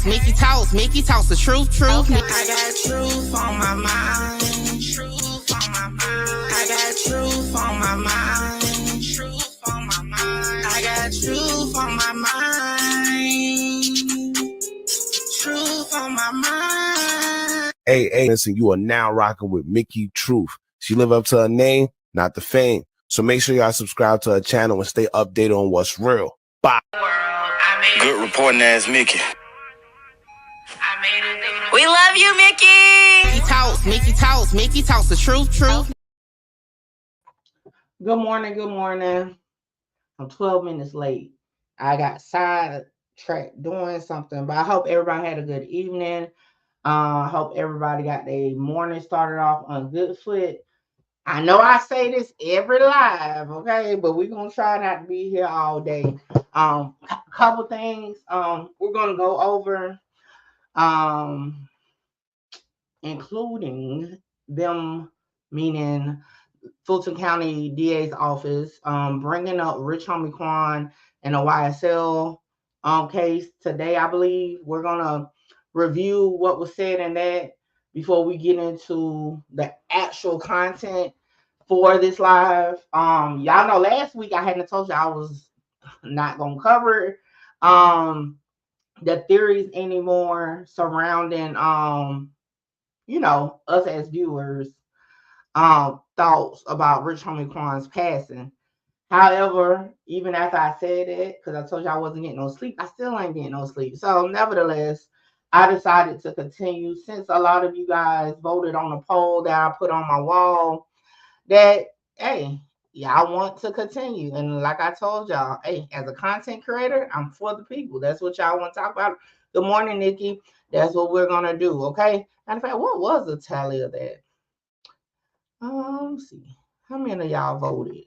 Mickey talks the truth. Okay. I got truth on my mind. Truth on my mind. I got truth on my mind. Truth on my mind. I got truth on my mind. Truth on my mind. Hey, listen, you are now rocking with Mickey Truth. She live up to her name, not the fame. So make sure y'all subscribe to her channel and stay updated on what's real. Bye. Good reporting ass Mickey. We love you, Mickey. Mickey talks the truth. Good morning. I'm 12 minutes late. I got sidetracked doing something, but I hope everybody had a good evening. I hope everybody got their morning started off on good foot. I know I say this every live, okay, but we're gonna try not to be here all day. A couple things we're gonna go over, including them, meaning Fulton County DA's office, bringing up Rich Homie Quan and a YSL case today. I believe we're gonna review what was said in that before we get into the actual content for this live. Y'all know last week I hadn't told you I was not gonna cover the theories anymore surrounding us as viewers thoughts about Rich Homie Quan's passing. However, even after I said it, because I told you I wasn't getting no sleep, I still ain't getting no sleep. So nevertheless, I decided to continue since a lot of you guys voted on a poll that I put on my wall that, hey, y'all want to continue. And like I told y'all, hey, as a content creator, I'm for the people. That's what y'all want to talk about. Good morning, Nikki. That's what we're going to do, okay? Matter of fact, what was the tally of that? Let's see. How many of y'all voted?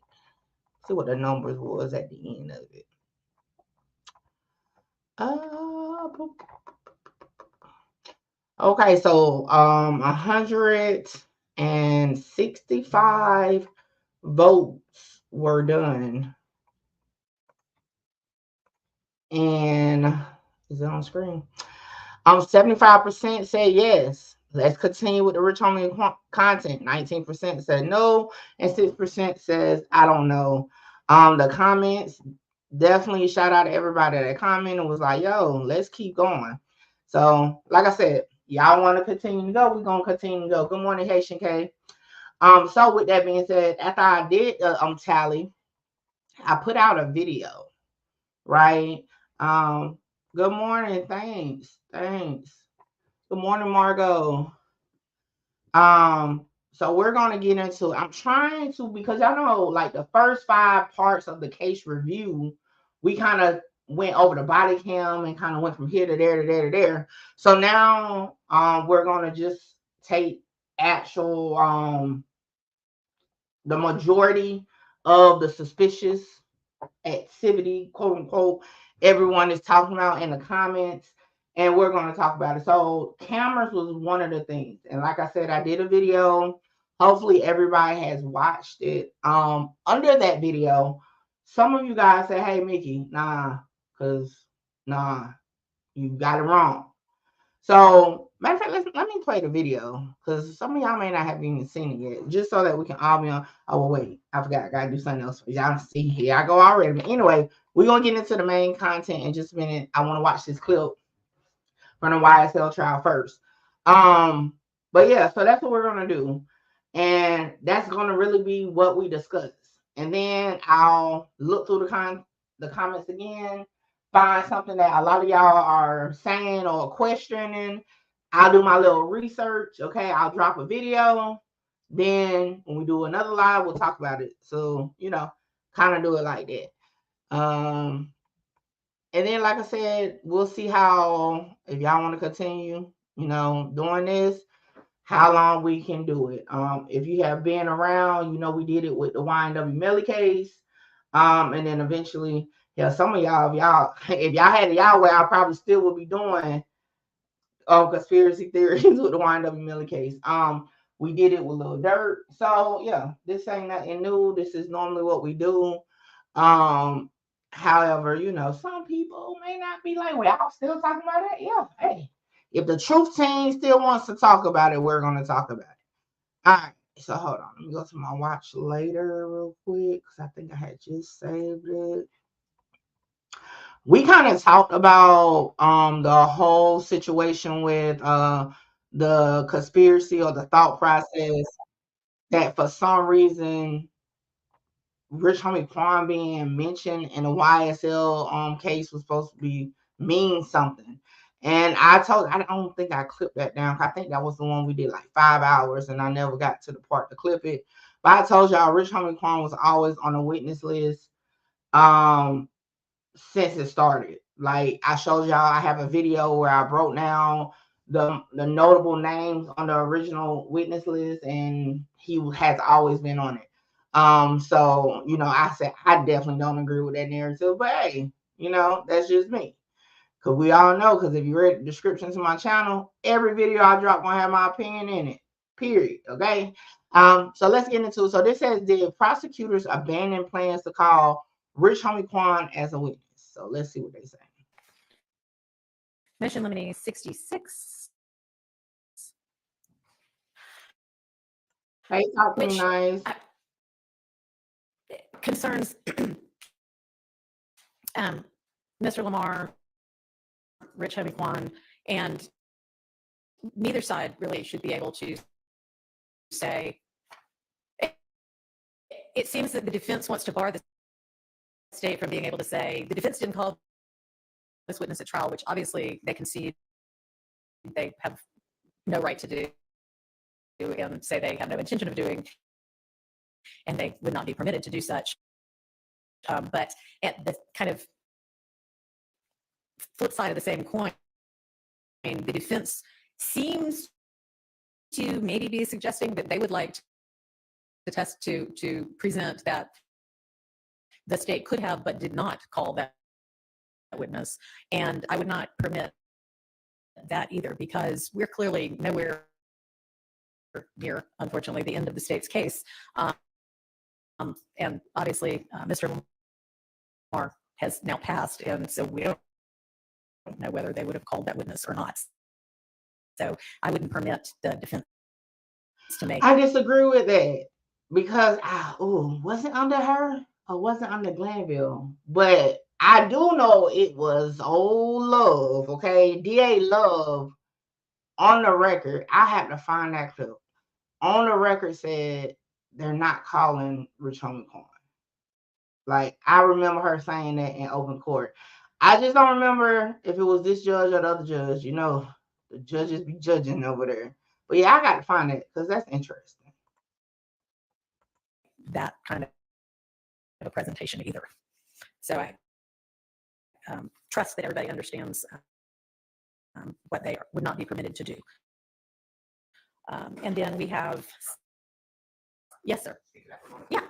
See what the numbers was at the end of it. Okay, so 165 votes were done. And is it on screen? 75% said yes. Let's continue with the Rich Homie content. 19% said no, and 6% says I don't know. The comments, definitely shout out to everybody that commented and was like, yo, let's keep going. So, like I said, y'all want to continue to go, we're gonna continue to go. Good morning, Haitian K. So with that being said, after I did tally, I put out a video, right? Good morning, thanks. Good morning, Margot. So we're gonna get into. I'm trying to, because y'all know, like the first 5 parts of the case review, we kind of went over the body cam and kind of went from here to there to there to there. So now, we're gonna just take actual the majority of the suspicious activity, quote unquote, everyone is talking about in the comments, and we're going to talk about it. So cameras was one of the things, and like I said, I did a video. Hopefully everybody has watched it. Under that video, some of you guys said, hey Mickey, because you got it wrong. So matter of fact, let me play the video, because some of y'all may not have even seen it yet, just so that we can all be on. Oh, well, wait, I forgot. I gotta do something else. Y'all see, here I go already. But anyway, we're gonna get into the main content in just a minute. I want to watch this clip from the YSL trial first. But yeah, so that's what we're gonna do, and that's gonna really be what we discuss. And then I'll look through the comments again, find something that a lot of y'all are saying or questioning. I'll do my little research. Okay, I'll drop a video. Then when we do another live, we'll talk about it. So, kind of do it like that. And then, like I said, we'll see how, if y'all want to continue, doing this, how long we can do it. If you have been around, we did it with the YNW Melly case. And then eventually, some of y'all, if y'all had it y'all way, I probably still would be doing conspiracy theories with the YNW Melly case. We did it with Lil Durk. So yeah, this ain't nothing new. This is normally what we do. However, some people may not be like, well, I'm still talking about that. Yeah, hey, if the truth team still wants to talk about it, we're going to talk about it. All right. So hold on. Let me go to my watch later real quick because I think I had just saved it. We kind of talked about the whole situation with the conspiracy or the thought process that for some reason Rich Homie Quan being mentioned in a YSL case was supposed to mean something. And I don't think I clipped that down. I think that was the one we did like 5 hours and I never got to the part to clip it. But I told y'all Rich Homie Quan was always on the witness list since it started. Like I showed y'all, I have a video where I broke down the notable names on the original witness list, and he has always been on it. So I said I definitely don't agree with that narrative, but hey, that's just me. Cause we all know, because if you read the description to my channel, every video I drop gonna have my opinion in it. Period. Okay. So let's get into it. So this says, did prosecutors abandon plans to call Rich Homie Quan as a witness? So let's see what they say. Motion limiting 66. Hey, talk to me nice. Concerns Mr. Lamar, Rich Homie Quan, and neither side really should be able to say. It seems that the defense wants to bar the state from being able to say the defense didn't call this witness at trial, which obviously they concede they have no right to do and say they have no intention of doing, and they would not be permitted to do such. But at the kind of flip side of the same coin, the defense seems to maybe be suggesting that they would like to present that the state could have but did not call that witness, and I would not permit that either, because we're clearly nowhere near, unfortunately, the end of the state's case, and obviously Mr. Lamar has now passed, and so we don't know whether they would have called that witness or not. So I wouldn't permit the defense to make. I disagree with that because was it under her or was it under Glanville? But I do know it was old Love, okay? DA Love on the record. I have to find that clip. On the record said they're not calling Rich Homie Quan. Like, I remember her saying that in open court. I just don't remember if it was this judge or the other judge. The judges be judging over there. But yeah, I got to find it because that's interesting. That kind of a presentation either. So I trust that everybody understands what they would not be permitted to do. And then we have, yes, sir. Yeah.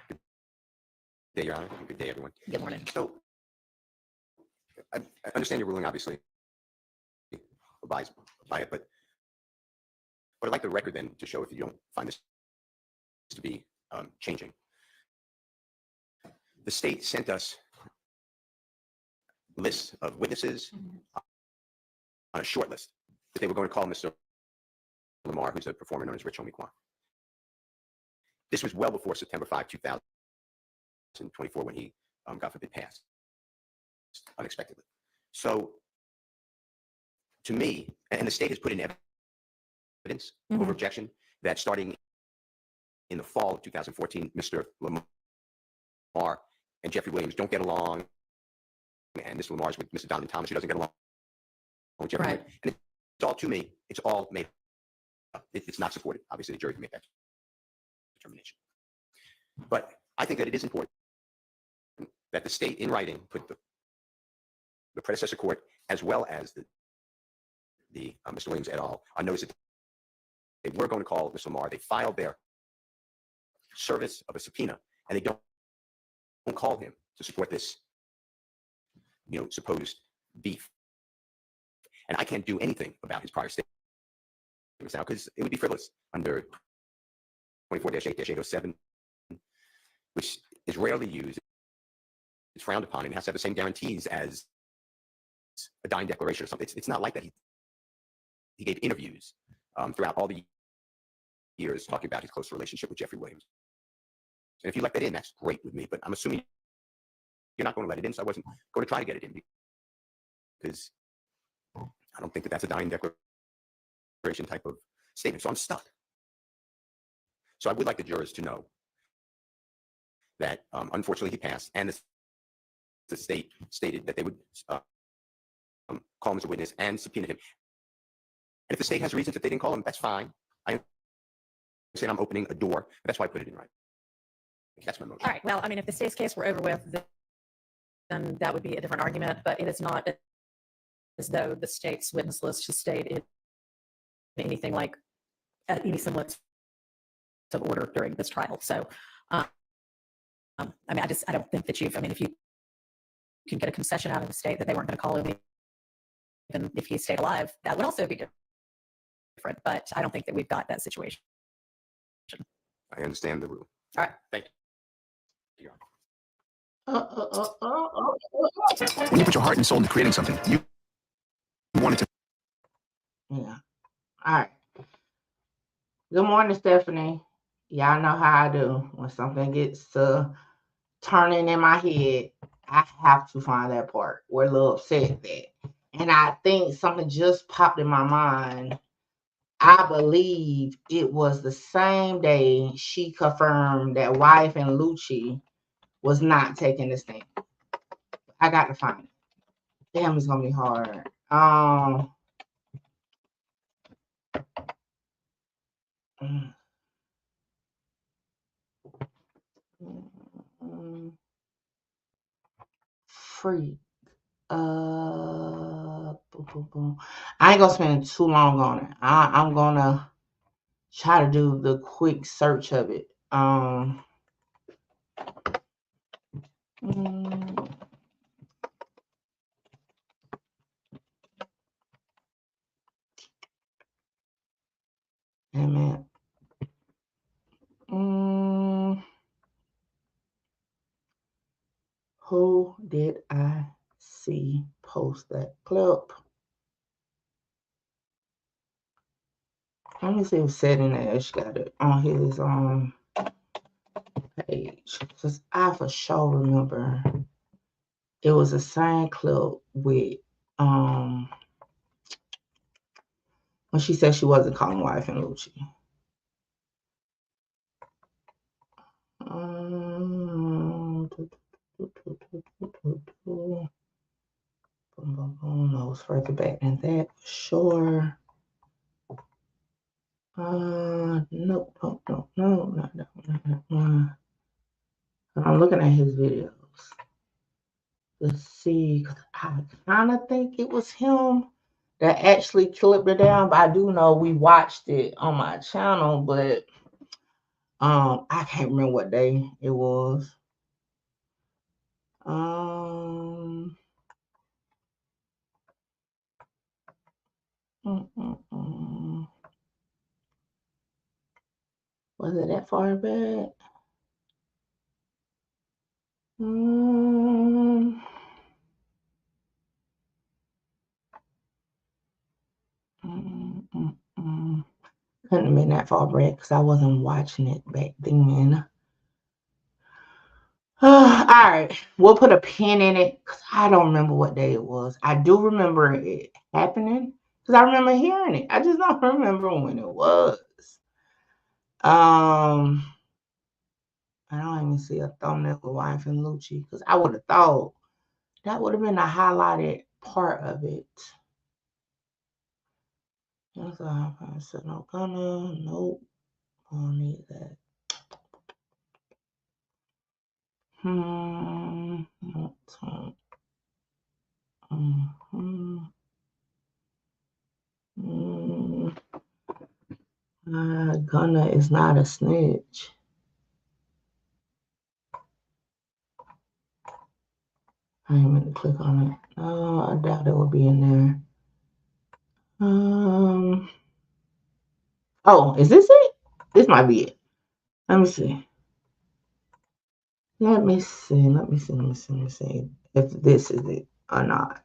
Good day, Your Honor. Good day, everyone. Good morning. So, I understand your ruling, obviously, abides by it, but I'd like the record then to show if you don't find this to be changing. The state sent us lists of witnesses on a short list that they were going to call Mr. Lamar, who's a performer known as Rich Homie Quan. This was well before September 5, 2024, when he, God forbid, passed unexpectedly. So, to me, and the state has put in evidence over objection that starting in the fall of 2014, Mr. Lamar and Jeffrey Williams don't get along, and Mr. Lamar's with Mr. Donovan Thomas, who doesn't get along with Jeffrey Williams. And it's all, to me, it's all made up. It's not supported. Obviously, the jury can make that determination. But I think that it is important that the state, in writing, put the predecessor court, as well as the Mr. Williams et al., on notice that they were going to call Mr. Lamar. They filed their service of a subpoena, and they don't call him to support this, supposed beef. And I can't do anything about his prior statements now because it would be frivolous under 24-8-807, which is rarely used. It's frowned upon, and it has to have the same guarantees as a dying declaration or something. It's not like that. He gave interviews throughout all the years talking about his close relationship with Jeffrey Williams. And if you let that in, that's great with me. But I'm assuming you're not going to let it in, so I wasn't going to try to get it in because I don't think that that's a dying declaration type of statement. So I'm stuck. So I would like the jurors to know that unfortunately he passed, and the state stated that they would call him as a witness and subpoena him. And if the state has reasons that they didn't call him, that's fine. I understand I'm opening a door. That's why I put it in writing. That's my motion. All right. Well, I mean, if the state's case were over with, then that would be a different argument. But it is not as though the state's witness list has stayed anything like any semblance of order during this trial. So, I mean, I don't think that if you can get a concession out of the state that they weren't going to call him even if he stayed alive, that would also be different. But I don't think that we've got that situation. I understand the rule. All right. Thank you. When you put your heart and soul into creating something, you wanted to. Yeah. All right. Good morning, Stephanie. Y'all know how I do. When something gets to turning in my head, I have to find that part where Love said that. And I think something just popped in my mind. I believe it was the same day she confirmed that wife and Lucci was not taking the stand. I got to find it. Damn, it's gonna be hard. Free. Boom, boom, boom. I ain't gonna spend too long on it. I'm gonna try to do the quick search of it. Amen. Who did I see post that clip? Let me see if Setting Ash got it on his page, because I for sure remember it was the same clip with when she said she wasn't calling wife and Lucci. No, it's further back than that for sure. Nope, not that one. I'm looking at his videos. Let's see, because I kind of think it was him that actually clipped it down, but I do know we watched it on my channel, but I can't remember what day it was. Was it that far back? Couldn't have been that far back because I wasn't watching it back then. All right, we'll put a pin in it because I don't remember what day it was. I do remember it happening because I remember hearing it. I just don't remember when it was. I don't even see a thumbnail with wife and Lucci because I would have thought that would have been the highlighted part of it. Nope, I don't need that. Gunna is not a snitch. I ain't meant to click on it. No, I doubt it would be in there. Oh, is this it? This might be it. Let me see. Let me see if this is it or not.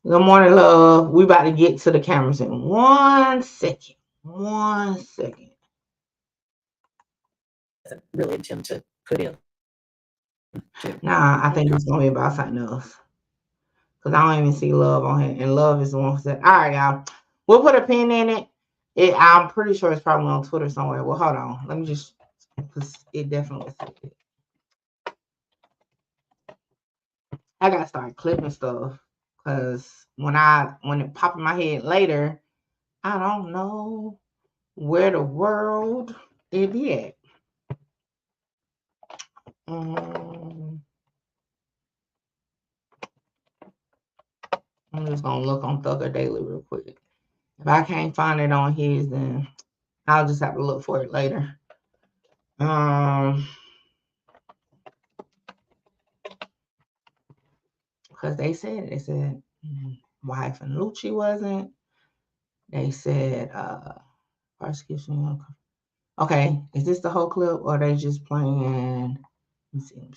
Good morning, love. We about to get to the cameras in 1 second. 1 second. Doesn't really intend to put in. Nah, I think it's gonna be about something else. Cause I don't even see love on here, and love is the one who said, "All right, y'all, we'll put a pin in it." I'm pretty sure it's probably on Twitter somewhere. Well, hold on, let me just, cause it definitely said it. I gotta start clipping stuff, cause when it pop in my head later, I don't know where the world it be at. I'm just gonna look on Thugger Daily real quick. If I can't find it on his, then I'll just have to look for it later. Because they said wife and Lucci wasn't. They said prosecution. Okay, is this the whole clip or are they just playing? Let me see.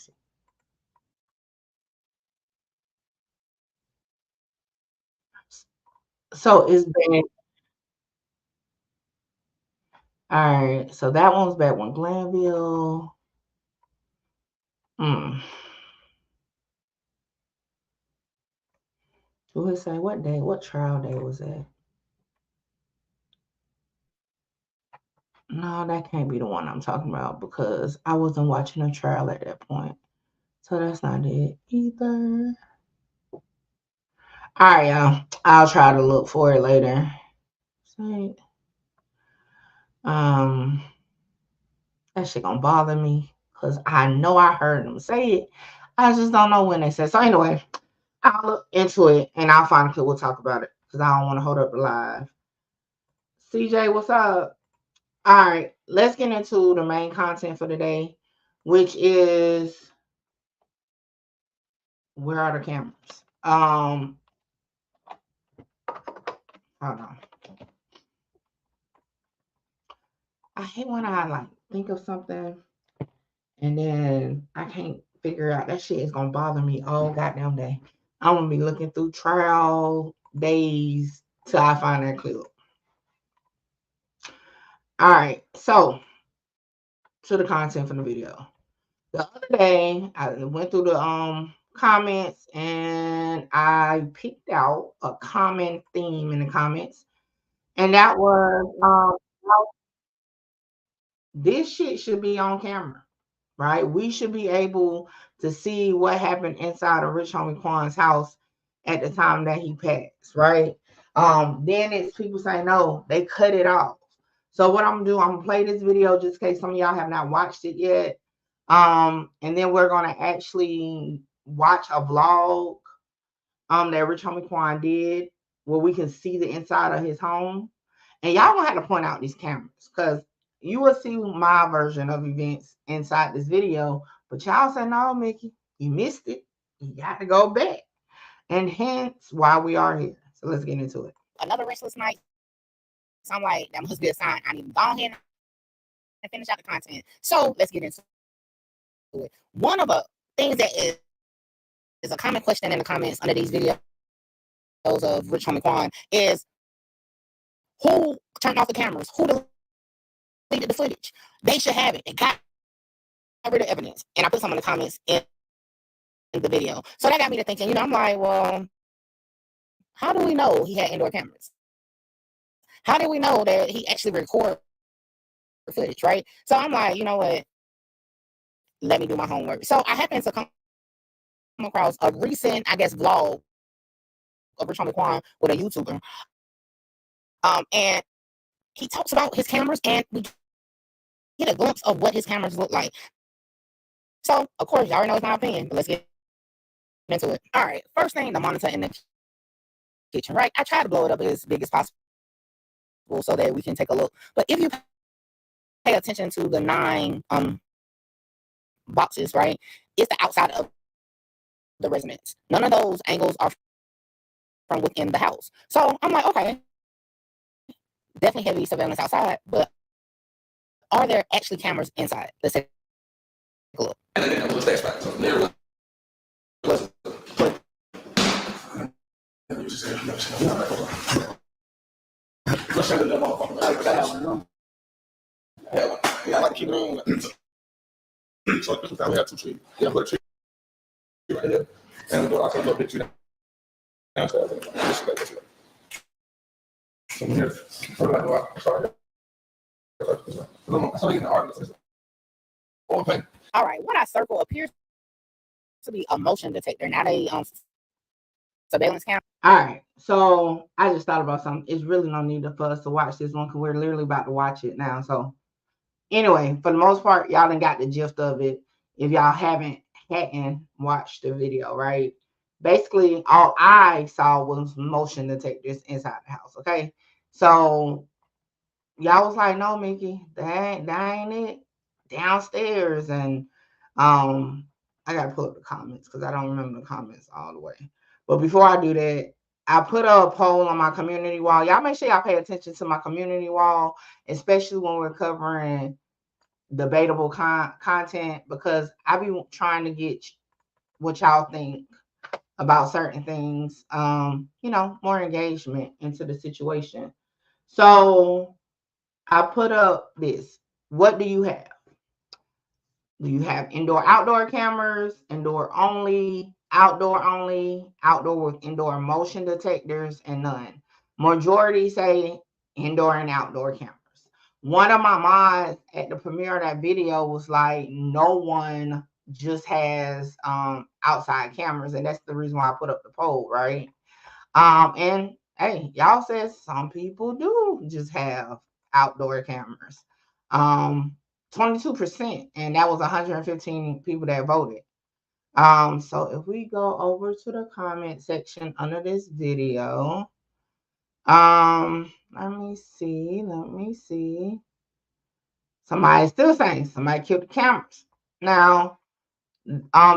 So it's been all right. So that one's back when Glanville. Who would say what day? What trial day was that? No, that can't be the one I'm talking about because I wasn't watching a trial at that point. So that's not it either. All right, y'all. I'll try to look for it later. That shit gonna bother me because I know I heard them say it. I just don't know when they said. So anyway, I'll look into it and I'll find a clip. We'll talk about it because I don't want to hold up the live. CJ, what's up? All right, let's get into the main content for today, which is where are the cameras? Hold on. I hate when I like think of something and then I can't figure out. That shit is gonna bother me all goddamn day. I'm gonna be looking through trial days till I find that clip. All right, so to the content from the video. The other day, I went through the comments and I picked out a common theme in the comments, and that was this shit should be on camera, right? We should be able to see what happened inside of Rich Homie Quan's house at the time that he passed, right? Then it's people saying no, they cut it off. So what I'm gonna do, I'm gonna play this video just in case some of y'all have not watched it yet. And then we're gonna actually watch a vlog that Rich Homie Quan did where we can see the inside of his home. And y'all gonna have to point out these cameras because you will see my version of events inside this video. But y'all say, no, Mickey, you missed it. You got to go back. And hence why we are here. So let's get into it. Another restless night. So I'm like, that must be a sign. I need to go ahead and finish out the content. So let's get into it. One of the things that is a common question in the comments under these videos of Rich Homie Quan is who turned off the cameras? Who deleted the footage? They should have it. They got rid of evidence. And I put some in the comments in the video. So that got me to thinking, I'm like, well, how do we know he had indoor cameras? How do we know that he actually recorded footage, right? So I'm like, you know what? Let me do my homework. So I happened to come across a recent, I guess, vlog of Rich Homie Quan with a YouTuber. And he talks about his cameras and we get a glimpse of what his cameras look like. So, of course, y'all already know it's my opinion, but let's get into it. All right, first thing, the monitor in the kitchen, right? I try to blow it up as big as possible so that we can take a look. But if you pay attention to the 9 boxes, right, it's the outside of the residence. None of those angles are from within the house. So I'm like, okay, definitely heavy surveillance outside, but are there actually cameras inside? Let's take a look. Yeah, I like keeping on. So this time we have 2 trees. Yeah, put a tree right here. And I can put a tree downstairs. Sorry. All right, what I circle appears to be a motion detector, not a surveillance camera. All right, so I just thought about something. It's really no need for us to watch this one because we're literally about to watch it now. So anyway, for the most part, y'all done got the gist of it. If y'all hadn't watched the video, right? Basically, all I saw was motion detectors inside the house. Okay, so y'all was like, "No, Mickey, that ain't it." Downstairs, and I gotta pull up the comments because I don't remember the comments all the way. But before I do that, I put a poll on my community wall. Y'all make sure y'all pay attention to my community wall, especially when we're covering debatable content, because I be trying to get what y'all think about certain things, more engagement into the situation. So I put up this. What do you have? Do you have indoor outdoor cameras, indoor only, outdoor with indoor motion detectors, and none? Majority say indoor and outdoor cameras. One of my mods at the premiere of that video was like, no one just has outside cameras, and that's the reason why I put up the poll, right? And hey, y'all said some people do just have outdoor cameras. 22%, and that was 115 people that voted. So if we go over to the comment section under this video, let me see. Somebody's still saying somebody killed the cameras. Now,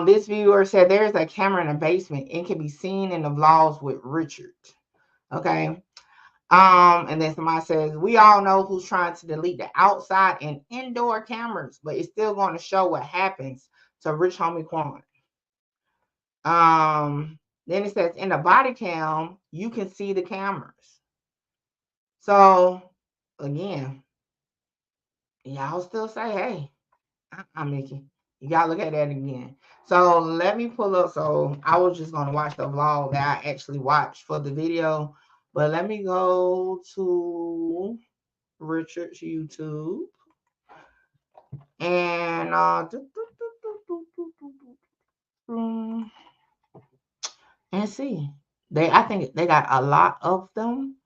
this viewer said there's a camera in the basement. It can be seen in the vlogs with Richard. Okay. And then somebody says, we all know who's trying to delete the outside and indoor cameras, but it's still going to show what happens to Rich Homie Quan. Then it says in the body cam, you can see the cameras. So again, y'all still say, hey, I'm Mickey. You gotta look at that again. So let me pull up. So I was just gonna watch the vlog that I actually watched for the video, but let me go to Richard's YouTube and see. I think they got a lot of them.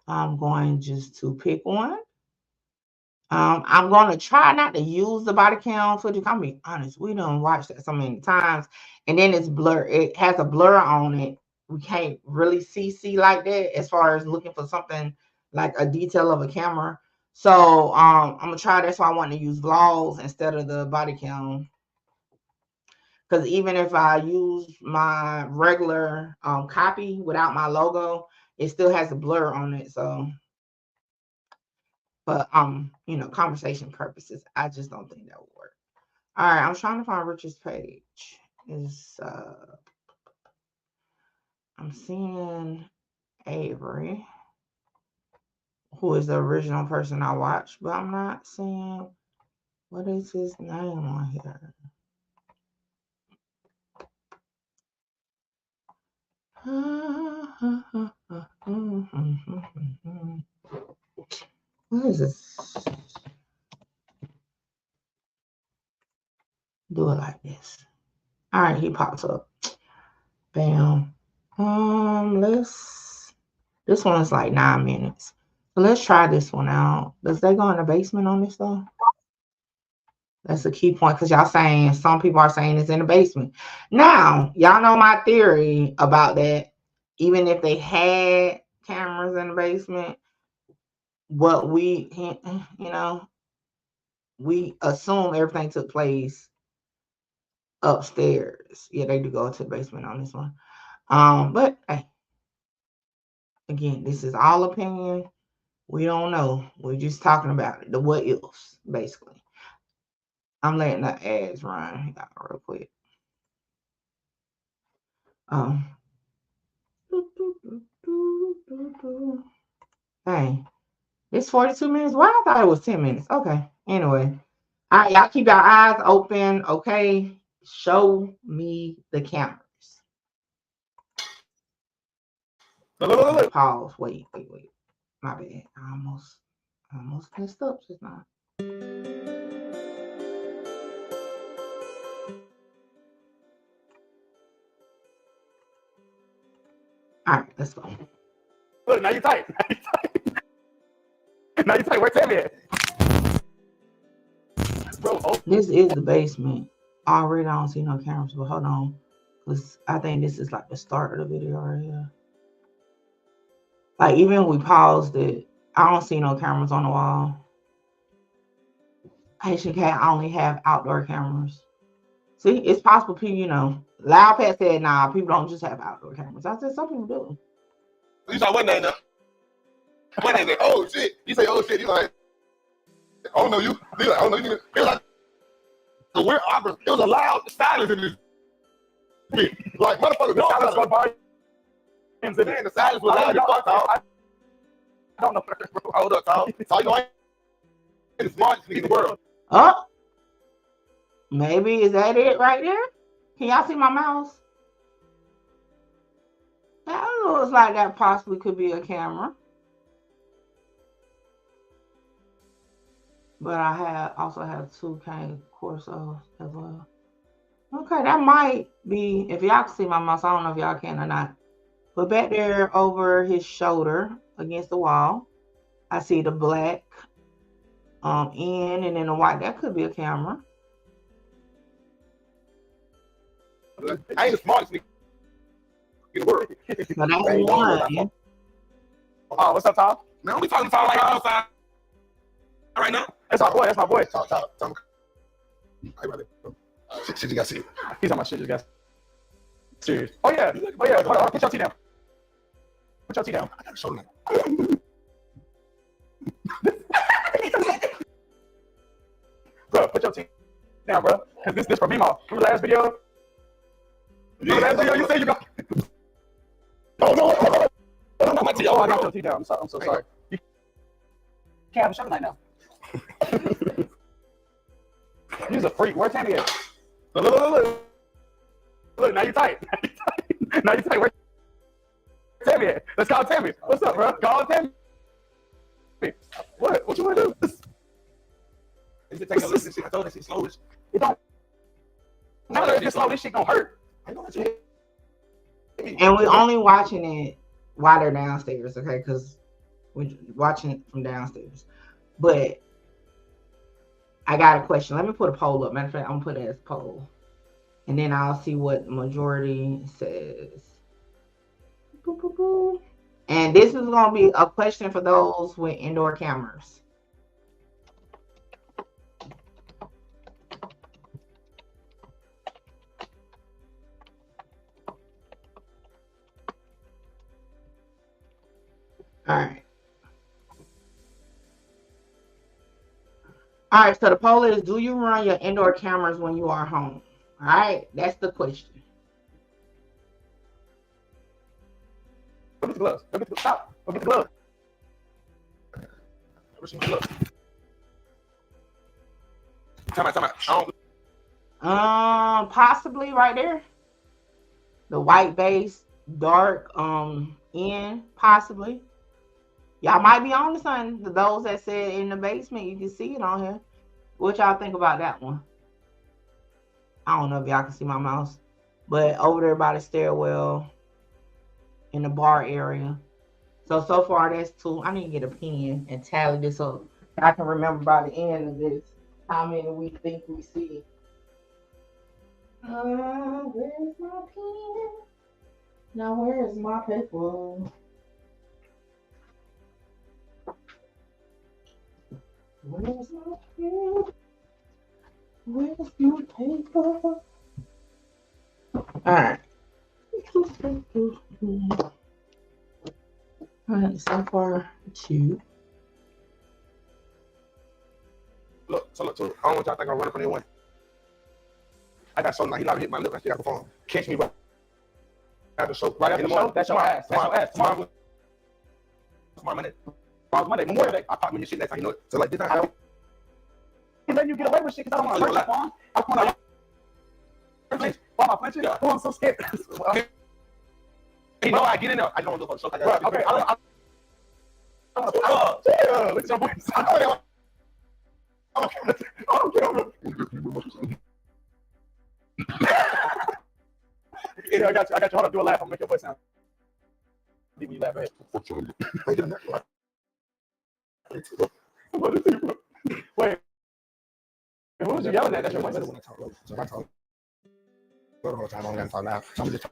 I'm going just to pick one. I'm going to try not to use the body cam footage. I'm be honest, we don't watch that so many times, and then it's blur. It has a blur on it. We can't really see like that as far as looking for something like a detail of a camera. So I'm gonna try. That's why I want to use vlogs instead of the body cam. Because even if I use my regular copy without my logo, it still has a blur on it. So, but conversation purposes, I just don't think that would work. All right, I'm trying to find Richard's page. I'm seeing Avery, who is the original person I watched, but I'm not seeing what is his name on here. What is this? Do it like this. All right, he pops up. Bam. This one is like 9 minutes. So let's try this one out. Does they go in the basement on this though? That's a key point because y'all saying some people are saying it's in the basement. Now, y'all know my theory about that. Even if they had cameras in the basement, what we assume everything took place upstairs. Yeah, they do go to the basement on this one. But hey, again, this is all opinion. We don't know. We're just talking about it. The what ifs, basically. I'm letting the ads run real quick. Hey, it's 42 minutes. Why I thought it was 10 minutes. Okay. Anyway. All right, y'all keep your eyes open. Okay. Show me the cameras. Pause. Wait. My bad. I almost messed up just now. All right, let's go. Look, now you're tight. Now you're tight. Where's Tammy at? Bro, This is the basement. Already I don't see no cameras, but hold on. Because I think this is like the start of the video right here. Like even we paused it, I don't see no cameras on the wall. Haitian Cat only have outdoor cameras. See, it's possible people, you know. Loud Pat said, nah, people don't just have outdoor cameras. I said some people do. You saw what name now? What name? Oh shit! You say oh shit? You like? I don't know you. He like, I don't know you. It was like a weird opera. It was a loud silence in this. Like motherfucker, the silence was by. Man, the silence was loud. I don't know. Hold up, Tom. So you know, I ain't the smartest nigga in the world. Oh, maybe is that it right there? Can y'all see my mouse? That looks like that possibly could be a camera. But I also have 2K Corsos as well. Okay, that might be, if y'all can see my mouse, I don't know if y'all can or not. But back there over his shoulder against the wall, I see the black end and then the white. That could be a camera. I ain't the smartest nigga in the world. But that's one. Oh, what's up, Tom? Man, we talking to Tom right outside right now. That's my boy. That's my boy. Tom. I read it. Shit, you got to see it. He's on my shit, you guys. Serious. Oh yeah. Hold on. Put your tea down. Put your tea down. I got to show you. Bro, put your tea down, bro. Cause this for me, Mom. Remember the last video? You said you got. No. My tea. Oh, I got your tea down. I'm so sorry. You can't have a show tonight now. He's a freak. Where's Tammy at? Look, now you're tight. Now you're tight. Where's Tammy at? Let's call Tammy. What's up, bro? Call Tammy. What you want to do? Is it taking a listen? I told this slow. It don't. Now that it's slow, this shit gonna hurt. And we're only watching it while they're downstairs, okay? Because we're watching it from downstairs. But I got a question. Let me put a poll up. Matter of fact, I'm gonna put it as poll. And then I'll see what majority says. Boop, boop, boop. And this is gonna be a question for those with indoor cameras. All right, so the poll is, do you run your indoor cameras when you are home? All right, that's the question. Look at the gloves. Look at the stop. Look at the gloves. Where's my gloves? Time out. Possibly right there. The white base, dark end, possibly. Y'all might be on to something. Those that said in the basement, you can see it on here. What y'all think about that one? I don't know if y'all can see my mouse, but over there by the stairwell in the bar area. So far that's 2. I need to get a pen and tally this up. I can remember by the end of this how many we think we see. Where's my pen? Now where's my paper? Where's my pen? Where's my paper? Alright. Alright, so far 2. So look, I don't want y'all to think I'm running from anyone. I got something like he not hit my lip. I still got the phone. Catch me right after the show. Right after the show. That's your ass. That's your ass. Tomorrow Monday. Tomorrow's Monday. Memorial Day. I pop me your shit next time. You know it. So like this time. I don't let you get away with shit because I don't want to hurt you, Quan. I want to. Why am I punching? Oh, I'm so scared. You know I get in there. I don't look for the show. Okay. I don't look at your voice. I don't care. Yeah, I got you. Hold up, do a laugh. I'm gonna make your voice sound. Leave me laugh. Wait. Who was you yelling at? That's your voice. So I talk the whole time. I don't gotta talk loud. So I'm just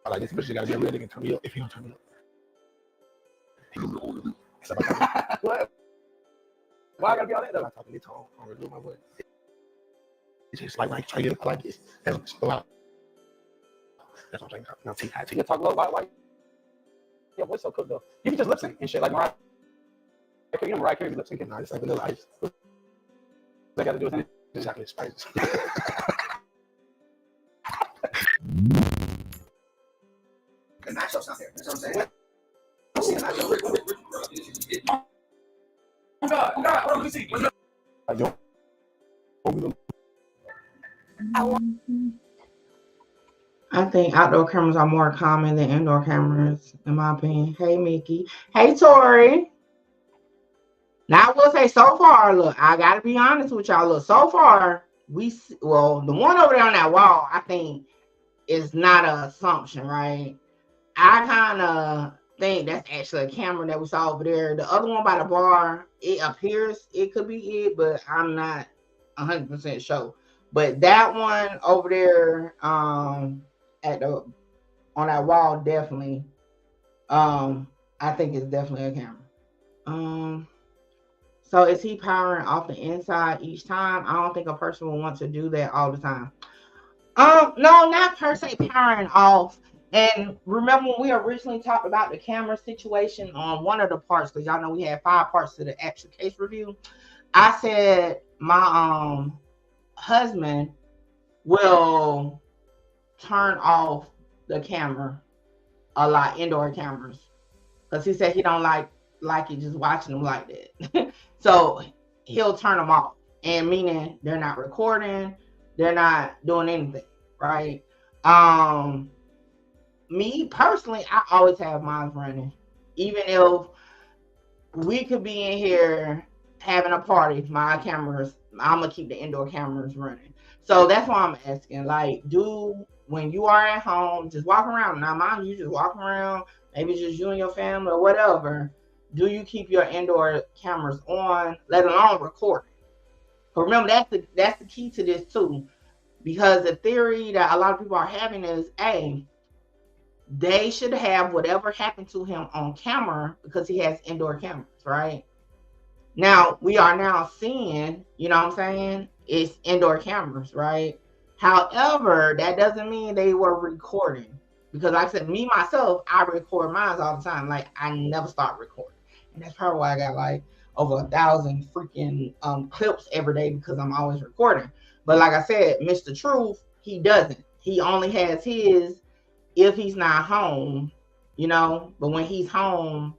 like this bitch gotta be a real nigga and turn me up. If he don't turn me up. What? Why I gotta be all that though? I talk in this tone. I don't do my voice. It's just like when I try to get like this. That's what I'm saying. Now, you talk low. Why? Your voice so cooked though. You can just lip sync and shit like Mariah. You know Mariah Carey lip syncing. Nah, it's like Vanilla Ice. What I gotta do with it? Exactly, spices. Nachos out there. That's what I'm saying. Oh God! What do we see? I think outdoor cameras are more common than indoor cameras, in my opinion. Hey, Mickey. Hey, Tori. Now, I will say so far, look, I got to be honest with y'all. Look, so far, the one over there on that wall, I think, is not an assumption, right? I kind of think that's actually a camera that we saw over there. The other one by the bar, it appears it could be it, but I'm not 100% sure. But that one over there, on that wall, definitely, I think it's definitely a camera. So is he powering off the inside each time? I don't think a person will want to do that all the time. No, not per se powering off. And remember when we originally talked about the camera situation on one of the parts, because y'all know we had 5 parts to the actual case review. I said my husband will turn off the camera a lot, indoor cameras, because he said he don't like it just watching them like that. So he'll turn them off, and meaning they're not recording, they're not doing anything, right? Me personally, I always have mine running, even if we could be in here having a party. My cameras, I'm gonna keep the indoor cameras running. So that's why I'm asking, like, when you are at home, just walk around. Now, mind you, just walk around, maybe just you and your family or whatever. Do you keep your indoor cameras on, let alone recording? But remember, that's the key to this too, because the theory that a lot of people are having is, they should have whatever happened to him on camera because he has indoor cameras, right? Now, we are now seeing, you know what I'm saying? It's indoor cameras, right? However, that doesn't mean they were recording. Because like I said, me, myself, I record mine all the time. Like, I never stop recording. And that's probably why I got like over 1,000 freaking clips every day, because I'm always recording. But like I said, Mr. Truth, he doesn't. He only has his if he's not home, you know. But when he's home,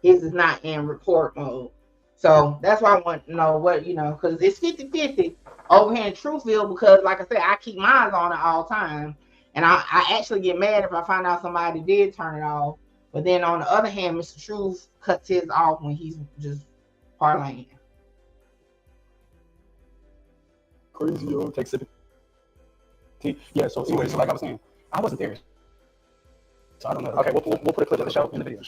his is not in record mode. So that's why I want to know what, because it's 50-50 over here in Truthville, because like I said, I keep mine on at all time. And I actually get mad if I find out somebody did turn it off. But then on the other hand, Mr. Truth cuts his off when he's just parlaying. Crazy, yo. Take sipping. Yeah, so anyway, so like I was saying, I wasn't there. So I don't know. Okay, we'll put a clip of the show in the video.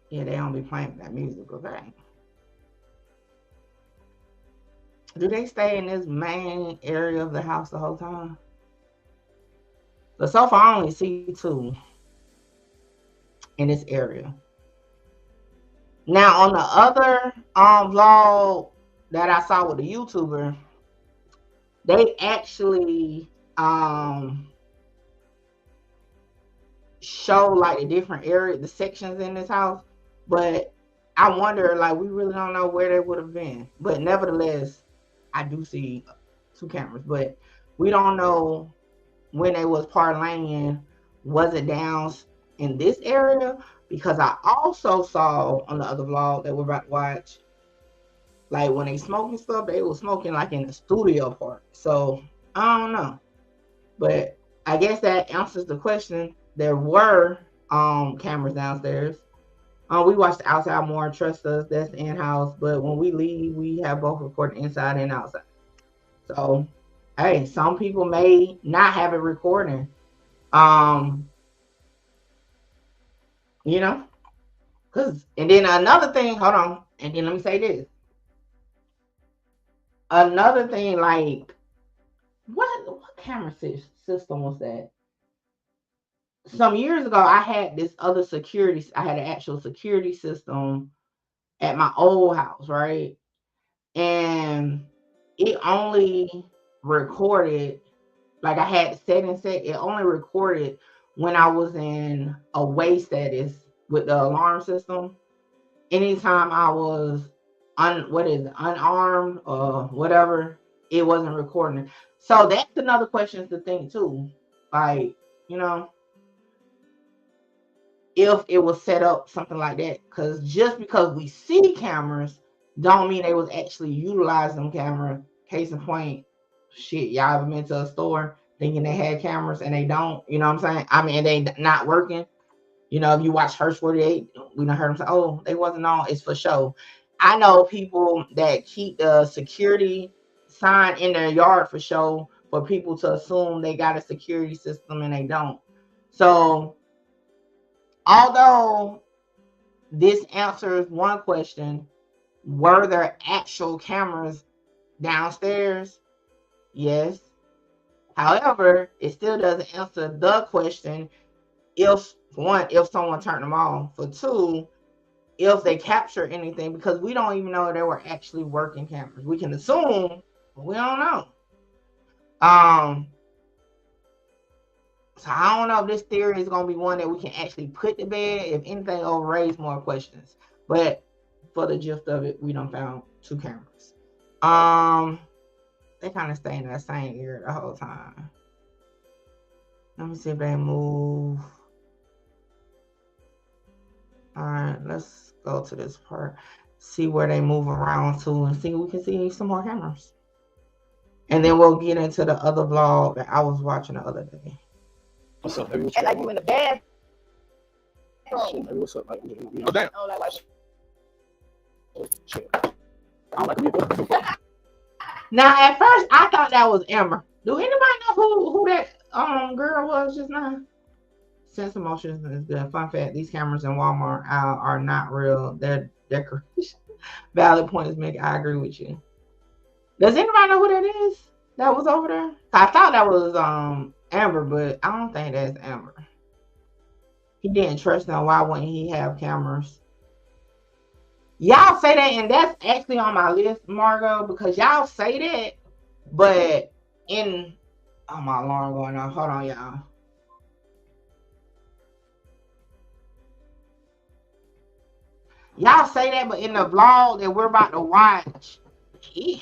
Yeah, they don't be playing that music, okay? Do they stay in this main area of the house the whole time? But so far, I only see 2 in this area. Now, on the other vlog that I saw with the YouTuber, they actually show like the different area, the sections in this house, but I wonder, like, we really don't know where they would have been. But nevertheless, I do see 2 cameras, but we don't know when they was parlaying. Was it down in this area? Because I also saw on the other vlog that we're about to watch, like when they smoking stuff, they was smoking like in the studio part. So I don't know, but I guess that answers the question. There were cameras downstairs. We watch the outside more. Trust us, that's in house. But when we leave, we have both recording inside and outside. So, hey, some people may not have it recording. You know, and then another thing. Hold on, and then let me say this. Another thing, like, what camera system was that? Some years ago, I had this other security. I had an actual security system at my old house, right? And it only recorded, like, I had the settings set. It only recorded when I was in away status with the alarm system. Anytime I was unarmed or whatever, it wasn't recording. So that's another question to think too. Like, you know, if it was set up something like that, because just because we see cameras don't mean they was actually utilizing them camera. Case in point, shit, y'all ever been to a store thinking they had cameras and they don't? You know what I'm saying? I mean, they not working. You know, if you watch Hearst 48, we done heard them say, oh, they wasn't on, it's for show. I know people that keep the security sign in their yard for show, for people to assume they got a security system and they don't. So although this answers one question, were there actual cameras downstairs? Yes. However, it still doesn't answer the question if someone turned them on, for 2, if they capture anything, because we don't even know if they were actually working cameras. We can assume, but we don't know. So I don't know if this theory is going to be one that we can actually put to bed. If anything, it'll raise more questions. But for the gist of it, we done found 2 cameras. They kind of stay in that same area the whole time. Let me see if they move. All right, let's go to this part. See where they move around to, and see if we can see some more cameras. And then we'll get into the other vlog that I was watching the other day. What's up, baby? And like you in the bed. Hey, what's up? Like, oh, damn. Oh, like, Shit. I don't like to be Now, at first, I thought that was Amber. Do anybody know who that girl was just now? Sense Emotions is good. Fun fact: these cameras in Walmart are not real. They're decoration. Valid points, Mick. I agree with you. Does anybody know who that is? That was over there. I thought that was Amber, but I don't think that's Amber. He didn't trust them. Why wouldn't he have cameras? Y'all say that, and that's actually on my list, Margot, because y'all say that, but oh, my alarm going off. Hold on, y'all. Y'all say that, but in the vlog that we're about to watch, it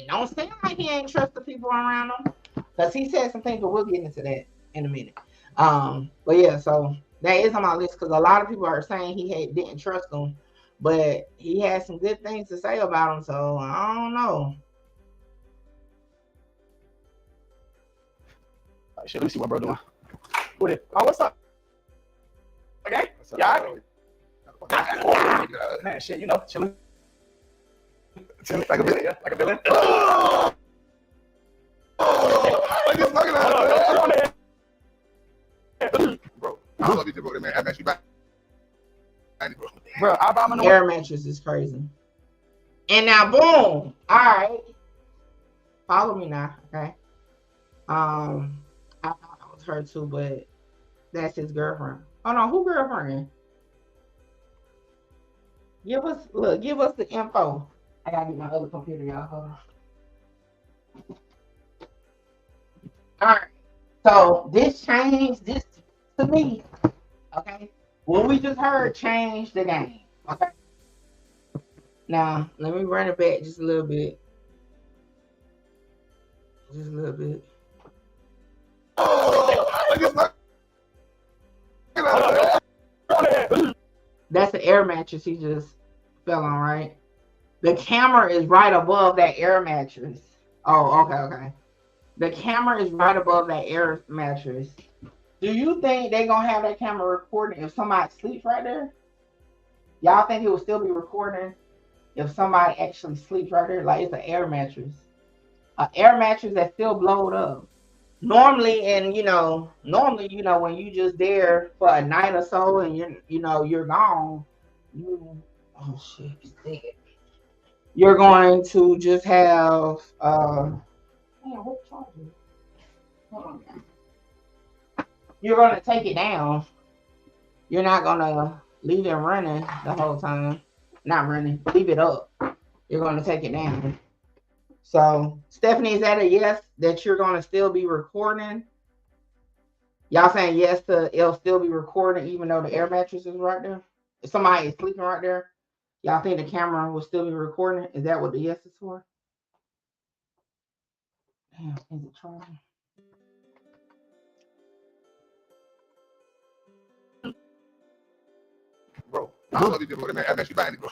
don't seem like he ain't trust the people around him, because he said some things, but we'll get into that in a minute. But yeah, so that is on my list, because a lot of people are saying he didn't trust them, but he had some good things to say about him, so I don't know. All right, shit, let me see what bro doing. What is? Oh, what's up? Okay, yeah. Man, shit, you know, chilling like a villain, yeah, like a villain. Oh, I just looking at it, bro. I love you, bro. Man, I bet you back, bro. I buy my Air mattress is crazy. And now, boom. All right, follow me now, okay? I thought that was her too, but that's his girlfriend. Oh no, who girlfriend? Give us the info. I gotta get my other computer, y'all. Hold on. All right. So this changed this to me. Okay. What we just heard changed the game. Okay. Now let me run it back just a little bit. Just a little bit. That's the air mattress he just fell on, right? The camera is right above that air mattress. Oh, okay. The camera is right above that air mattress. Do you think they're gonna have that camera recording if somebody sleeps right there? Y'all think it will still be recording if somebody actually sleeps right there? Like it's an air mattress. An air mattress that's still blowed up. Normally, when you just there for a night or so and you're gone, oh shit, it's dead. You're going to just have what charger? Hold on. You're gonna take it down. You're not gonna leave it running the whole time. Not running, leave it up. You're gonna take it down. So, Stephanie, is that a yes that you're gonna still be recording? Y'all saying yes to it'll still be recording even though the air mattress is right there? If somebody is sleeping right there, y'all think the camera will still be recording? Is that what the yes is for? Damn, is it trying? Bro, I don't know if you can man. I bet you buying it, bro.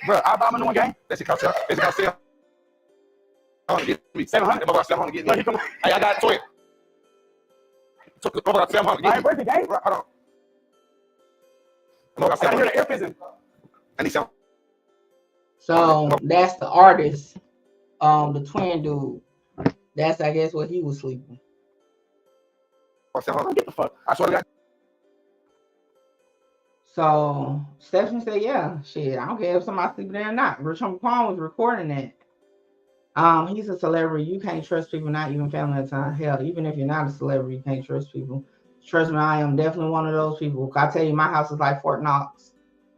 Bro, I buy my new one game. That shit cost sale. It's cost sale. Get me 700. I'm 700. Get me. Hey, I got 12. Took about 700. I ain't breaking the game. Hold on. I got hear the air piston. I need some. So that's the artist, the twin dude. That's I guess what he was sleeping. Get the fuck. I swear to God. So Stephanie said, "Yeah, shit. I don't care if somebody sleeping there or not." Rich Homie Quan was recording that. He's a celebrity. You can't trust people, not even family at the time. Hell, even if you're not a celebrity, you can't trust people. Trust me, I am definitely one of those people. I tell you, my house is like Fort Knox.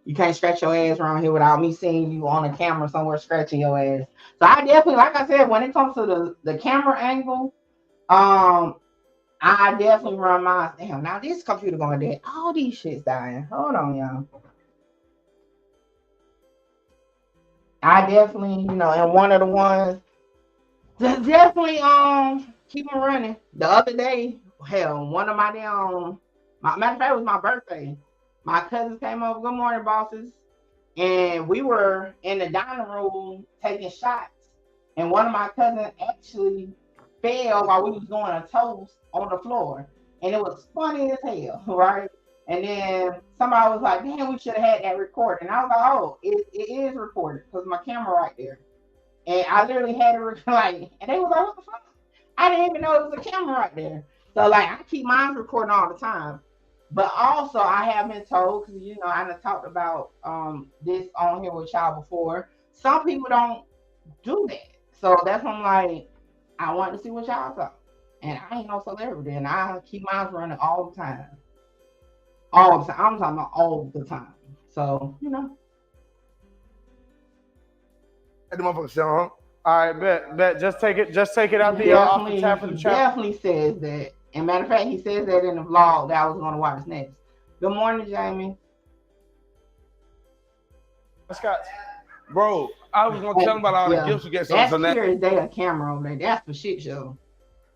You can't scratch your ass around here without me seeing you on a camera somewhere scratching your ass. So I definitely, like I said, when it comes to the camera angle, I definitely run mine. Damn, now this computer going dead. All these shit's dying. Hold on, y'all. I definitely, and one of the ones definitely keep them running. The other day, hell, one of my matter of fact, it was my birthday. My cousins came over. Good morning, bosses. And we were in the dining room taking shots. And one of my cousins actually fell while we was doing a toast on the floor. And it was funny as hell, right? And then somebody was like, damn, we should have had that recorded. And I was like, oh, it is recorded because my camera right there. And I literally had it like, and they was like, what the fuck? I didn't even know it was a camera right there. So like, I keep mine recording all the time. But also, I have been told, because I done talked about this on here with y'all before. Some people don't do that, so that's when I'm like, I want to see what y'all thought. And I ain't no celebrity, and I keep mine running all the time. All the time. I'm talking about all the time. So Hey, the motherfucker, Sean. All right, bet. Just take it out the off the tap of the chat. Definitely says that. And matter of fact, he says that in the vlog that I was going to watch next. Good morning, Jamie. Scott, bro, I was going to tell him about all the gifts you get. That's clear as day a camera over there. That's for shit show.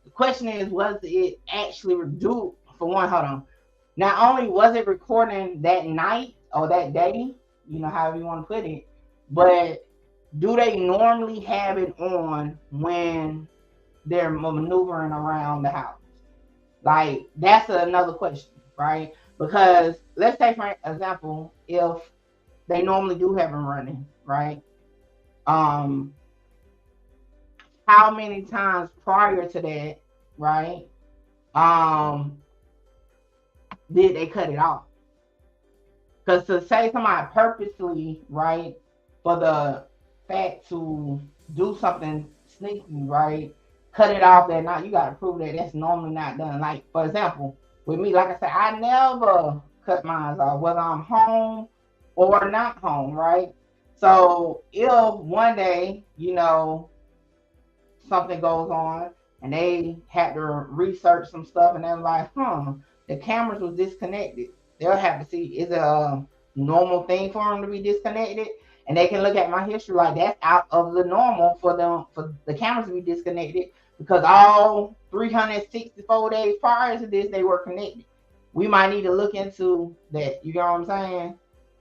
The question is, was it actually do for one? Hold on. Not only was it recording that night or that day, however you want to put it, but do they normally have it on when they're maneuvering around the house? Like, that's another question, right? Because let's say, for example, if they normally do have them running, right? How many times prior to that, right? Did they cut it off? Because to say somebody purposely, right, for the fact to do something sneaky, right? Cut it off that night, you got to prove that that's normally not done. Like, for example, with me, like I said, I never cut mine off, whether I'm home or not home, right? So if one day, something goes on and they had to research some stuff and they're like, the cameras was disconnected. They'll have to see, is it a normal thing for them to be disconnected? And they can look at my history like that's out of the normal for the cameras to be disconnected, because all 364 days prior to this they were connected. We might need to look into that. You know what I'm saying?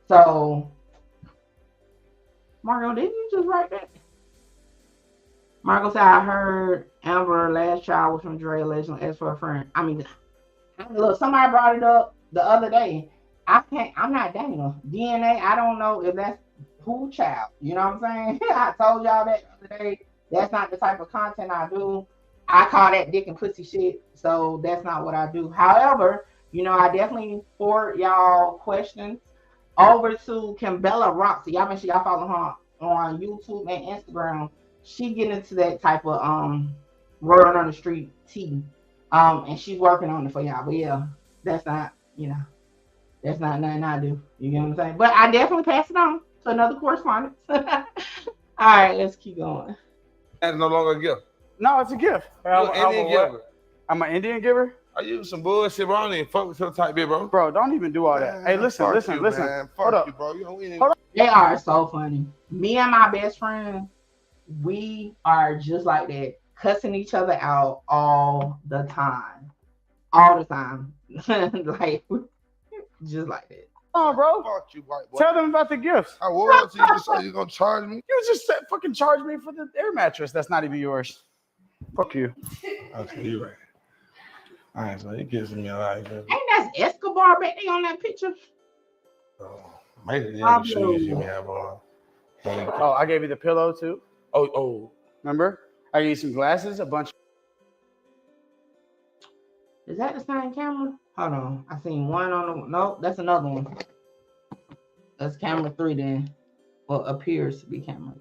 So, Margo, didn't you just write that? Margo said, I heard Amber last child was from Dre Legend as for a friend. I mean, look, somebody brought it up the other day. I'm not Daniel. DNA, I don't know if that's who child. You know what I'm saying? I told y'all that the other day. That's not the type of content I do. I call that dick and pussy shit. So that's not what I do. However, you know, I definitely forward y'all questions over to Kimbella Roxy. Y'all make sure y'all follow her on YouTube and Instagram. She get into that type of word on the street tea. And she's working on it for y'all. But yeah, that's not, you know, that's not nothing I do. You get what I'm saying? But I definitely pass it on to another correspondent. All right, let's keep going. That's no longer a gift. No, it's a gift. You're an Indian giver. I'm an Indian giver? Are you some bullshit, bro? I don't even fuck with your type, bro. Bro, don't even do all that. Hey, listen. Man. Hold up. You, bro. You know, Hold up. They are so funny. Me and my best friend, we are just like that, cussing each other out all the time. Like, just like that. Oh, bro. Fuck you, white boy. Tell them about the gifts. I was. You just said you're going to charge me? You just said fucking charge me for the air mattress. That's not even yours. Fuck you. Okay, you're right. All right, so it gives me a life. Ain't that Escobar back there on that picture? Maybe the other shoes you have on. Oh, I gave you the pillow too. Oh. Remember? I gave you some glasses, a bunch. Is that the same camera? Hold on. I seen one on the... No, that's another one. That's camera 3 then. Well, appears to be camera 3.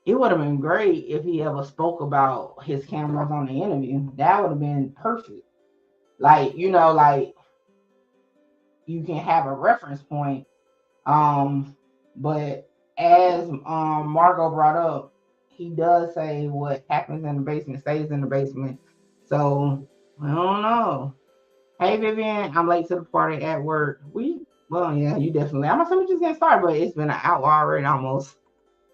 It would have been great if he ever spoke about his cameras on the interview. That would have been perfect. Like, you know, like you can have a reference point. But as Margo brought up, he does say what happens in the basement stays in the basement. So I don't know. Hey Vivian, I'm late to the party at work. Well, yeah, you definitely. I'm assuming just getting started, but it's been an hour already almost.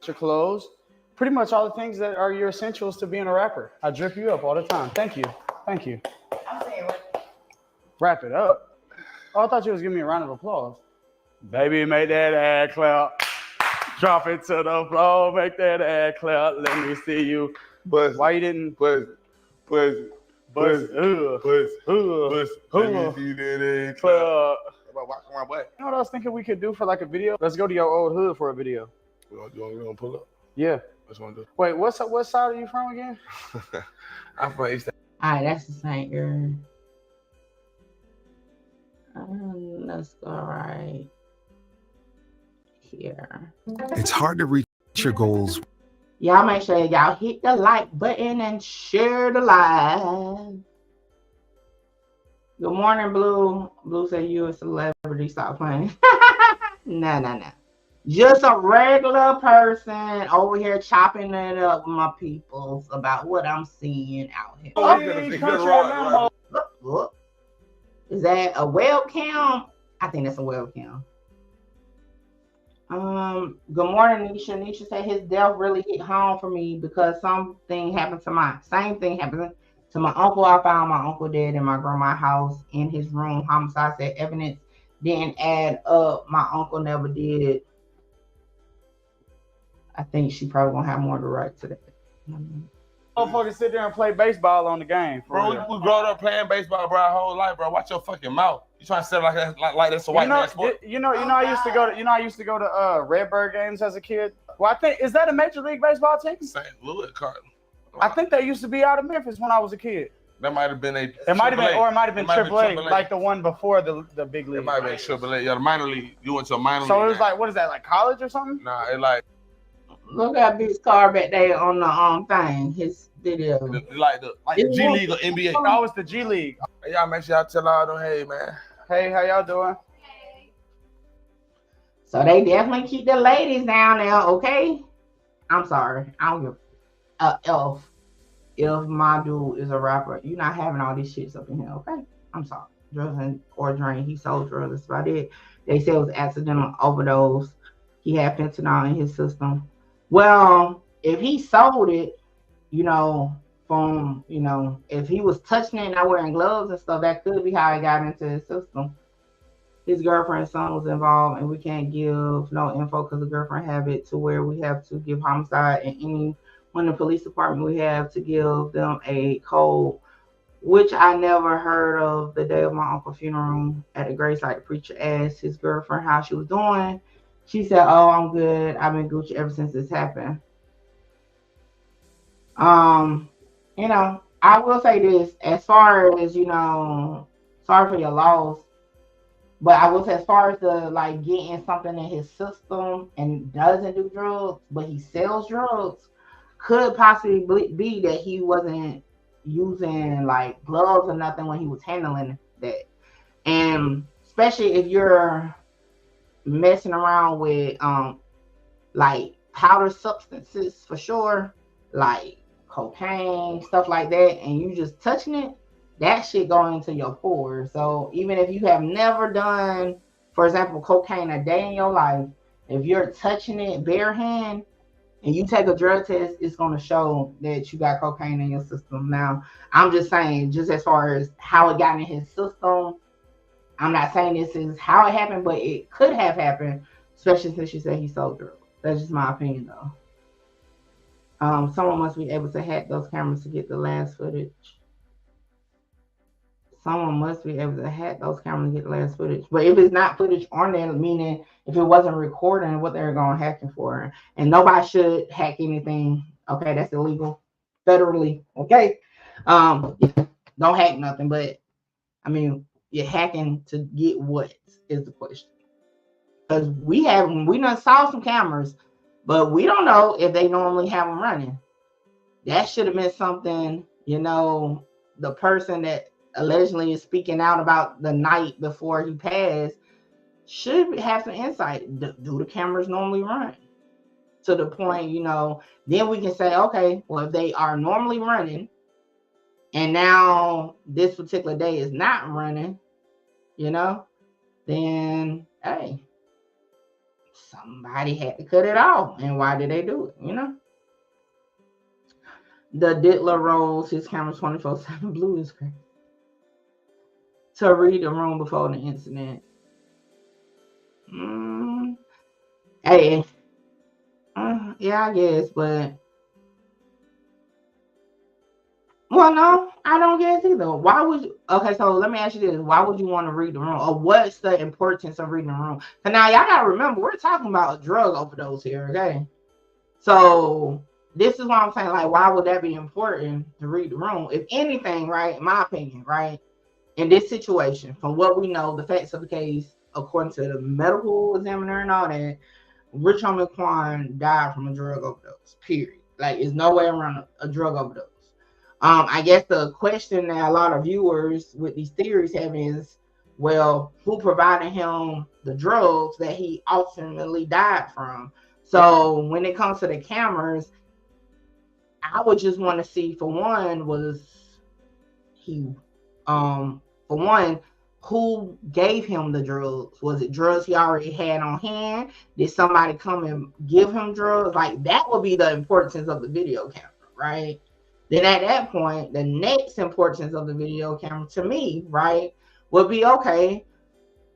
Your clothes. Pretty much all the things that are your essentials to being a rapper. I drip you up all the time. Thank you. I'm saying wrap it up. Oh, I thought you was giving me a round of applause. Baby, make that ass clap. Drop it to the floor. Make that ass clap. Let me see you. Buzz. Why you didn't? Buzz. Let me see that ass clap. Watching my butt. You know what I was thinking we could do for like a video? Let's go to your old hood for a video. You want to pull up? Yeah. What's one do? Wait, what side are you from again? I'm from East. All right, that's the same girl. Let's go right here. It's hard to reach your goals. Y'all make sure y'all hit the like button and share the live. Good morning, Blue. Blue said you a celebrity. Stop playing. No. Just a regular person over here chopping it up with my peoples about what I'm seeing out here. Look. Is that a webcam? I think that's a webcam. Good morning, Nisha. Nisha said his death really hit home for me because same thing happened to my uncle. I found my uncle dead in my grandma's house in his room. Homicide said evidence didn't add up. My uncle never did. I think she probably gonna have more to write to that. Motherfuckers sit there and play baseball on the game. Bro, we grew up playing baseball, bro, our whole life, bro. Watch your fucking mouth. You trying to say like that's a white man sport? You know, I used to go to Redbird games as a kid. Well, I think is that a Major League Baseball team? St. Louis Cardinals. I think they used to be out of Memphis when I was a kid. That might have been It might have been AAA, like the one before the big league. It might have been AAA. Yeah, the minor league. You went to a minor league. So it was like, what is that, like college or something? Nah, it like. Look at Big's car back there on the thing. His video. Like the G League or NBA. Oh, it's the G League. Hey, y'all make sure y'all tell all them, hey man. Hey, how y'all doing? So they definitely keep the ladies down there, okay? I'm sorry. I don't give a elf. if my dude is a rapper, you're not having all these shits up in here, okay? I'm sorry. Drugs or drink. He sold drugs. That's about it. They said it was accidental overdose. He had fentanyl in his system. Well, if he sold it, you know, from, you know, if he was touching it and not wearing gloves and stuff, that could be how it got into his system. His girlfriend's son was involved, and we can't give no info because the girlfriend have it to where we have to give homicide and when the police department we have to give them a code, which I never heard of. The day of my uncle's funeral at the gravesite, the preacher asked his girlfriend how she was doing. She said, "Oh, I'm good. I've been Gucci ever since this happened." You know, I will say this, as far as, you know, sorry for your loss, but I will say as far as the like getting something in his system and doesn't do drugs, but he sells drugs, could possibly be that he wasn't using like gloves or nothing when he was handling that. And especially if you're messing around with like powder substances for sure, like cocaine, stuff like that, and you just touching it, that shit going into your pores. So even if you have never done, for example, cocaine a day in your life, if you're touching it bare hand and you take a drug test, it's going to show that you got cocaine in your system. Now, I'm just saying, just as far as how it got in his system, I'm not saying this is how it happened, but it could have happened, especially since you said he sold drugs. That's just my opinion, though. Someone must be able to hack those cameras to get the last footage. Someone must be able to hack those cameras and get the last footage. But if it's not footage on there, meaning if it wasn't recording, what they're going hacking for. And nobody should hack anything. Okay, that's illegal federally. Okay. Don't hack nothing, but I mean, you're hacking to get what is the question. Because we done saw some cameras, but we don't know if they normally have them running. That should have been something, you know, the person that allegedly is speaking out about the night before he passed should have some insight. Do the cameras normally run? To the point, you know, then we can say, okay, well, if they are normally running and now this particular day is not running, you know, then, hey, somebody had to cut it off. And why did they do it, you know? The Diddler rolls his camera 24/7. Blue is great. To read the room before the incident. Hey, yeah, I guess, but well, no, I don't guess either. Why would you? Okay, so let me ask you this: why would you want to read the room, or what's the importance of reading the room? So now y'all gotta remember, we're talking about a drug overdose here, okay? So this is what I'm saying. Like, why would that be important to read the room? If anything, right? In my opinion, right? In this situation, from what we know, the facts of the case, according to the medical examiner and all that, Homie Quan died from a drug overdose. Period. Like, there's no way around a drug overdose. I guess the question that a lot of viewers with these theories have is, well, who provided him the drugs that he ultimately died from? So when it comes to the cameras, I would just want to see, for one, who gave him the drugs? Was it drugs he already had on hand? Did somebody come and give him drugs? Like, that would be the importance of the video camera, right? Then at that point, the next importance of the video camera to me, right, would be, okay,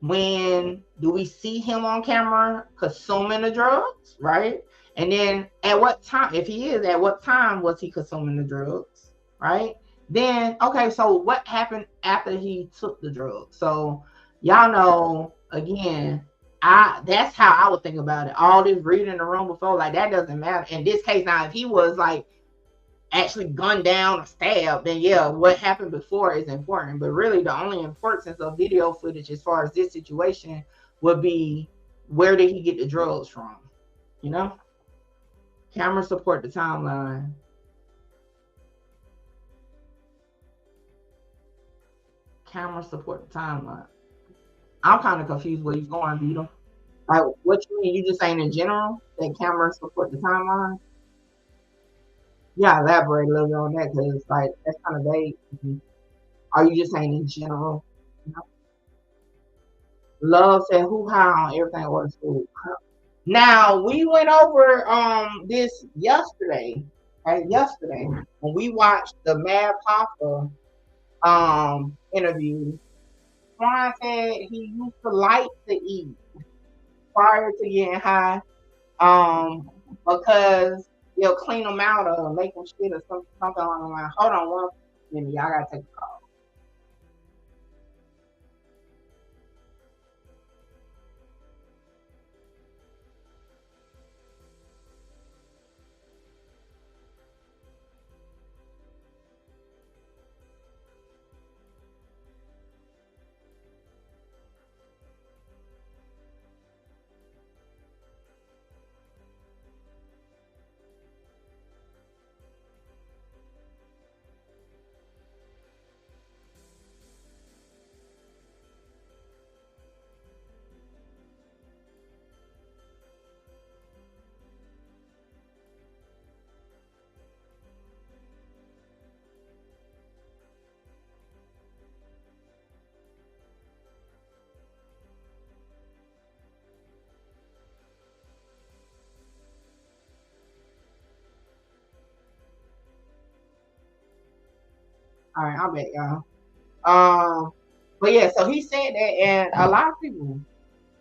when do we see him on camera consuming the drugs, right? And then at what time, if he is, at what time was he consuming the drugs, right? Then, okay, so what happened after he took the drugs? So y'all know, again, that's how I would think about it. All this reading the room before, like, that doesn't matter. In this case, now, if he was like actually gunned down or stabbed, then yeah, what happened before is important. But really, the only importance of video footage as far as this situation would be, where did he get the drugs from? You know? Cameras support the timeline. Cameras support the timeline. I'm kind of confused where you're going, Vito. Like, what you mean? You just saying in general that cameras support the timeline? Yeah, elaborate a little bit on that because like that's kind of vague. Are you just saying in general? You know? Love said who high on everything orders food. Now we went over this yesterday. Right? Yesterday when we watched the Mad Papa interview, Quan said he used to like to eat prior to getting high because you'll clean them out or make them shit or something along the line. Hold on one minute, y'all gotta take a call. All right, I'll bet y'all. But yeah, so he said that, and a lot of people.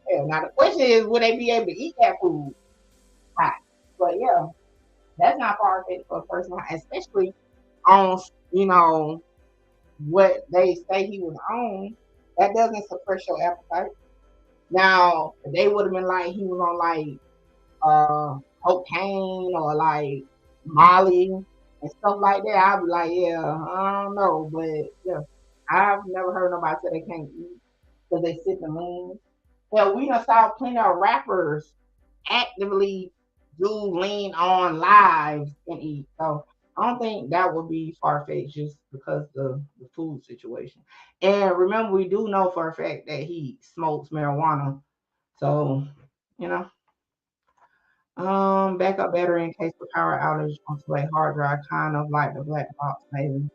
Yeah, now the question is, would they be able to eat that food hot? But yeah, that's not far fetched for a person, especially on what they say he was on. That doesn't suppress your appetite. Now, if they would have been like he was on like cocaine or like Molly and stuff like that, I'd be like, yeah, I don't know, but yeah, I've never heard nobody say they can't eat because they sit and lean. Well, we done saw plenty of rappers actively do lean on live and eat. So I don't think that would be far fetched just because the food situation. And remember, we do know for a fact that he smokes marijuana. So, you know. Backup battery in case of power outage onto a hard drive, kind of like the black box, maybe.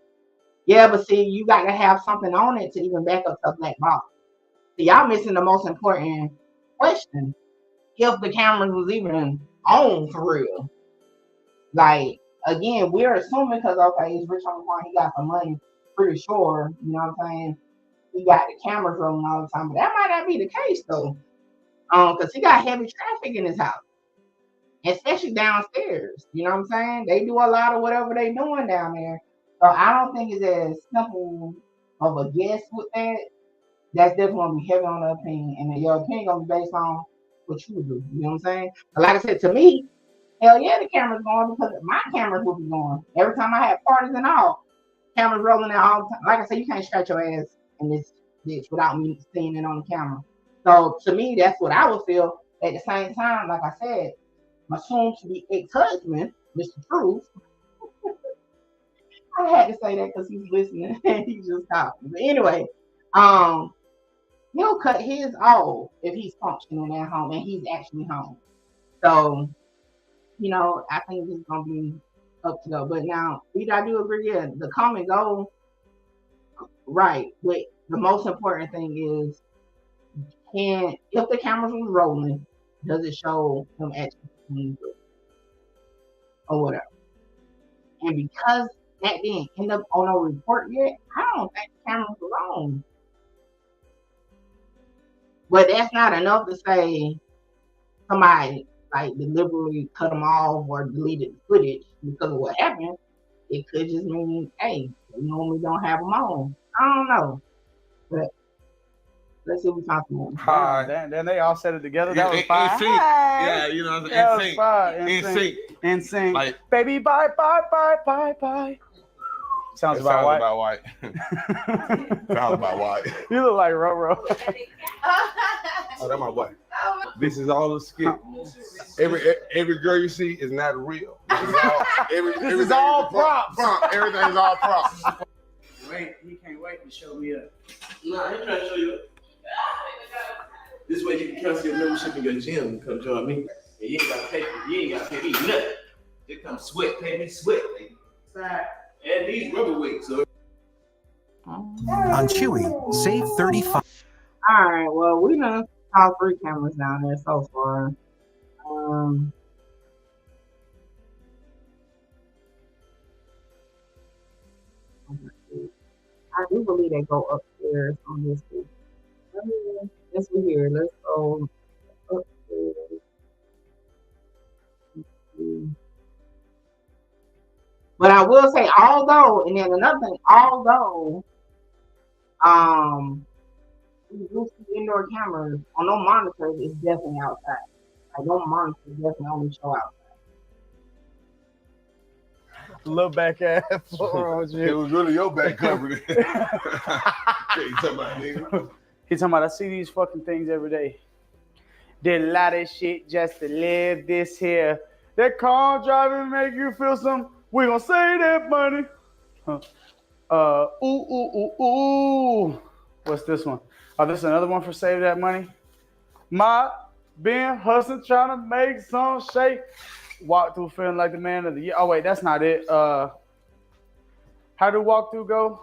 Yeah, but see, you got to have something on it to even back up the black box. See, y'all missing the most important question. If the cameras was even on for real. Like, again, we're assuming because, okay, he's rich on the point, he got some money, pretty sure, you know what I'm saying? He got the cameras rolling all the time, but that might not be the case, though. Because he got heavy traffic in his house. Especially downstairs, you know what I'm saying? They do a lot of whatever they doing down there. So I don't think it's as simple of a guess with that. That's definitely gonna be heavy on the opinion, and then your opinion gonna be based on what you would do. You know what I'm saying? But like I said, to me, hell yeah, the camera's going because my cameras will be going every time I have parties and all. Cameras rolling out all the time. Like I said, you can't scratch your ass in this bitch without me seeing it on the camera. So to me, that's what I would feel. At the same time, like I said, my soon to be ex-husband, Mr. Proof. I had to say that because he's listening and he just stopped. But anyway, he'll cut his off if he's functioning at home and he's actually home. So, I think it's gonna be up to go. But now, I do agree, yeah, the come and go, right. But the most important thing is if the cameras was rolling, does it show him actually or whatever? And because that didn't end up on a report yet, I don't think the cameras were on. But that's not enough to say somebody like deliberately cut them off or deleted the footage because of what happened. It could just mean, hey, we normally don't have them on. I don't know. But let's see what we talk about. Hi. Then they all said it together. That was fine. Yeah, you know what I'm saying? In sync. Like, baby, bye. Sounds about white. Sounds about white. You look like Roro. Oh, that's my wife. This is all a skit. Every girl you see is not real. This is all props. Everything's all props. Wait, he can't wait to show me up. Nah, he trying to show you up. This way you can cancel your membership in your gym and come join me. And you ain't gotta pay me nothing. Just come pay me sweat, baby. outside. And these rubber weights. So. On Chewy, save 35. All right, well, we done saw 3 cameras down there so far. I do believe they go upstairs on this one. Let's see here. Let's go upstairs. But I will say, although, and then another thing, although, we do see indoor cameras on no monitors, it's definitely outside. Like, no monitors definitely only show outside. Little back ass. It was really your back covered. He's talking about, I see these fucking things every day. Did a lot of shit just to live this here. That car driving make you feel some. We gonna save that money. Ooh. What's this one? Oh, this is another one for save that money. My been hustling, trying to make some shake. Walk through feeling like the man of the year. Oh wait, that's not it. How do walk through go?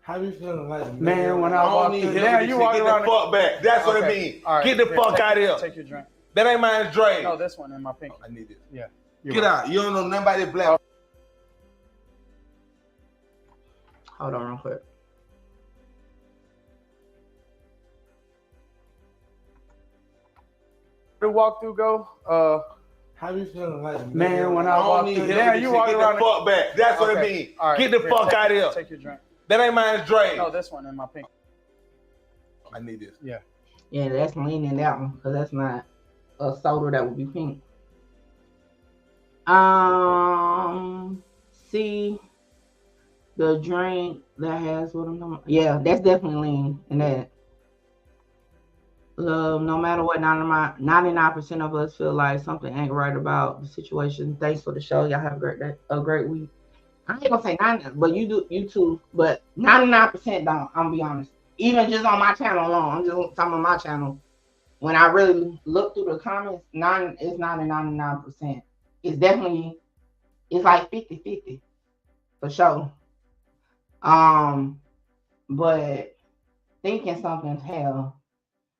How you feeling like man when I walk through? Damn, you walk around. Get the fuck back. That's what it means. Right, get the fuck out of here. Take your drink. That ain't mine drink. No, this one in my pink. I need it. Yeah. Get out. You don't know nothing about this black. Hold on real quick. How do walk through go? How you feeling like man when I walk through? Damn, you walk around. Get the fuck back. That's what it means. Right, get the fuck out of here. Take your drink. That ain't mine drink. No, this one in my pink. I need this. Yeah. Yeah, that's lean in that one because that's not a soda that would be pink. See the drink that has what I'm talking about. Yeah, that's definitely lean in that. No matter what, 99% of us feel like something ain't right about the situation. Thanks for the show. Y'all have a great day, a great week. I ain't gonna say 90, but you too. But 99% don't. I'm gonna be honest. Even just on my channel alone, I'm just talking about my channel. When I really look through the comments, it's not 99%. It's definitely, it's like 50-50 for sure. But thinking something's hell.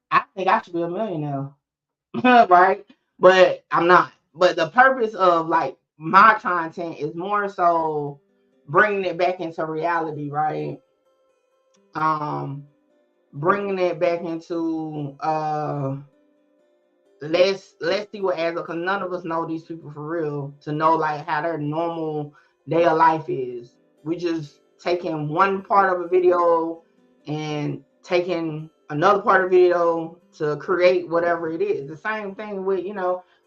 I think I should be a millionaire, right? But I'm not. But the purpose of like my content is more so bringing it back into reality, right? Bringing it back into let's see what adds up, because none of us know these people for real to know like how their normal day of life is. We just taking one part of a video and taking another part of the video to create whatever it is. The same thing with,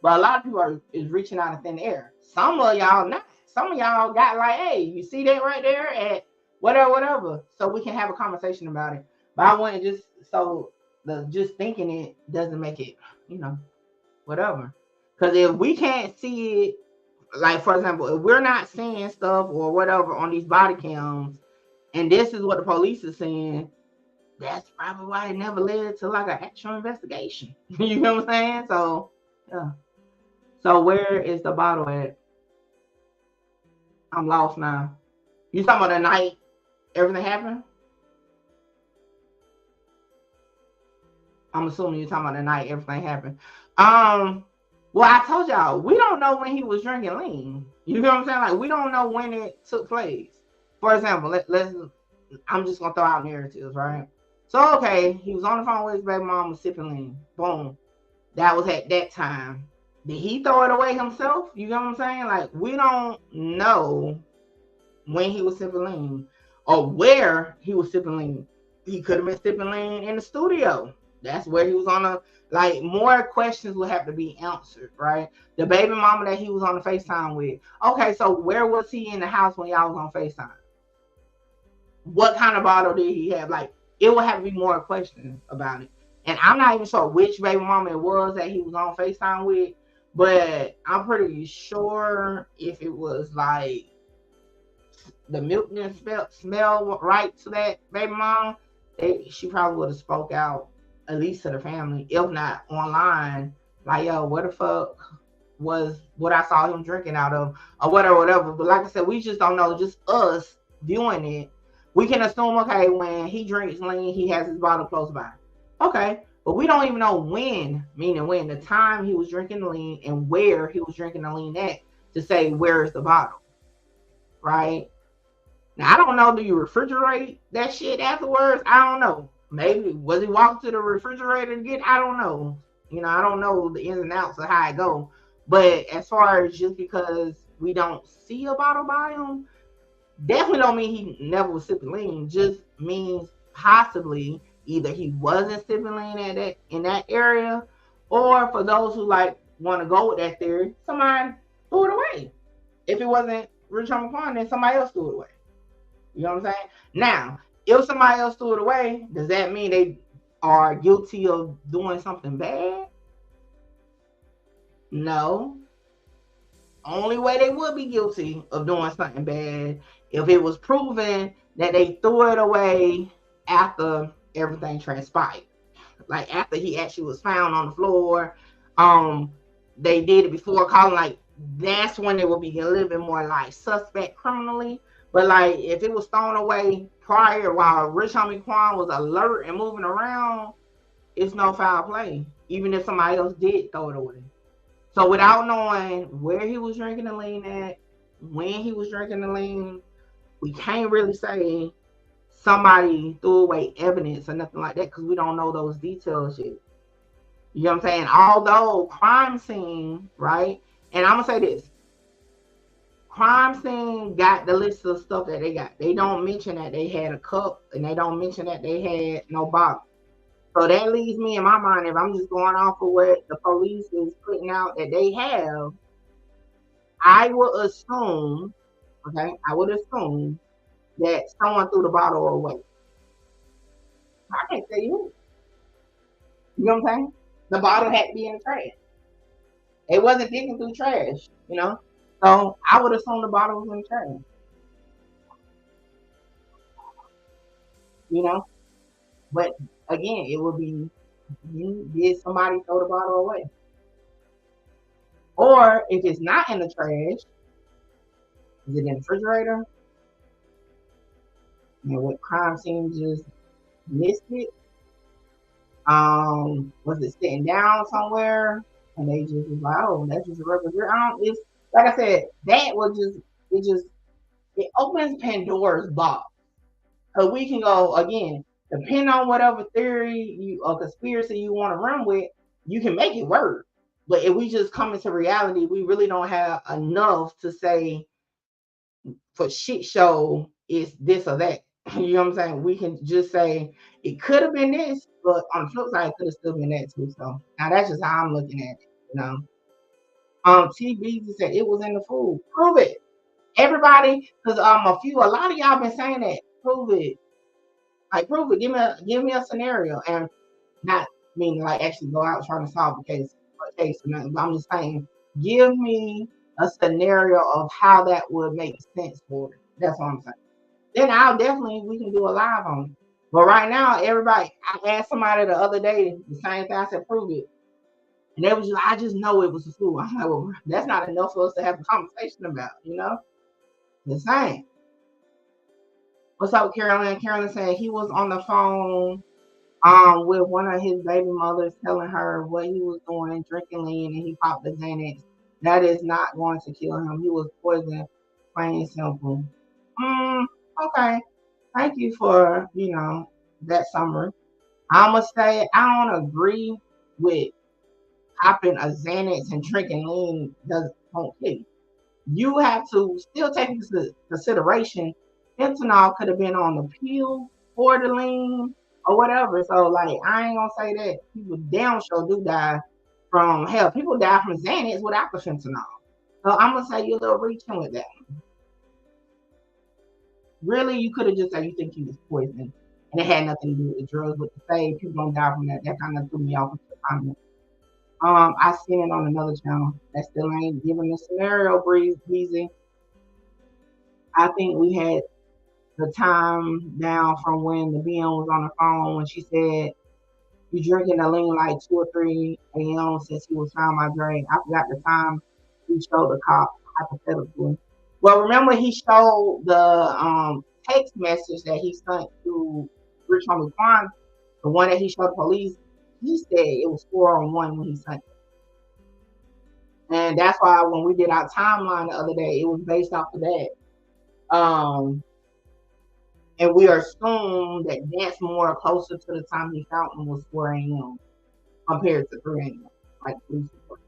but a lot of people is reaching out of thin air. Some of y'all not. Some of y'all got like, hey, you see that right there at whatever. So we can have a conversation about it. But I want to just thinking it doesn't make it, whatever. Because if we can't see it, like for example, if we're not seeing stuff or whatever on these body cams, and this is what the police is saying, that's probably why it never led to like an actual investigation. You know what I'm saying? So, yeah. So where is the bottle at? I'm lost now. You talking about the night everything happened? I'm assuming you're talking about the night everything happened. Well, I told y'all, we don't know when he was drinking lean. You know what I'm saying? Like, we don't know when it took place. For example, I'm just gonna throw out narratives, right? So, okay, he was on the phone with his baby mom, was sipping lean. Boom. That was at that time. Did he throw it away himself? You know what I'm saying? Like, we don't know when he was sipping lean or where he was sipping lean. He could have been sipping lean in the studio. That's where he was on more questions will have to be answered, right? The baby mama that he was on the FaceTime with. Okay, so where was he in the house when y'all was on FaceTime? What kind of bottle did he have? Like, it will have to be more questions about it. And I'm not even sure which baby mama it was that he was on FaceTime with, but I'm pretty sure if it was like the milk didn't smell right to that baby mama, she probably would have spoke out, at least to the family, if not online, like, yo, what the fuck? was what I saw him drinking out of, or whatever. But like I said, we just don't know. Just us viewing it, we can assume, okay, when he drinks lean, he has his bottle close by. Okay, but we don't even know when, meaning when, the time he was drinking the lean and where he was drinking the lean at, to say where is the bottle, right? Now I don't know. Do you refrigerate that shit afterwards? I don't know. Maybe was he walking to the refrigerator to get? I don't know. I don't know the ins and outs of how it go. But as far as just because we don't see a bottle by him, definitely don't mean he never was sipping lean. Just means possibly either he wasn't sipping lean in that area, or for those who like want to go with that theory, somebody threw it away. If it wasn't Rich Homie Quan, then somebody else threw it away. You know what I'm saying? Now, if somebody else threw it away, does that mean they are guilty of doing something bad? No. Only way they would be guilty of doing something bad if it was proven that they threw it away after everything transpired. Like after he actually was found on the floor. They did it before calling, like that's when it would be a little bit more like suspect criminally. But like if it was thrown away prior while Rich Homie Quan was alert and moving around, it's no foul play, even if somebody else did throw it away. So without knowing where he was drinking the lean at, when he was drinking the lean, we can't really say somebody threw away evidence or nothing like that because we don't know those details yet. You know what I'm saying? Although crime scene, right? And I'm going to say this. Crime scene got the list of stuff that they got. They don't mention that they had a cup, and they don't mention that they had no bottle. So that leaves me in my mind, if I'm just going off of what the police is putting out that they have, I would assume that someone threw the bottle away. I can't tell you who. You know what I'm saying? The bottle had to be in the trash. It wasn't digging through trash, So I would assume the bottle was in the trash. But again, it would be, did somebody throw the bottle away? Or if it's not in the trash, is it in the refrigerator? What crime scene just missed it? Was it sitting down somewhere and they just was like, oh, that's just a regular? It's like I said, that was it opens Pandora's box. So we can go again, depending on whatever theory or conspiracy you want to run with, you can make it work. But if we just come into reality, we really don't have enough to say for shit show it's this or that. You know what I'm saying? We can just say it could have been this, but on the flip side, it could have still been that too. So now that's just how I'm looking at it, TB said it was in the food. Prove it. Everybody, because a lot of y'all been saying that. Prove it. Like prove it. Give me a scenario, and not meaning like actually go out trying to solve a case or nothing. But I'm just saying, give me a scenario of how that would make sense for it. That's what I'm saying. Then we can do a live on it. But right now, everybody, I asked somebody the other day the same thing. I said, prove it. And they was just, I just know it was a fool. I'm like, well, that's not enough for us to have a conversation about, The same. What's up, Carolyn? Carolyn saying he was on the phone with one of his baby mothers telling her what he was doing, drinking lean, and he popped the Xanax. That is not going to kill him. He was poisoned, plain and simple. Okay. Thank you for, that summary. I'm going to say I don't agree with popping a Xanax and drinking lean won't kill you. You have to still take into consideration fentanyl could have been on the pill or the lean or whatever. So, like, I ain't going to say that people damn sure do die from hell. People die from Xanax without the fentanyl. So, I'm going to say you're a little reaching with that. Really, you could have just said you think he was poisoned and it had nothing to do with the drugs, but to say people don't die from that kind of threw me off with the comment. I seen it on another channel. That still ain't giving the scenario, Breezy. I think we had the time down from when the BM was on the phone when she said you drinking the lean like 2 or 3 a.m. since he was found my drink. I forgot the time he showed the cop hypothetically. Well, remember he showed the text message that he sent to Rich Homie Quan, the one that he showed the police. He said it was 4 on 1 when he sent it. And that's why when we did our timeline the other day, it was based off of that. And we assume that that's more closer to the time he found him was 4 a.m. compared to 3 a.m. Like police report.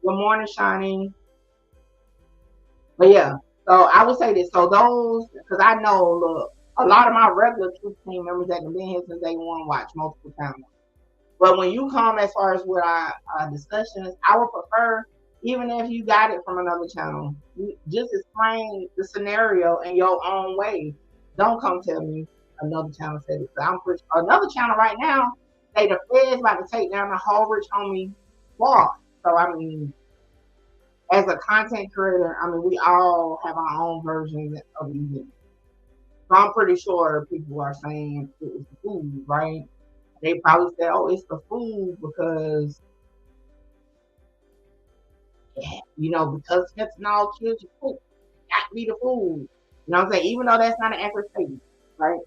Good morning, Shining. But yeah, so I would say this. So those, because I know, look, a lot of my regular Truth Team members that have been here since day one watch multiple times. But when you come as far as with our discussions, I would prefer, even if you got it from another channel, you just explain the scenario in your own way. Don't come tell me another channel said it. I'm pretty, another channel right now, they the feds about to take down the whole Rich Homie squad. So I mean, as a content creator, I mean, we all have our own versions of the event. So I'm pretty sure people are saying it was the food, right? They probably said, oh, it's the food because, you know, because fentanyl kills your food. It got to be the food. You know what I'm saying? Even though that's not an accurate statement, right?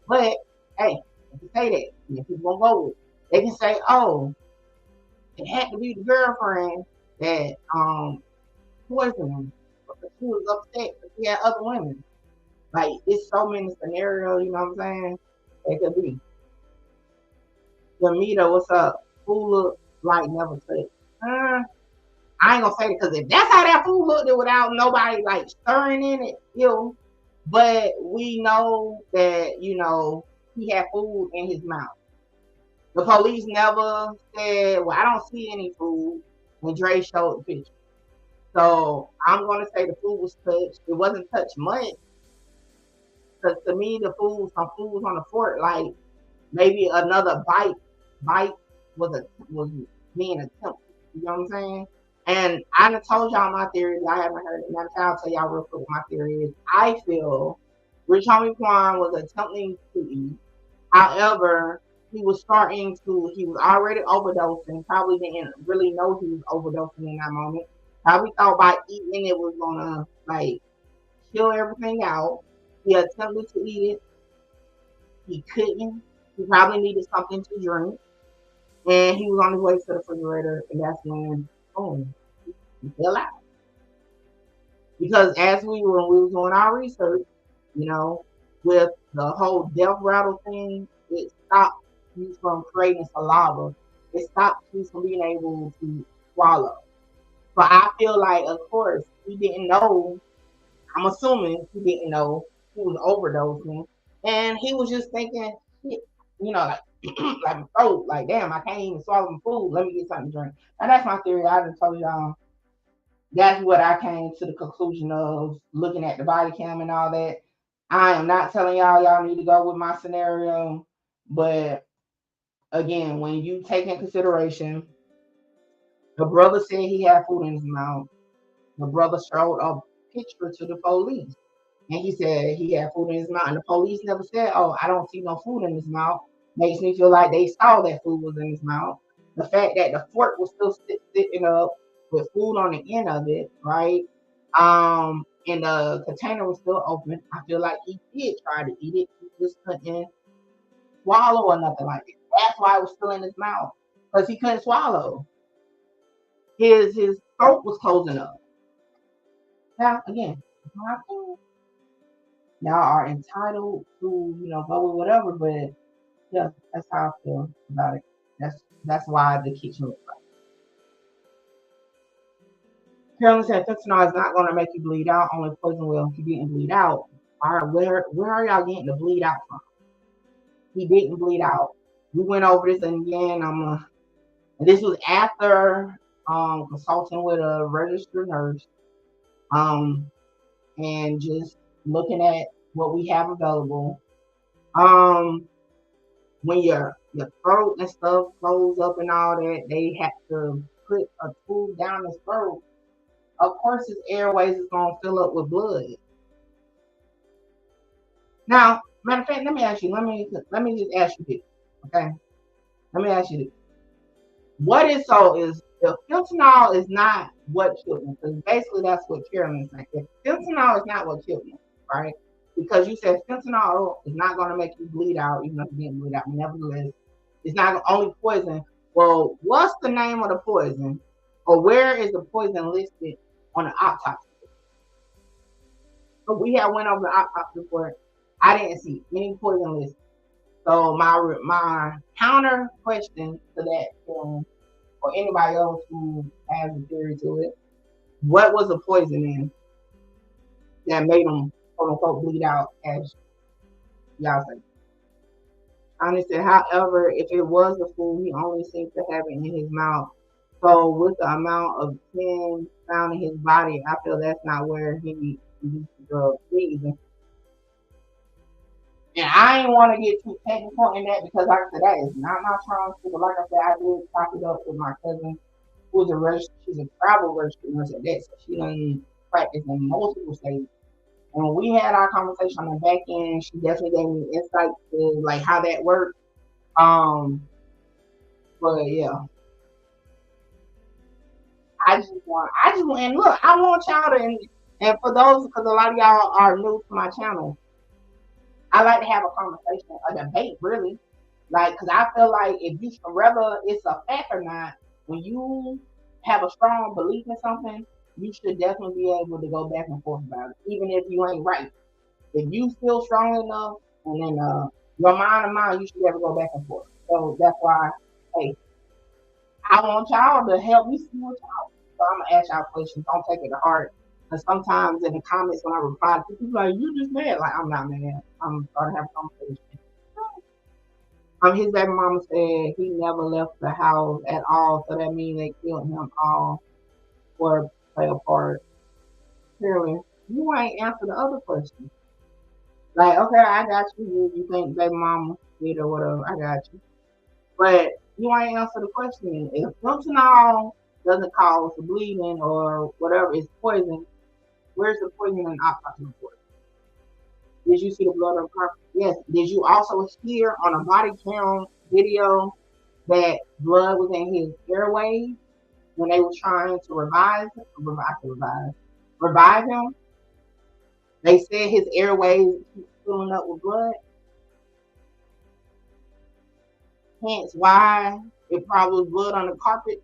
But, hey, they can say that. And people won't go with it. They can say, oh, it had to be the girlfriend that poisoned him because she was upset because he had other women. Like, it's so many scenarios, you know what I'm saying? It could be. Yamita, what's up? Food look like never touched. I ain't gonna say it because if that's how that food looked without nobody like stirring in it, ew. But we know that, you know, he had food in his mouth. The police never said, well, I don't see any food when Dre showed the picture. So I'm gonna say the food was touched. It wasn't touched much. Because to me, some food was on the fork, like maybe another bite was being attempted. You know what I'm saying? And I done told y'all my theory. I haven't heard it. Now I'll tell y'all real quick what my theory is. I feel Rich Homie Quan was attempting to eat. However, he was already overdosing. Probably didn't really know he was overdosing in that moment. Probably thought by eating it was gonna like kill everything out. He attempted to eat it. He couldn't. He probably needed something to drink. And he was on his way to the refrigerator, and that's when, boom, he fell out. Because when we was doing our research, you know, with the whole death rattle thing, it stopped you from creating saliva. It stopped you from being able to swallow. So I feel like, of course, he didn't know. I'm assuming he didn't know he was overdosing, and he was just thinking, you know, like like my throat, like damn, I can't even swallow my food. Let me get something to drink. And that's my theory. I just told y'all. That's what I came to the conclusion of looking at the body cam and all that. I am not telling y'all need to go with my scenario, but again, when you take in consideration, the brother said he had food in his mouth. The brother showed a picture to the police. And he said he had food in his mouth. And the police never said, oh, I don't see no food in his mouth. Makes me feel like they saw that food was in his mouth. The fact that the fork was still sitting up with food on the end of it, right? And the container was still open. I feel like he did try to eat it. He just couldn't swallow or nothing like that. That's why it was still in his mouth. Because he couldn't swallow. His throat was closing up. Now, again, y'all are entitled to, you know, go with whatever, but yeah, that's how I feel about it. That's why the kitchen looks like. Carolyn said fentanyl is not going to make you bleed out. Only poison will. He didn't bleed out. All right, where are y'all getting the bleed out from? He didn't bleed out. We went over this again. And this was after consulting with a registered nurse, and just looking at what we have available. When your throat and stuff close up and all that, they have to put a tube down his throat. Of course, his airways is gonna fill up with blood. Now, matter of fact, let me ask you. Let me just ask you this, okay? Let me ask you this. What is so is the fentanyl is not what killed me, because basically that's what Carolyn's saying. If fentanyl is not what killed me, right? Because you said fentanyl is not going to make you bleed out, even if you didn't bleed out. Nevertheless, it's not only poison. Well, what's the name of the poison, or where is the poison listed on the autopsy? So we had went over the autopsy report. I didn't see any poison listed. So my counter question to that, or anybody else who has a theory to it, what was the poison in that made him quote unquote bleed out, as y'all say? Honey said, however, if it was the food, he only seemed to have it in his mouth. So with the amount of sin found in his body, I feel that's not where he used the drug poison. And I ain't want to get too technical in that because, like I said, that is not my strong suit. But like I said, I did talk it up with my cousin, who's a registered, she's a travel registered nurse at that, so she done practiced in multiple states. And when we had our conversation on the back end, she definitely gave me insight to like how that worked. But yeah, and look, I want y'all to, and for those, because a lot of y'all are new to my channel, I like to have a conversation, a debate, really. Like, because I feel like if you, whether it's a fact or not, when you have a strong belief in something, you should definitely be able to go back and forth about it, even if you ain't right. If you feel strong enough, and then your mind and mind, you should be able to go back and forth. So that's why, hey, I want y'all to help me see what y'all. So I'm gonna ask y'all questions. Don't take it to heart. Because sometimes in the comments when I reply to people, like, you just mad. Like, I'm not mad. I'm starting to have a conversation. His baby mama said he never left the house at all, so that means they killed him all or play a part. Clearly, you ain't answer the other question. Like, okay, I got you. You think baby mama did or whatever, I got you. But you ain't answer the question. If fentanyl doesn't cause the bleeding or whatever, it's poison, where's the poison in the autopsy report? Did you see the blood on the carpet? Yes. Did you also hear on a body cam video that blood was in his airways when they were trying to revive him? They said his airways keep filling up with blood. Hence why it probably was blood on the carpet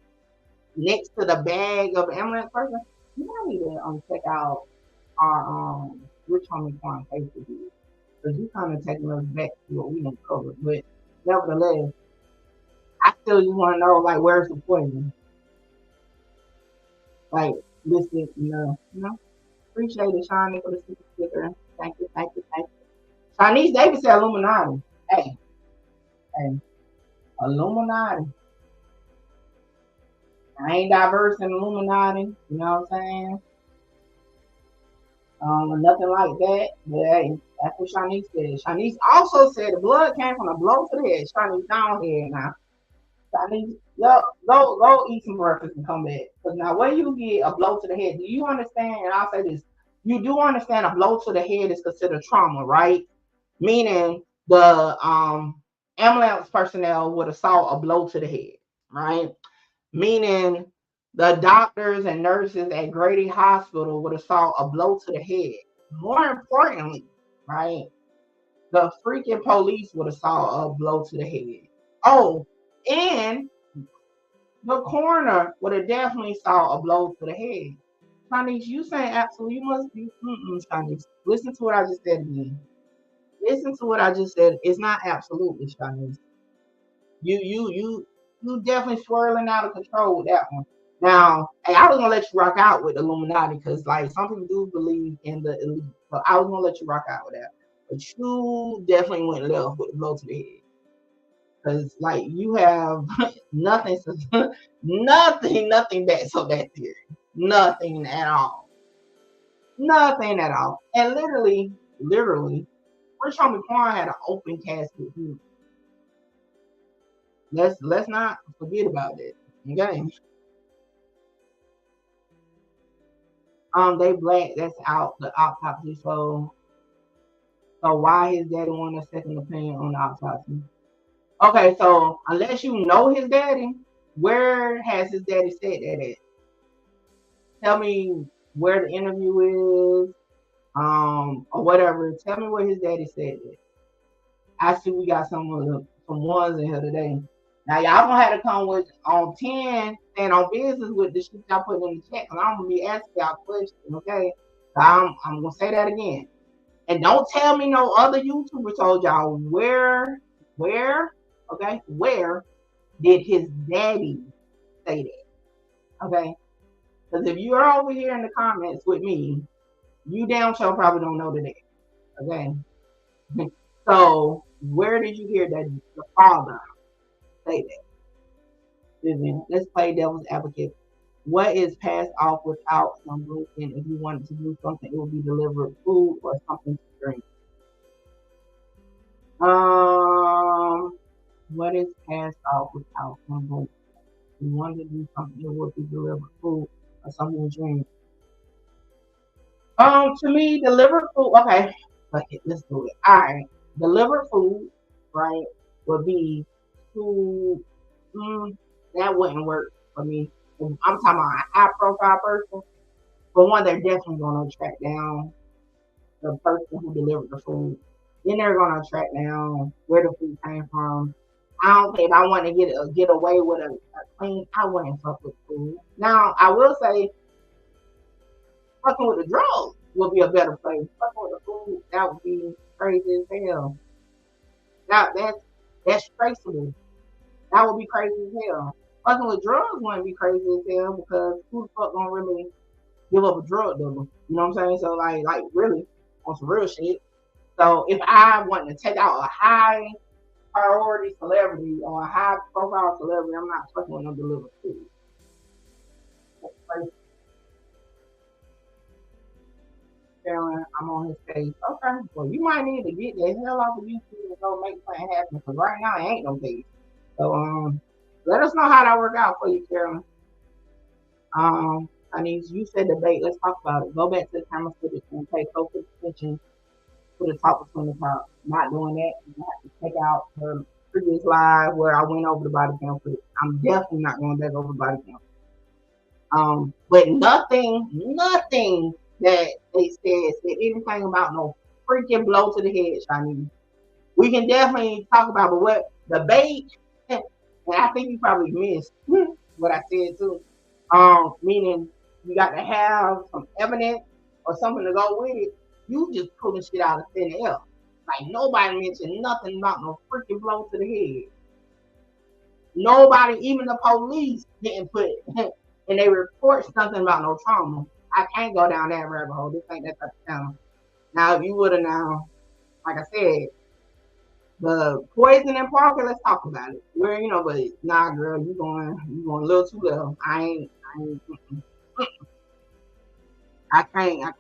next to the bag of the ambulance person. You might need to check out our Rich Homie Quan case review, because you kind of taking us back to what we didn't cover. But nevertheless, I still just want to know, like, where's the poison? Like, listen, you know. Appreciate it, Shawnee, for the super sticker. Thank you. Chinese David said Illuminati. Hey, Illuminati. I ain't diverse in Illuminati, you know what I'm saying? Nothing like that. But hey, that's what Shanice said. Shanice also said the blood came from a blow to the head. Shanice down here now. Shanice, go eat some breakfast and come back. Because now when you get a blow to the head, do you understand? And I'll say this. You do understand a blow to the head is considered trauma, right? Meaning the ambulance personnel would have saw a blow to the head, right? Meaning the doctors and nurses at Grady Hospital would have saw a blow to the head. More importantly, right, the freaking police would have saw a blow to the head. Oh, and the coroner would have definitely saw a blow to the head. Chinese, you saying absolutely, you must be, Chinese. Listen to what I just said again. Listen to what I just said. It's not absolutely, Chinese. You definitely swirling out of control with that one. Now, hey, I was gonna let you rock out with Illuminati because, like, some people do believe in the elite, so I was gonna let you rock out with that. But you definitely went left with the blow to the head because, like, you have nothing backs up that theory, nothing at all, and literally, Rich Homie Quan had an open casket here. Let's not forget about that. Okay. They black. That's out the autopsy. So why his daddy want a second opinion on the autopsy? Okay, so unless you know his daddy, Where has his daddy said that at? Tell me where the interview is, or whatever. Tell me where his daddy said that. I see we got some ones in here today. Now y'all gonna have to come with on 10 and on business with the shit y'all put in the chat, because I'm gonna be asking y'all questions, okay? So I'm gonna say that again. And don't tell me no other YouTuber told y'all where did his daddy say that? Okay? Because if you're over here in the comments with me, you damn sure probably don't know the daddy. Okay? So where did you hear that the father say that? Let's play devil's advocate. What is passed off without some blueprint? If you wanted to do something, it would be delivered food or something to drink. What is passed off without some blueprint? If you wanted to do something, it would be delivered food or something to drink. To me, delivered food. Okay, let's do it. All right, delivered food, right, would be to. That wouldn't work for me. I'm talking about a high profile person. For one, they're definitely going to track down the person who delivered the food. Then they're going to track down where the food came from. I don't think if I want to get away with a clean, I wouldn't fuck with food. Now, I will say, fucking with the drugs would be a better place. Fucking with the food, that would be crazy as hell. That's traceable. That would be crazy as hell. Fucking with drugs wouldn't be crazy as hell, because who the fuck gonna really give up a drug dealer? You know what I'm saying? So like really on some real shit. So if I want to take out a high priority celebrity or a high profile celebrity, I'm not fucking with no delivered food. That's crazy. Carolyn, I'm on his page. Okay, well you might need to get the hell off of YouTube and go make something happen, because right now it ain't no page. So let us know how that work out for you, Carolyn. I need you said debate. Let's talk about it. Go back to the camera footage and pay close attention to the top between the top. Not doing that, you have to take out the previous live where I went over the body cam footage. I'm definitely not going back over the body cam. But nothing that they said anything about no freaking blow to the head, Shani. We can definitely talk about, but what debate? And I think you probably missed what I said too. Meaning you got to have some evidence or something to go with it. You just pulling shit out of thin air. Like nobody mentioned nothing about no freaking blow to the head. Nobody, even the police, didn't put it. And they report something about no trauma. I can't go down that rabbit hole. This ain't that type of channel. Now, if you would have now, like I said, the poison in Parker, let's talk about it. Where, but nah, girl, you going a little too low. I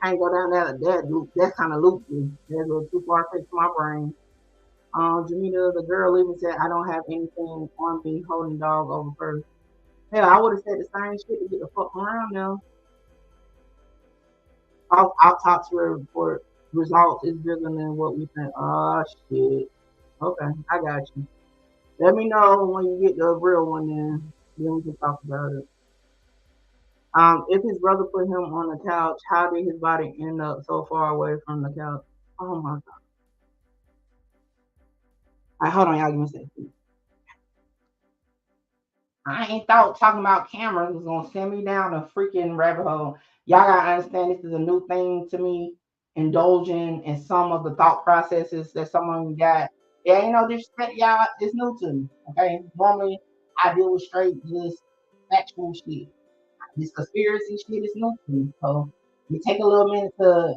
can't go down that loop. That kind of loopy. That's a little too far fetched for my brain. Jamita, the girl even said, I don't have anything on me holding dog over first. Hell, I would have said the same shit to get the fuck around now. I'll talk to her report. Results is bigger than what we think. Oh, shit. Okay, I got you. Let me know when you get the real one then we can talk about it. If his brother put him on the couch, how did his body end up so far away from the couch? Oh my god. Alright, hold on, y'all, give me a second. I ain't thought talking about cameras was gonna send me down a freaking rabbit hole. Y'all gotta understand this is a new thing to me, indulging in some of the thought processes that someone got. Yeah, ain't no disrespect, y'all. It's new to me. Okay. Normally I deal with straight just factual shit. This conspiracy shit is new to me. So you take a little minute to,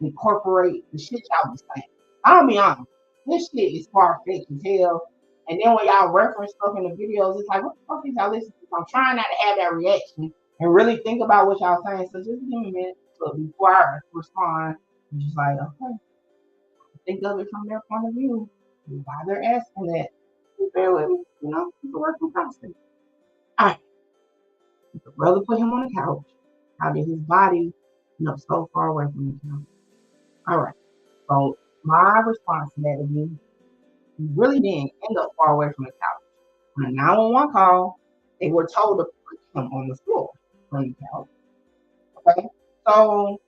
incorporate the shit y'all be saying. I'll be honest. This shit is far-fetched as hell. And then when y'all reference stuff in the videos, it's like, what the fuck is y'all listening to? I'm trying not to have that reaction and really think about what y'all saying. So just give me a minute before I respond. I'm just like, okay. Think of it from their point of view. Why they're asking that. Bear with me. It's a working process. Alright. The brother put him on the couch. How did his body end up so far away from the couch? Alright. So my response to that would be, he really didn't end up far away from the couch. On a 911 call, they were told to put him on the floor from the couch. Okay, so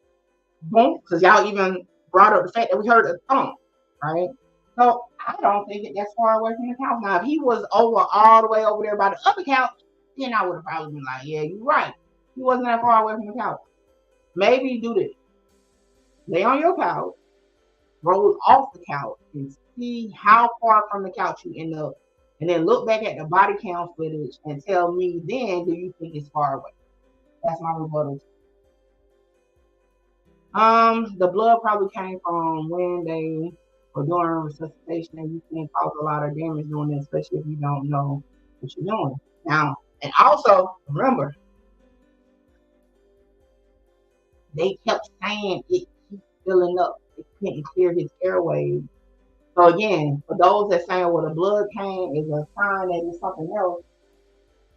boom, because y'all even brought up the fact that we heard a thump, right? So I don't think that's far away from the couch. Now, if he was over all the way over there by the other couch, then I would have probably been like, yeah, you're right. He wasn't that far away from the couch. Maybe do this. Lay on your couch, roll off the couch, and see how far from the couch you end up. And then look back at the body cam footage and tell me then, do you think it's far away? That's my rebuttal. The blood probably came from when they were doing resuscitation, and you can cause a lot of damage doing it, especially if you don't know what you're doing. Now, and also remember, they kept saying it keeps filling up. It couldn't clear his airways. So again, for those that saying, well, the blood came is a sign that it's something else.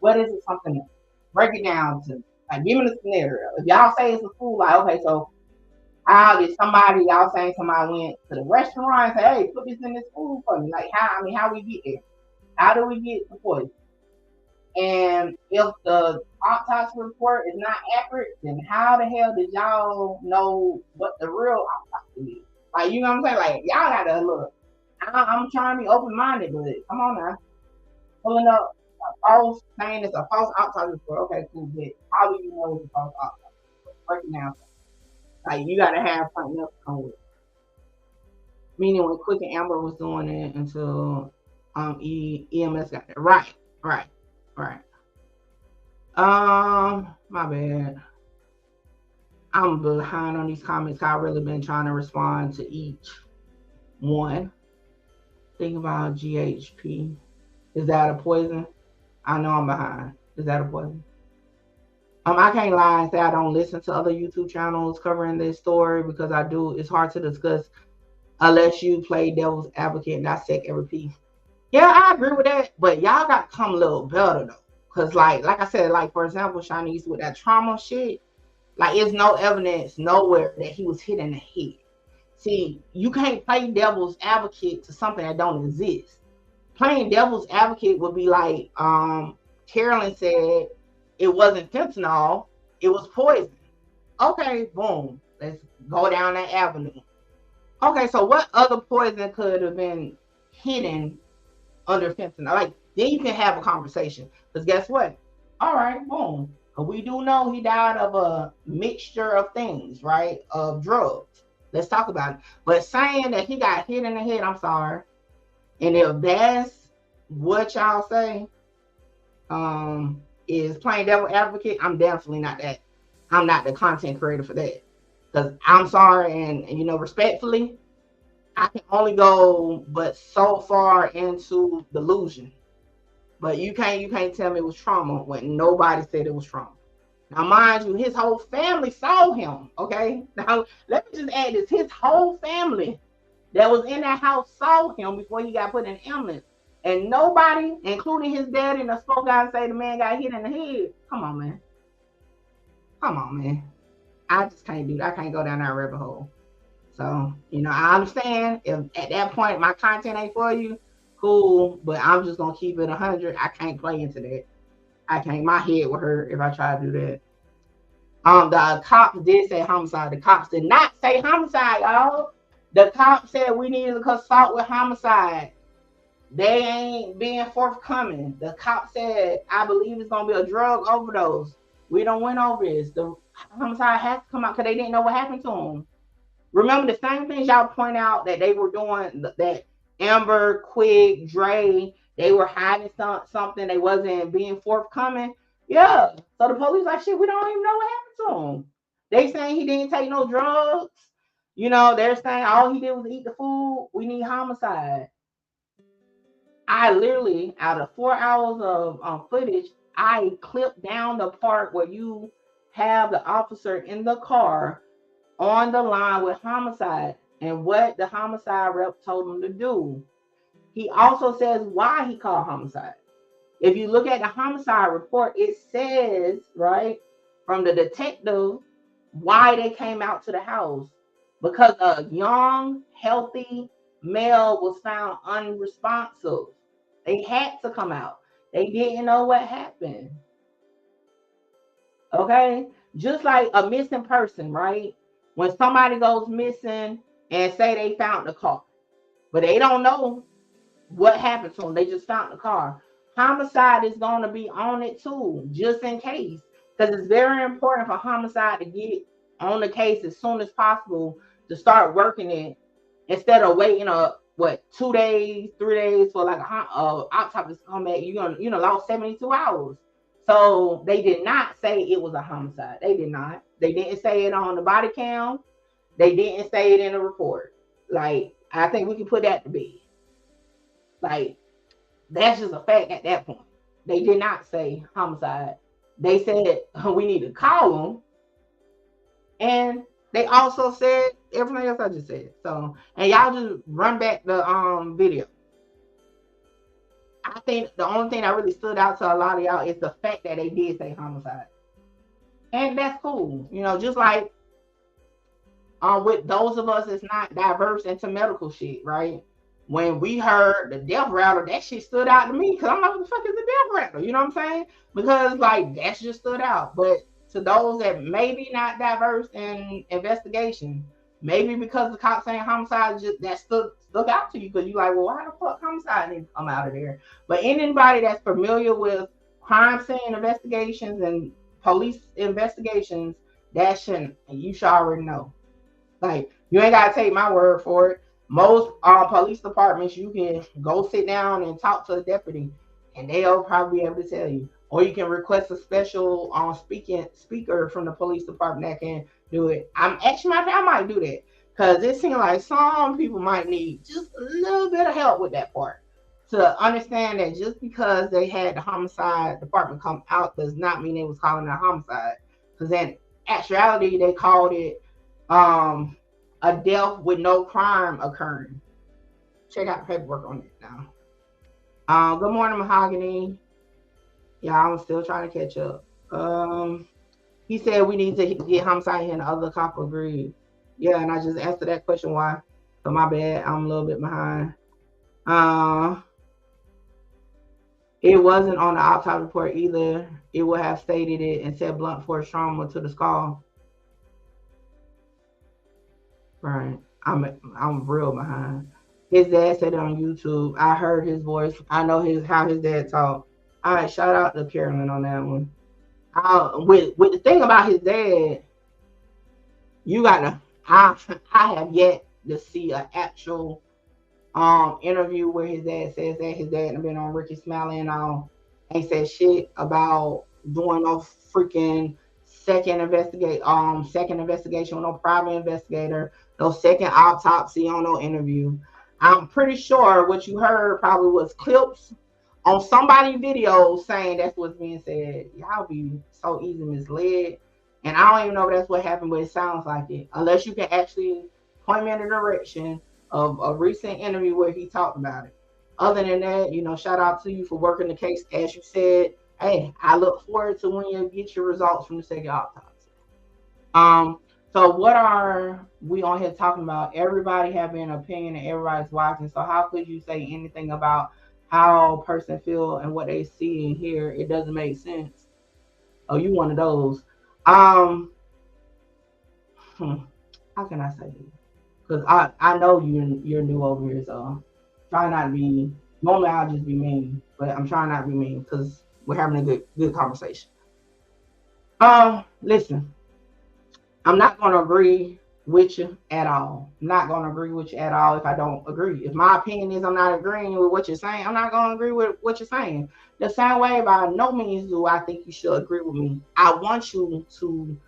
What is it? Something else? Break it down to like give me the scenario. If y'all say it's a food, like okay, so how did somebody y'all saying somebody went to the restaurant and say, hey, put this in this food for me? Like how we get there? How do we get the poison? And if the autopsy report is not accurate, then how the hell did y'all know what the real autopsy is? Like you know what I'm saying? Like y'all gotta look. I'm trying to be open minded, but come on now. Pulling up a false saying it's a false autopsy report. Okay, cool, but how do you know it's a false autopsy report? Break it down. Like you gotta have something else to come with. Meaning when Quick and Amber was doing it until EMS got there. Right. My bad. I'm behind on these comments. I've really been trying to respond to each one. Think about GHP. Is that a poison? I know I'm behind. Is that a poison? I can't lie and say I don't listen to other YouTube channels covering this story because I do. It's hard to discuss unless you play devil's advocate and dissect every piece. Yeah, I agree with that, but y'all got to come a little better though. Cause like I said, like for example, Shanice with that trauma shit, like it's no evidence nowhere that he was hit in the head. See, you can't play devil's advocate to something that don't exist. Playing devil's advocate would be like Carolyn said, it wasn't fentanyl, it was poison. Okay, boom. Let's go down that avenue. Okay, so what other poison could have been hidden under fentanyl? Like, then you can have a conversation. Because guess what? All right, boom. We do know he died of a mixture of things, right? Of drugs. Let's talk about it. But saying that he got hit in the head, I'm sorry. And if that's what y'all say, is playing devil advocate, I'm definitely not that. I'm not the content creator for that. Because I'm sorry, and you know, respectfully, I can only go but so far into delusion. But you can't tell me it was trauma when nobody said it was trauma. Now, mind you, his whole family saw him. Okay. Now let me just add this: his whole family that was in that house saw him before he got put in the ambulance. And nobody, including his daddy, and spoke out and say the man got hit in the head. Come on, man. I just can't do that. I can't go down that rabbit hole. So, you know, I understand if at that point my content ain't for you, cool. But I'm just gonna keep it 100. I can't play into that. I can't. My head will hurt if I try to do that. The cops did say homicide. The cops did not say homicide, y'all. The cops said we needed to consult with homicide. They ain't being forthcoming. The cop said, I believe it's going to be a drug overdose. We don't went over this. The homicide has to come out because they didn't know what happened to him. Remember the same things y'all point out that they were doing, that Amber, Quick, Dre, they were hiding something. They wasn't being forthcoming. Yeah. So the police like, shit, we don't even know what happened to him. They saying he didn't take no drugs. You know, they're saying all he did was eat the food. We need homicide. I literally, out of 4 hours of footage, I clipped down the part where you have the officer in the car on the line with homicide and what the homicide rep told him to do. He also says why he called homicide. If you look at the homicide report, it says, right, from the detective, why they came out to the house. Because a young, healthy male was found unresponsive. They had to come out. They didn't know what happened. Okay? Just like a missing person, right? When somebody goes missing and say they found the car, but they don't know what happened to them. They just found the car. Homicide is going to be on it too, just in case. Because it's very important for homicide to get on the case as soon as possible to start working it instead of waiting 2 days, 3 days for like a autopsy to come back. You lost 72 hours. So they did not say it was a homicide. They did not. They didn't say it on the body cam. They didn't say it in the report. Like, I think we can put that to bed. Like, that's just a fact at that point. They did not say homicide. They said we need to call them. And they also said everything else I just said. So, and y'all just run back the video. I think the only thing that really stood out to a lot of y'all is the fact that they did say homicide. And that's cool. Just like with those of us that's not diverse into medical shit, right? When we heard the death rattle, that shit stood out to me because I'm like, what the fuck is a death rattle? You know what I'm saying? Because like that just stood out. But to those that maybe not diverse in investigation, maybe because the cops saying homicide just that stuck out to you because you're like, well, why the fuck homicide didn't come out of there? But anybody that's familiar with crime scene investigations and police investigations, you should already know. Like, you ain't gotta take my word for it. Most police departments, you can go sit down and talk to a deputy, and they'll probably be able to tell you. Or you can request a special speaker from the police department that can do it. I might do that because it seems like some people might need just a little bit of help with that part to understand that just because they had the homicide department come out does not mean they was calling it a homicide. Because in actuality, they called it a death with no crime occurring. Check out the paperwork on it now. Good morning, Mahogany. Yeah, I'm still trying to catch up. He said we need to get homicide here and the other cop agreed. Yeah, and I just answered that question why. So my bad, I'm a little bit behind. It wasn't on the autopsy report either. It would have stated it and said blunt force trauma to the skull. Right. I'm real behind. His dad said it on YouTube. I heard his voice. I know how his dad talked. All right, shout out to Carolyn on that one. With the thing about his dad, you gotta. I have yet to see an actual interview where his dad says that his dad had been on Ricky Smiley and all. Ain't said shit about doing no freaking second investigation with no private investigator, no second autopsy on no interview. I'm pretty sure what you heard probably was clips on somebody's video saying that's what's being said. Y'all be so easy misled. And I don't even know if that's what happened, but it sounds like it. Unless you can actually point me in the direction of a recent interview where he talked about it. Other than that, shout out to you for working the case. As you said, hey, I look forward to when you get your results from the second autopsy. So what are we on here talking about? Everybody having an opinion and everybody's watching. So how could you say anything about how a person feel and what they see and hear? It doesn't make sense. Oh, you one of those. How can I say this? Because I know you're new over here, so try not to be. Normally I'll just be mean, but I'm trying not to be mean because we're having a good conversation. Listen, I'm not gonna agree with you at all. I'm not gonna agree with you at all if I don't agree. If my opinion is I'm not agreeing with what you're saying, I'm not gonna agree with what you're saying. The same way, by no means do I think you should agree with me. I want you to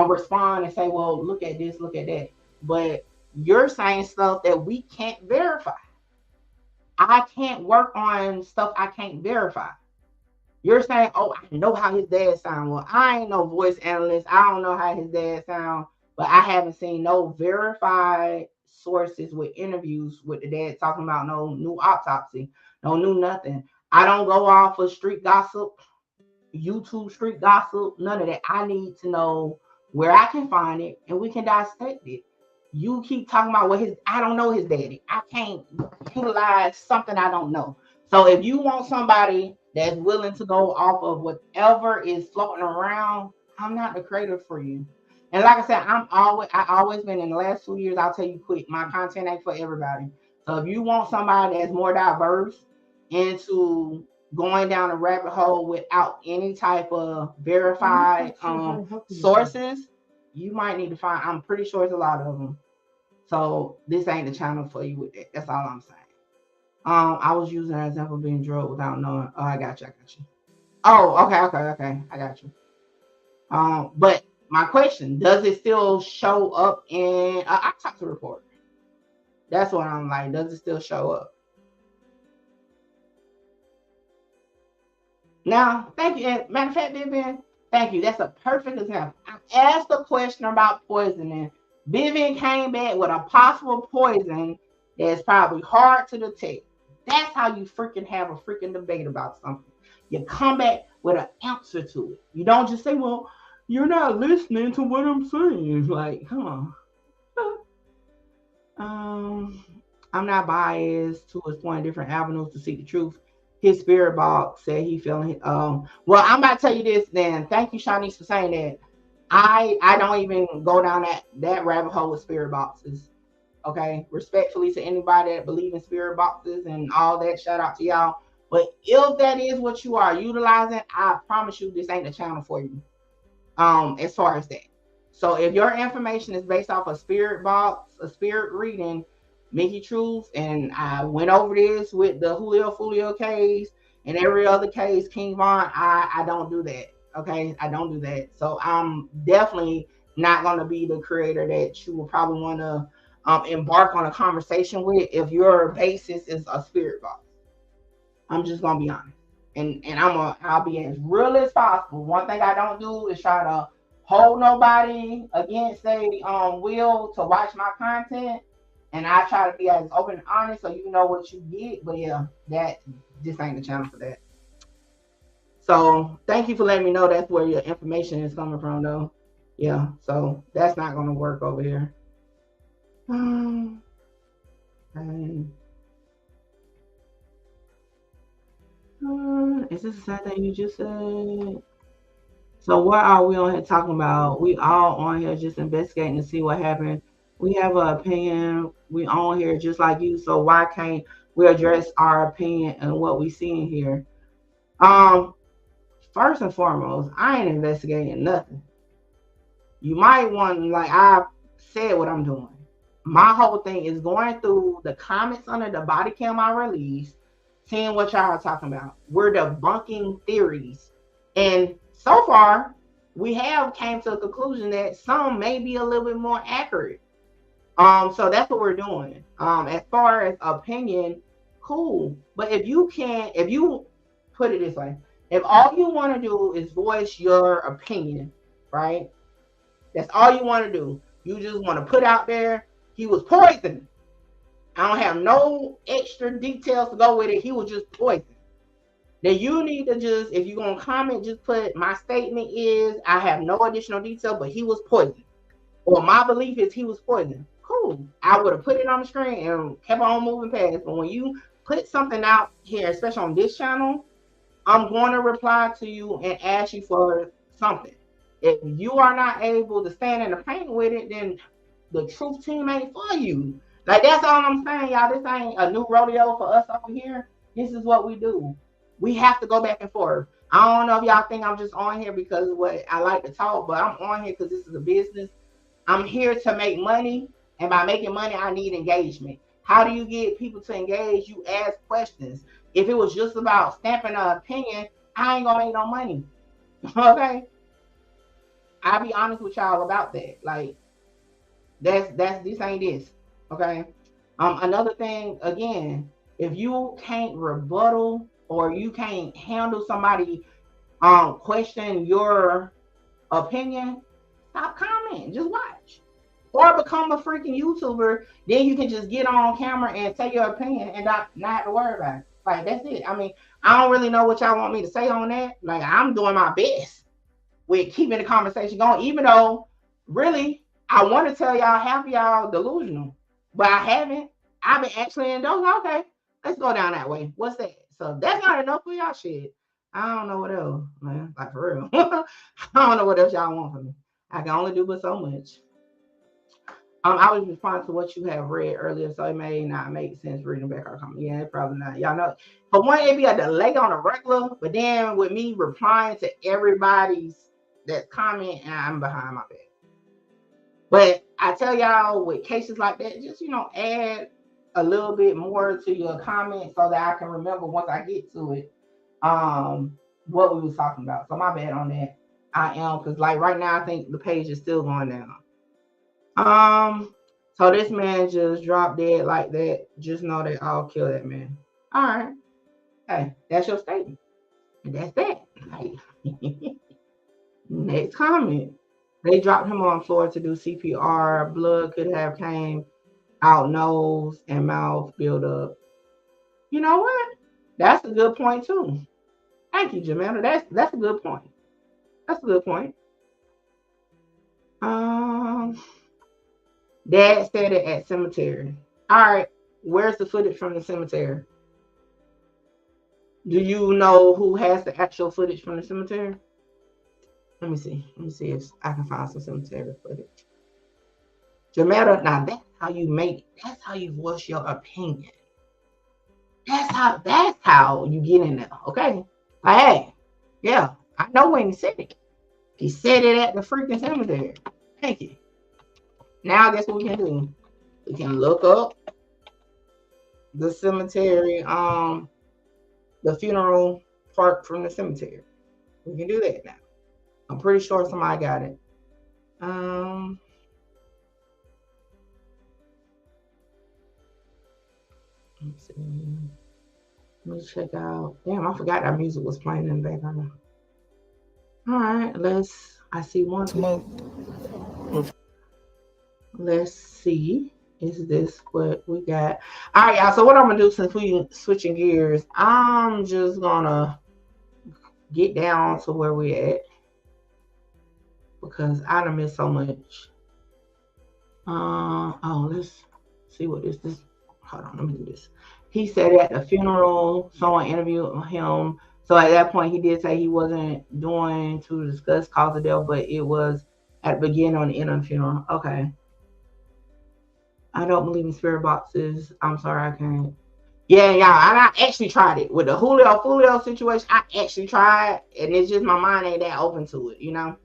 respond and say, well, look at this, look at that. But you're saying stuff that we can't verify. I can't work on stuff I can't verify. You're saying, oh, I know how his dad sound. Well, I ain't no voice analyst. I don't know how his dad sound, but I haven't seen no verified sources with interviews with the dad talking about no new autopsy, no new nothing. I don't go off of street gossip, YouTube street gossip, none of that. I need to know where I can find it and we can dissect it. You keep talking about I don't know his daddy. I can't utilize something I don't know. So if you want somebody that's willing to go off of whatever is floating around, I'm not the creator for you. And like I said, I always been in the last 2 years, I'll tell you quick, my content ain't for everybody. So if you want somebody that's more diverse into going down a rabbit hole without any type of verified sources, you might need to find, I'm pretty sure it's a lot of them. So this ain't the channel for you with that. That's all I'm saying. I was using an example of being drugged without knowing. Oh, I got you. Oh, okay. I got you. But my question, does it still show up in autopsy report? That's what I'm like. Does it still show up? Now, thank you. And matter of fact, Vivian, thank you. That's a perfect example. I asked a question about poisoning. Vivian came back with a possible poison that's probably hard to detect. That's how you freaking have a freaking debate about something. You come back with an answer to it. You don't just say, well, you're not listening to what I'm saying. Like, come on. I'm not biased to exploring different avenues to seek the truth. His spirit box said he feeling well, I'm about to tell you this then. Thank you, Shanice, for saying that. I don't even go down that rabbit hole with spirit boxes. Okay, respectfully to anybody that believe in spirit boxes and all that, shout out to y'all. But if that is what you are utilizing, I promise you this ain't the channel for you. As far as that. So if your information is based off a spirit box, a spirit reading, Mickey Truth, and I went over this with the Julio Fulio case and every other case, King Von, I don't do that. Okay, I don't do that. So I'm definitely not going to be the creator that you will probably want to embark on a conversation with if your basis is a spirit box. I'm just gonna be honest, and I'll be as real as possible. One thing I don't do is try to hold nobody against their will to watch my content, and I try to be as open and honest so you know what you get. But yeah, that just ain't the channel for that. So thank you for letting me know that's where your information is coming from, though. Yeah, so that's not gonna work over here. Okay. Is this the same thing you just said? So what are we on here talking about? We all on here just investigating to see what happened. We have an opinion. We on here just like you. So why can't we address our opinion and what we see in here? First and foremost, I ain't investigating nothing. You might want, like I said, what I'm doing. My whole thing is going through the comments under the body cam I released, seeing what y'all are talking about. We're debunking theories. And so far, we have came to a conclusion that some may be a little bit more accurate. So that's what we're doing. As far as opinion, cool. But if you put it this way, if all you want to do is voice your opinion, right? That's all you want to do. You just want to put out there, he was poisoned. I don't have no extra details to go with it. He was just poisoned. Then you need to just, if you're going to comment, just put my statement is, I have no additional detail, but he was poisoned. Or my belief is he was poisoned. Cool. I would have put it on the screen and kept on moving past. But when you put something out here, especially on this channel, I'm going to reply to you and ask you for something. If you are not able to stand in the paint with it, then the truth team ain't for you. Like, that's all I'm saying, y'all. This ain't a new rodeo for us over here. This is what we do. We have to go back and forth. I don't know if y'all think I'm just on here because of what I like to talk, but I'm on here because this is a business. I'm here to make money, and by making money, I need engagement. How do you get people to engage? You ask questions. If it was just about stamping an opinion, I ain't gonna make no money. Okay? I'll be honest with y'all about that. Like, that's this ain't this. Okay. Another thing, again, if you can't rebuttal or you can't handle somebody question your opinion, stop commenting. Just watch. Or become a freaking YouTuber. Then you can just get on camera and say your opinion and not have to worry about it. Like, that's it. I mean, I don't really know what y'all want me to say on that. Like, I'm doing my best with keeping the conversation going, even though really I want to tell y'all half of y'all delusional, but I haven't. I've been actually indulging. Okay, let's go down that way. What's that? So that's not enough for y'all shit. I don't know what else, man. Like for real. I don't know what else y'all want from me. I can only do but so much. I was responding to what you have read earlier, so it may not make sense reading back our comment. Yeah, probably not. Y'all know, for one, it'd be a delay on a regular, but then with me replying to everybody's that comment, and I'm behind my back. But I tell y'all, with cases like that, just add a little bit more to your comment so that I can remember once I get to it, what we was talking about. So my bad on that. I am, because like right now, I think the page is still going down. So this man just dropped dead like that. Just know that I'll kill that man. All right. Hey, that's your statement. And that's that. Like, next comment. They dropped him on the floor to do CPR. Blood could have came out nose and mouth build up. You know what? That's a good point too. Thank you, Jamila. That's a good point. That's a good point. Dad said it at cemetery. All right, where's the footage from the cemetery? Do you know who has the actual footage from the cemetery? Let me see. Let me see if I can find some cemetery footage. Jametta, now that's how you that's how you voice your opinion. That's how you get in there, okay? Like, hey, yeah, I know when he said it. He said it at the freaking cemetery. Thank you. Now, guess what we can do? We can look up the cemetery, the funeral part from the cemetery. We can do that now. I'm pretty sure somebody got it. Let's see. Let me check out. Damn, I forgot that music was playing in the background. All right, I see one. Let's see. Is this what we got? All right, y'all. So what I'm gonna do, since we switching gears, I'm just gonna get down to where we at because I done missed so much. Let's see what this. Hold on, let me do this. He said at the funeral, someone interviewed him. So at that point, he did say he wasn't doing to discuss cause of death, but it was at the beginning or the end of the funeral. Okay. I don't believe in spirit boxes. I'm sorry, I can't. Yeah, y'all. I actually tried it with the Julio situation. I actually tried, and it's just my mind ain't that open to it, you know.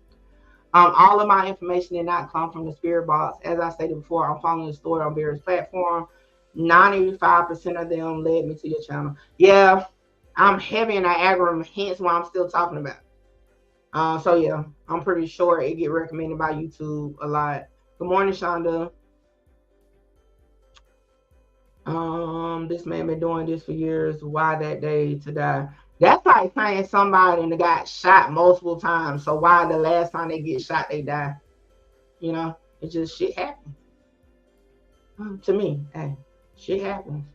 All of my information did not come from the spirit box. As I stated before, I'm following the story on various platforms. 95% of them led me to your channel. Yeah, I'm heavy in that algorithm, hence why I'm still talking about it. So yeah, I'm pretty sure it get recommended by YouTube a lot. Good morning, Shonda. This man been doing this for years. Why that day to die? That's like saying somebody and they got shot multiple times. So why the last time they get shot, they die? You know, it just shit happens. To me, hey, shit happens.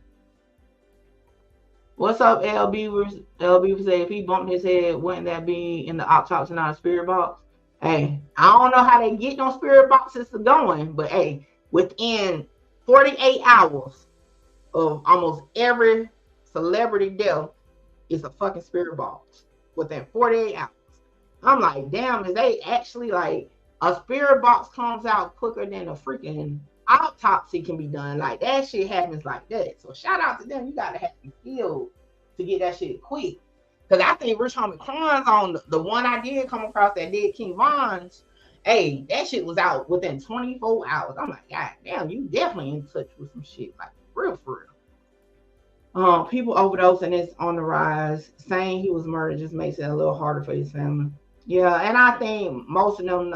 What's up, L Beavers? L Beavers say if he bumped his head, wouldn't that be in the autopsy, not a spirit box? Hey, I don't know how they get those spirit boxes going, but hey, within 48 hours of almost every celebrity death is a fucking spirit box within 48 hours. I'm like, damn, is they actually like a spirit box comes out quicker than a freaking autopsy can be done? Like that shit happens like that. So shout out to them. You gotta have some skill to get that shit quick. Cause I think Rich Homie Quan's on the one I did come across that did King Von's. Hey, that shit was out within 24 hours. I'm like, God damn, you definitely in touch with some shit like real for real. People overdose and it's on the rise. Saying he was murdered just makes it a little harder for his family. Yeah, and I think most of them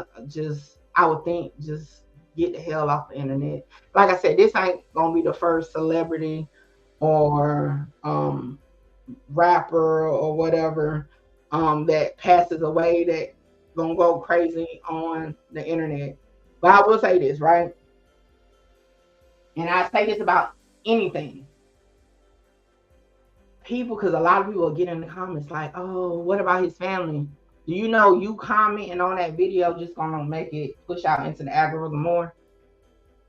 I would think just get the hell off the internet. Like I said, this ain't gonna be the first celebrity or rapper or whatever that passes away that gonna go crazy on the internet. But I will say this, right? And I say this about anything. People, because a lot of people will get in the comments like, oh, what about his family? Do you know you commenting on that video just gonna make it push out into the algorithm more?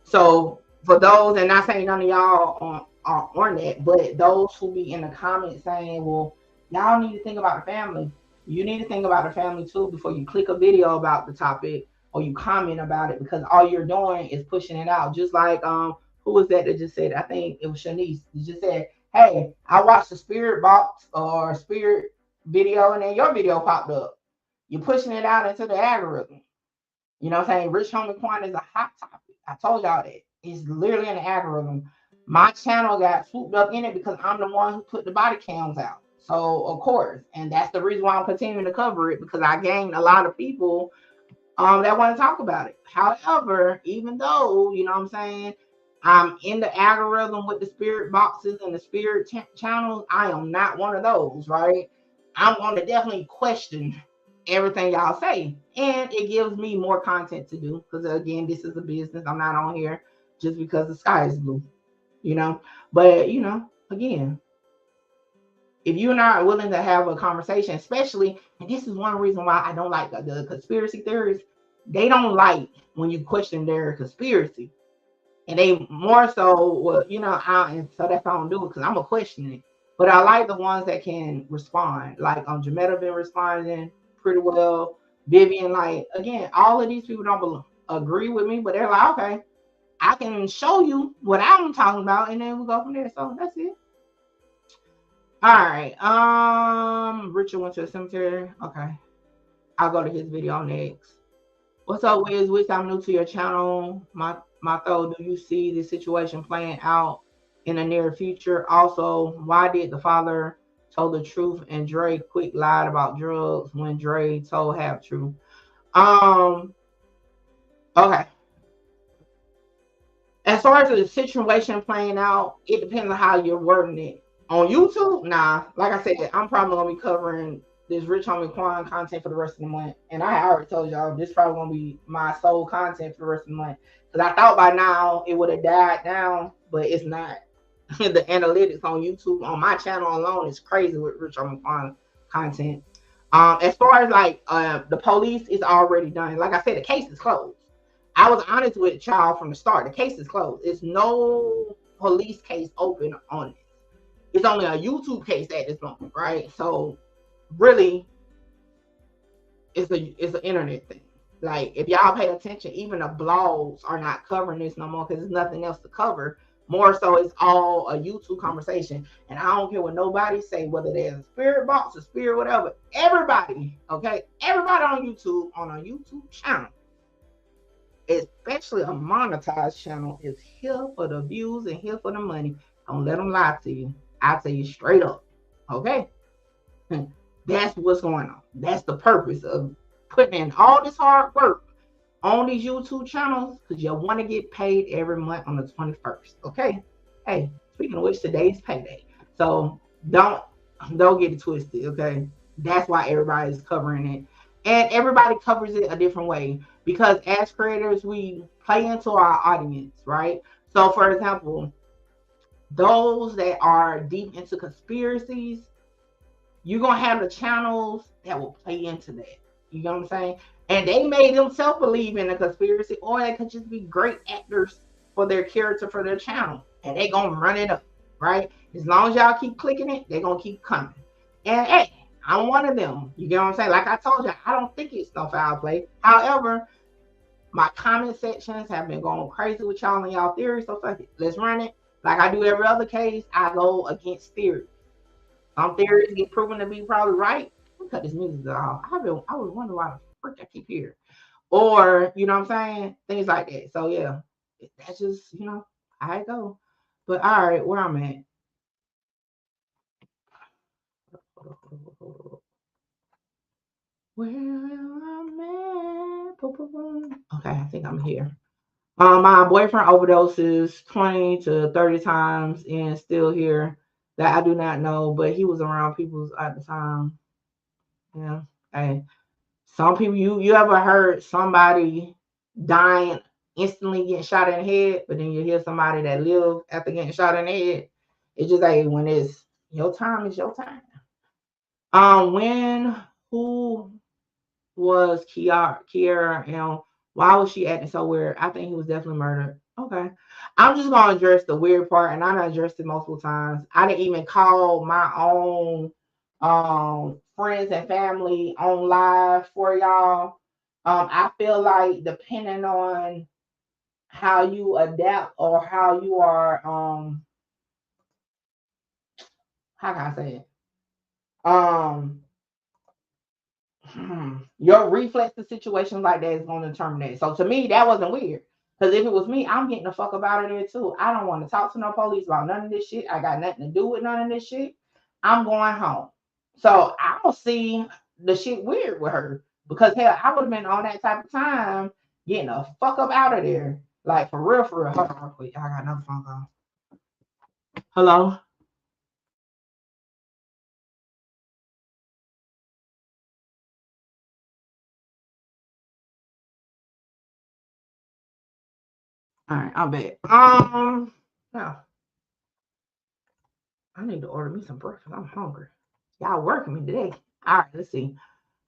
So for those, and not saying none of y'all are on that, but those who be in the comments saying, well, Y'all need to think about the family. You need to think about the family too before you click a video about the topic or you comment about it, because all you're doing is pushing it out. Just like who was that just said? I think it was Shanice. You just said, "Hey, I watched the spirit box or spirit video, and then your video popped up." You're pushing it out into the algorithm. You know what I'm saying? Rich Homie Quan is a hot topic. I told y'all that. It's literally in the algorithm. My channel got swooped up in it because I'm the one who put the body cams out. So, of course, and that's the reason why I'm continuing to cover it, because I gained a lot of people that want to talk about it. However, even though, you know what I'm saying, I'm in the algorithm with the spirit boxes and the spirit channels, I am not one of those, right? I'm going to definitely question everything y'all say, and it gives me more content to do, because again, this is a business. I'm not on here just because the sky is blue, you know. But you know, again, if you're not willing to have a conversation, especially, and this is one reason why I don't like the conspiracy theories, they don't like when you question their conspiracy. And they more so, well, you know, and so that's why I don't do it, because I'm a question it. But I like the ones that can respond. Like Jametta been responding pretty well. Vivian, like, again, all of these people don't agree with me, but they're like, okay, I can show you what I'm talking about, and then we go from there. So that's it. All right. Richard went to the cemetery. Okay. I'll go to his video next. What's up, Wiz? Wiz, I'm new to your channel. My thought, do you see the situation playing out in the near future? Also, why did the father told the truth and Dre quick lied about drugs when Dre told half truth? Okay. As far as the situation playing out, it depends on how you're wording it. On YouTube, nah. Like I said, I'm probably gonna be covering this Rich Homie Quan content for the rest of the month. And I already told y'all this probably gonna be my sole content for the rest of the month. Because I thought by now it would have died down, but it's not. The analytics on YouTube, on my channel alone, is crazy with Rich Homie Quan content. As far as like the police is already done. Like I said, the case is closed. I was honest with y'all from the start. The case is closed. It's no police case open on it. It's only a YouTube case at this moment, right? So really, it's an internet thing. Like, if y'all pay attention, even the blogs are not covering this no more because there's nothing else to cover. More so, it's all a YouTube conversation. And I don't care what nobody say, whether they're a spirit box or spirit, whatever. Everybody, okay? Everybody on a YouTube channel, especially a monetized channel, is here for the views and here for the money. Don't let them lie to you. I tell you straight up, okay? That's what's going on. That's the purpose of putting in all this hard work on these YouTube channels, because you want to get paid every month on the 21st, okay? Hey, speaking of which, today's payday. So don't get it twisted, okay? That's why everybody's covering it. And everybody covers it a different way, because as creators, we play into our audience, right? So, for example, those that are deep into conspiracies, you're going to have the channels that will play into that. You know what I'm saying? And they may themselves believe in a conspiracy, or they could just be great actors for their character, for their channel. And they're going to run it up, right? As long as y'all keep clicking it, they're going to keep coming. And hey, I'm one of them. You get what I'm saying? Like I told you, I don't think it's no foul play. However, my comment sections have been going crazy with y'all and y'all theories. So fuck it. Let's run it. Like I do every other case, I go against theory. Some theories get proven to be probably right. Let me cut this music off. I was wondering why the frick I keep hearing. Or, you know what I'm saying? Things like that. So yeah, that's just, you know, I go. But all right, where I'm at. Where I'm at. Okay, I think I'm here. My boyfriend overdoses 20 to 30 times and still here. That I do not know, but he was around people at the time. Yeah. Hey, some people, you ever heard somebody dying instantly getting shot in the head, but then you hear somebody that lived after getting shot in the head? It's just like, when it's your time, it's your time. Who was Kiara, and why was she acting so weird? I think he was definitely murdered. Okay. I'm just going to address the weird part, and I done addressed it multiple times. I didn't even call my own friends and family on live for y'all. I feel like depending on how you adapt or how you are, how can I say it? Your reflex to situations like that is going to determine that. So to me, that wasn't weird. Because if it was me, I'm getting the fuck up out of there too. I don't want to talk to no police about none of this shit. I got nothing to do with none of this shit. I'm going home. So I don't see the shit weird with her. Because hell, I would have been on that type of time getting the fuck up out of there. Like for real, for real. Hold on real quick. I got another phone call. Hello? All right, I'll bet. Now I need to order me some breakfast. I'm hungry. Y'all working me today. All right, let's see.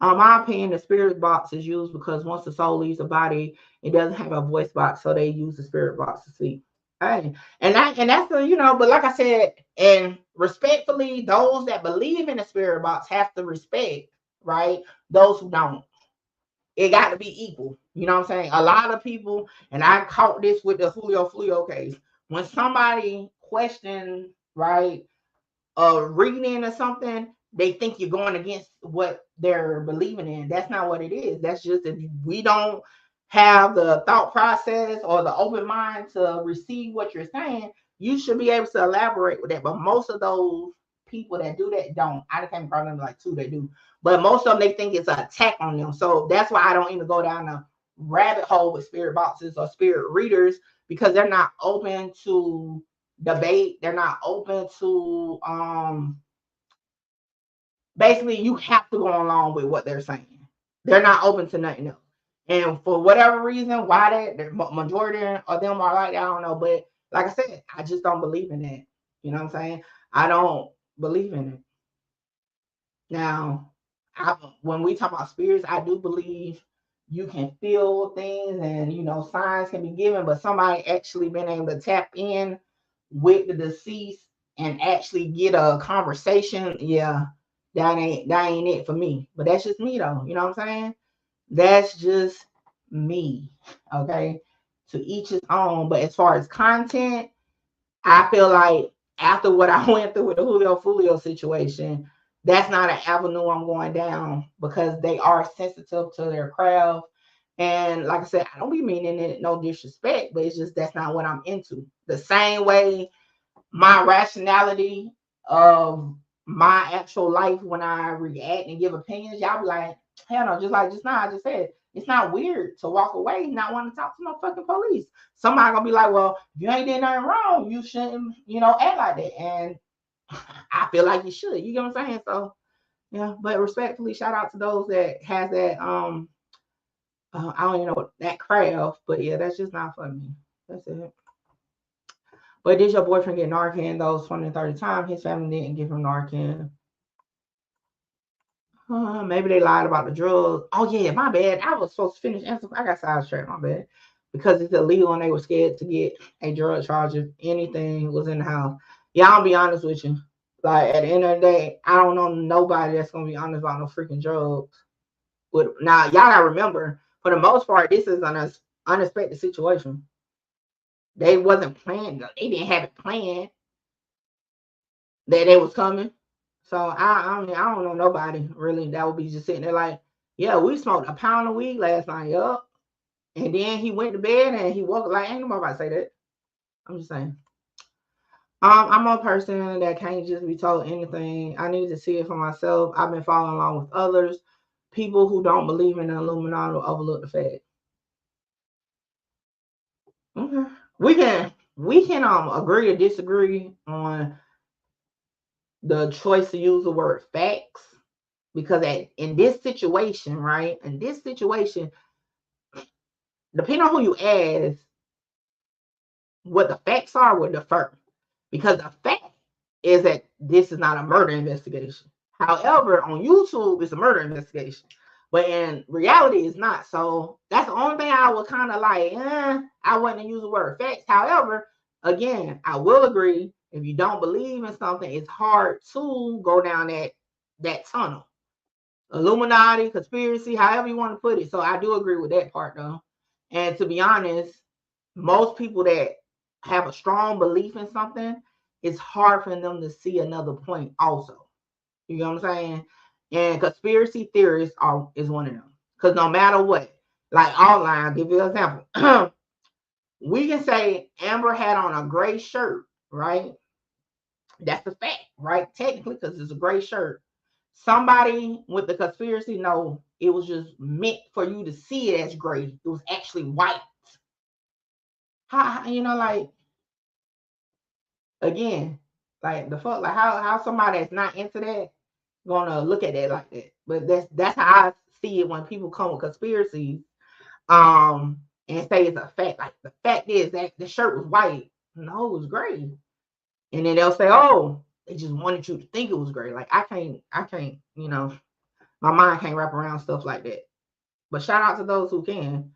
My opinion, the spirit box is used because once the soul leaves the body, it doesn't have a voice box, so they use the spirit box to speak. Hey, and that's the, but like I said, and respectfully, those that believe in the spirit box have to respect, right? Those who don't. It got to be equal. You know what I'm saying? A lot of people, and I caught this with the Julio case. When somebody questions, right, reading or something, they think you're going against what they're believing in. That's not what it is. That's just if we don't have the thought process or the open mind to receive what you're saying, you should be able to elaborate with that. But most of those people that do that don't. I came across them like two that do, but most of them they think it's an attack on them. So that's why I don't even go down a rabbit hole with spirit boxes or spirit readers, because they're not open to debate. They're not open to basically you have to go along with what they're saying. They're not open to nothing else. And for whatever reason, why the majority of them are like that, I don't know. But like I said, I just don't believe in that. You know what I'm saying? I don't believe in it. Now, when we talk about spirits, I do believe you can feel things and signs can be given, but somebody actually been able to tap in with the deceased and actually get a conversation, yeah, that ain't it for me. But that's just me though. You know what I'm saying? That's just me. Okay. To each his own. But as far as content, I feel like after what I went through with the Julio situation, that's not an avenue I'm going down, because they are sensitive to their craft. And like I said, I don't be meaning it no disrespect, but it's just that's not what I'm into. The same way my rationality of my actual life when I react and give opinions, y'all be like, hell no, just like just now I just said, it's not weird to walk away not wanting to talk to no fucking police. Somebody gonna be like, well, if you ain't did nothing wrong, you shouldn't, act like that. And I feel like you should. You get what I'm saying? So yeah, but respectfully, shout out to those that has that I don't even know what that craft, but yeah, that's just not for me. That's it. But did your boyfriend get Narcan those 20 and 30 times? His family didn't give him Narcan. Maybe they lied about the drugs. Oh yeah, my bad. I was supposed to finish answering. I got sidetracked. My bad. Because it's illegal and they were scared to get a drug charge if anything was in the house. Yeah, I'll be honest with you. Like at the end of the day, I don't know nobody that's gonna be honest about no freaking drugs. But now y'all gotta remember, for the most part, this is an unexpected situation. They wasn't planned. They didn't have it planned that they was coming. So I mean, I don't know nobody really that would be just sitting there like, yeah, we smoked a pound of weed last night, yup. And then he went to bed and he woke like, ain't nobody say that. I'm just saying. I'm a person that can't just be told anything. I need to see it for myself. I've been following along with others. People who don't believe in the Illuminati will overlook the fact. Okay. We can agree or disagree on the choice to use the word facts, because in this situation, right? In this situation, depending on who you ask, what the facts are will differ. Because the fact is that this is not a murder investigation. However, on YouTube, it's a murder investigation. But in reality, it's not. So that's the only thing I would kind of like, I wouldn't use the word facts. However, again, I will agree, if you don't believe in something, it's hard to go down that that tunnel. Illuminati, conspiracy, however you want to put it. So I do agree with that part though. And to be honest, most people that have a strong belief in something, it's hard for them to see another point also. You know what I'm saying? And conspiracy theorists is one of them. Because no matter what, like online, I'll give you an example. We can say Amber had on a gray shirt, right? That's a fact, right? Technically, because it's a gray shirt. Somebody with the conspiracy, no, it was just meant for you to see it as gray. It was actually white. How, you know, like, again, like the fuck, like how somebody that's not into that gonna look at that like that. But that's how I see it when people come with conspiracies, and say it's a fact. Like the fact is that the shirt was white. No, it was gray. And then they'll say, oh, they just wanted you to think it was gray. Like I can't, you know, my mind can't wrap around stuff like that. But shout out to those who can.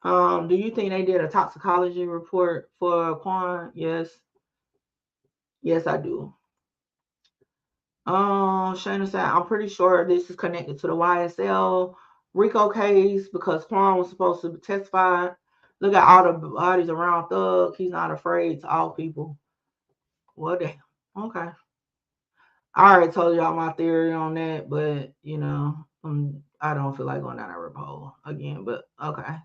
Do you think they did a toxicology report for Quan? Yes. Yes, I do. Shayna said, I'm pretty sure this is connected to the YSL Rico case because Quan was supposed to testify. Look at all the bodies around Thug. He's not afraid to all people. Well, damn. Okay. I already told y'all my theory on that, but you know, I don't feel like going down that rabbit hole again. But okay.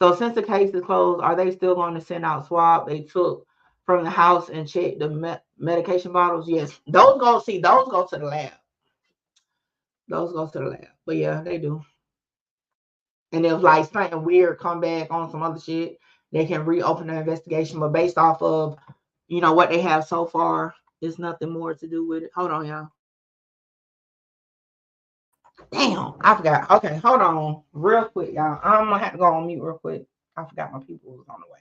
So since the case is closed, are they still going to send out swab they took from the house and check the medication bottles? Yes, those go to the lab. Those go to the lab. But yeah, they do. And if like something weird come back on some other shit, they can reopen the investigation. But based off of, you know, what they have so far, there's nothing more to do with it. Hold on, y'all. Damn, I forgot. Okay, hold on real quick, y'all. I'm gonna have to go on mute real quick. I forgot my people was on the way.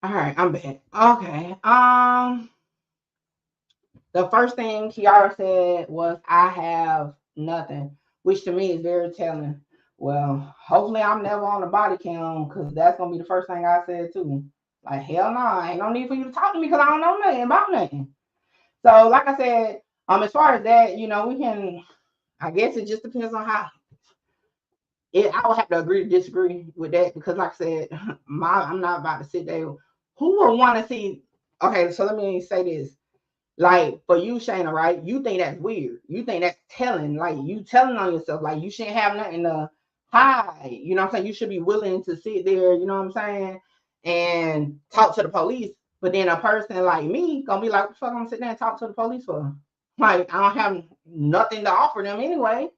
All right, I'm back. Okay. The first thing Kiara said was, I have nothing, which to me is very telling. Well, hopefully I'm never on the body cam because that's going to be the first thing I said too. Like, hell no, ain't no need for you to talk to me because I don't know nothing about nothing. So, like I said, as far as that, you know, we can, I guess it just depends on how. I would have to agree to disagree with that because, like I said, I'm not about to sit there. Who would want to see? Okay, so let me say this. Like for you, Shayna, right? You think that's weird. You think that's telling, like you telling on yourself, like you shouldn't have nothing to hide. You know what I'm saying? You should be willing to sit there, you know what I'm saying, and talk to the police. But then a person like me gonna be like, what the fuck I'm gonna sit there and talk to the police for? Like I don't have nothing to offer them anyway.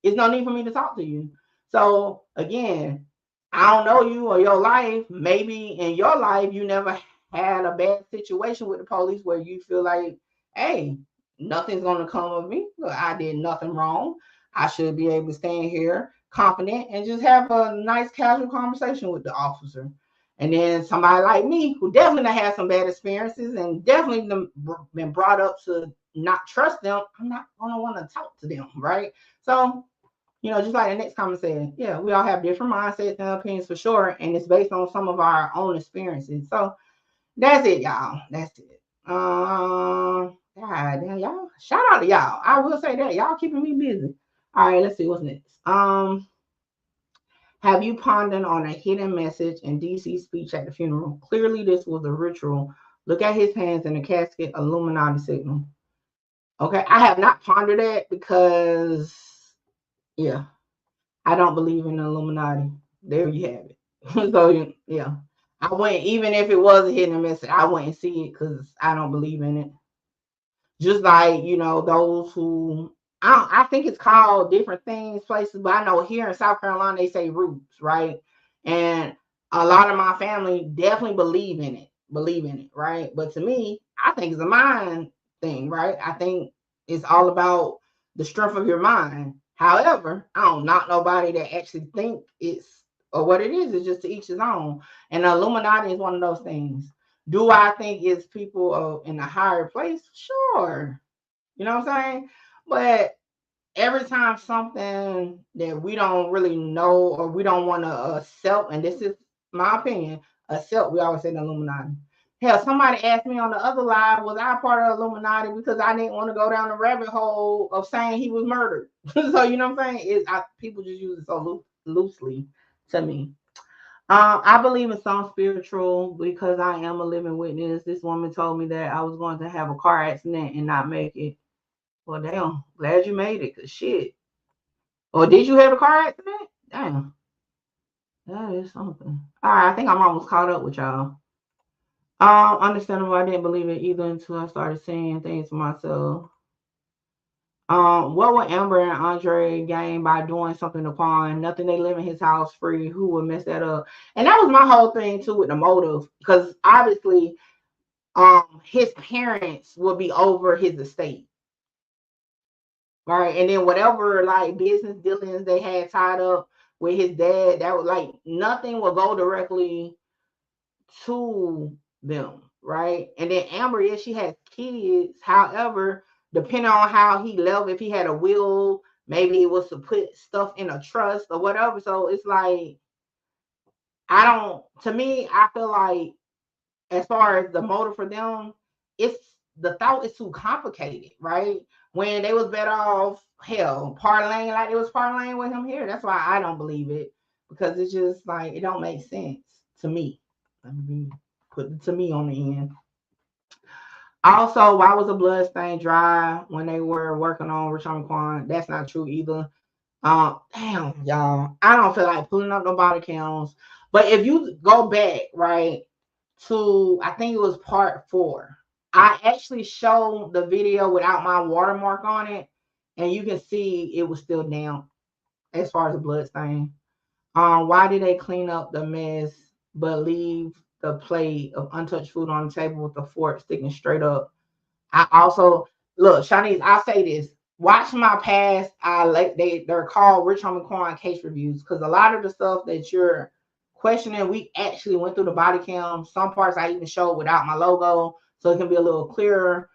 It's no need for me to talk to you. So again, I don't know you or your life. Maybe in your life you never had a bad situation with the police where you feel like, hey, nothing's gonna come of me. Look, I did nothing wrong. I should be able to stand here confident and just have a nice casual conversation with the officer. And then somebody like me who definitely had some bad experiences and definitely been brought up to not trust them, I'm not gonna want to talk to them, right? So you know, just like the next comment said, yeah, we all have different mindsets and opinions for sure, and it's based on some of our own experiences. So that's it, y'all. That's it. God damn, y'all. Shout out to y'all. I will say that y'all keeping me busy. All right, let's see what's next. Have you pondered on a hidden message in DC's speech at the funeral? Clearly, this was a ritual Look at his hands in the casket, Illuminati signal. Okay, I have not pondered that because, yeah, I don't believe in the Illuminati. There you have it. So, yeah, I wouldn't, even if it was a hidden message, I wouldn't see it because I don't believe in it. Just like, those who, I think it's called different things, places, but I know here in South Carolina, they say roots, right? And a lot of my family definitely believe in it, right? But to me, I think it's a mind thing, right? I think it's all about the strength of your mind. However, I don't knock nobody that actually think it's, or what it is just to each his own. And the Illuminati is one of those things. Do I think it's people in a higher place? Sure. You know what I'm saying? But every time something that we don't really know or we don't want to accept, and this is my opinion, accept, we always say the Illuminati. Hell, somebody asked me on the other live, was I part of the Illuminati because I didn't want to go down the rabbit hole of saying he was murdered. So, you know what I'm saying? People just use it so loosely to me. I believe in some spiritual because I am a living witness. This woman told me that I was going to have a car accident and not make it. Well, damn, glad you made it, cause shit. Or did you have a car accident? Damn, that is something. All right, I think I'm almost caught up with y'all. Understandable. I didn't believe it either until I started seeing things for myself. What would Amber and Andre gain by doing something to Quan? Nothing. They live in his house free. Who would mess that up? And that was my whole thing too with the motive, because obviously, his parents would be over his estate, right? And then whatever like business dealings they had tied up with his dad, that was like nothing will go directly to them, right? And then Amber, yes, she has kids. However, depending on how he left, if he had a will, maybe it was to put stuff in a trust or whatever. So it's like, to me, I feel like as far as the motive for them, the thought is too complicated, right? When they was better off, hell, parlaying like it was parlaying with him here. That's why I don't believe it, because it's just like it don't make sense to me. Let me put it to me on the end. Also, why was the blood stain dry when they were working on Rich Homie Quan? That's not true either. Damn, y'all. I don't feel like pulling up no body cams. But if you go back, right, to I think it was part 4, I actually showed the video without my watermark on it, and you can see it was still damp as far as the blood stain. Why did they clean up the mess but leave the plate of untouched food on the table with the fork sticking straight up? I also look, Shanice, I'll say this. Watch my past. They're called Rich Homie Quan case reviews, because a lot of the stuff that you're questioning, we actually went through the body cam. Some parts I even showed without my logo, so it can be a little clearer.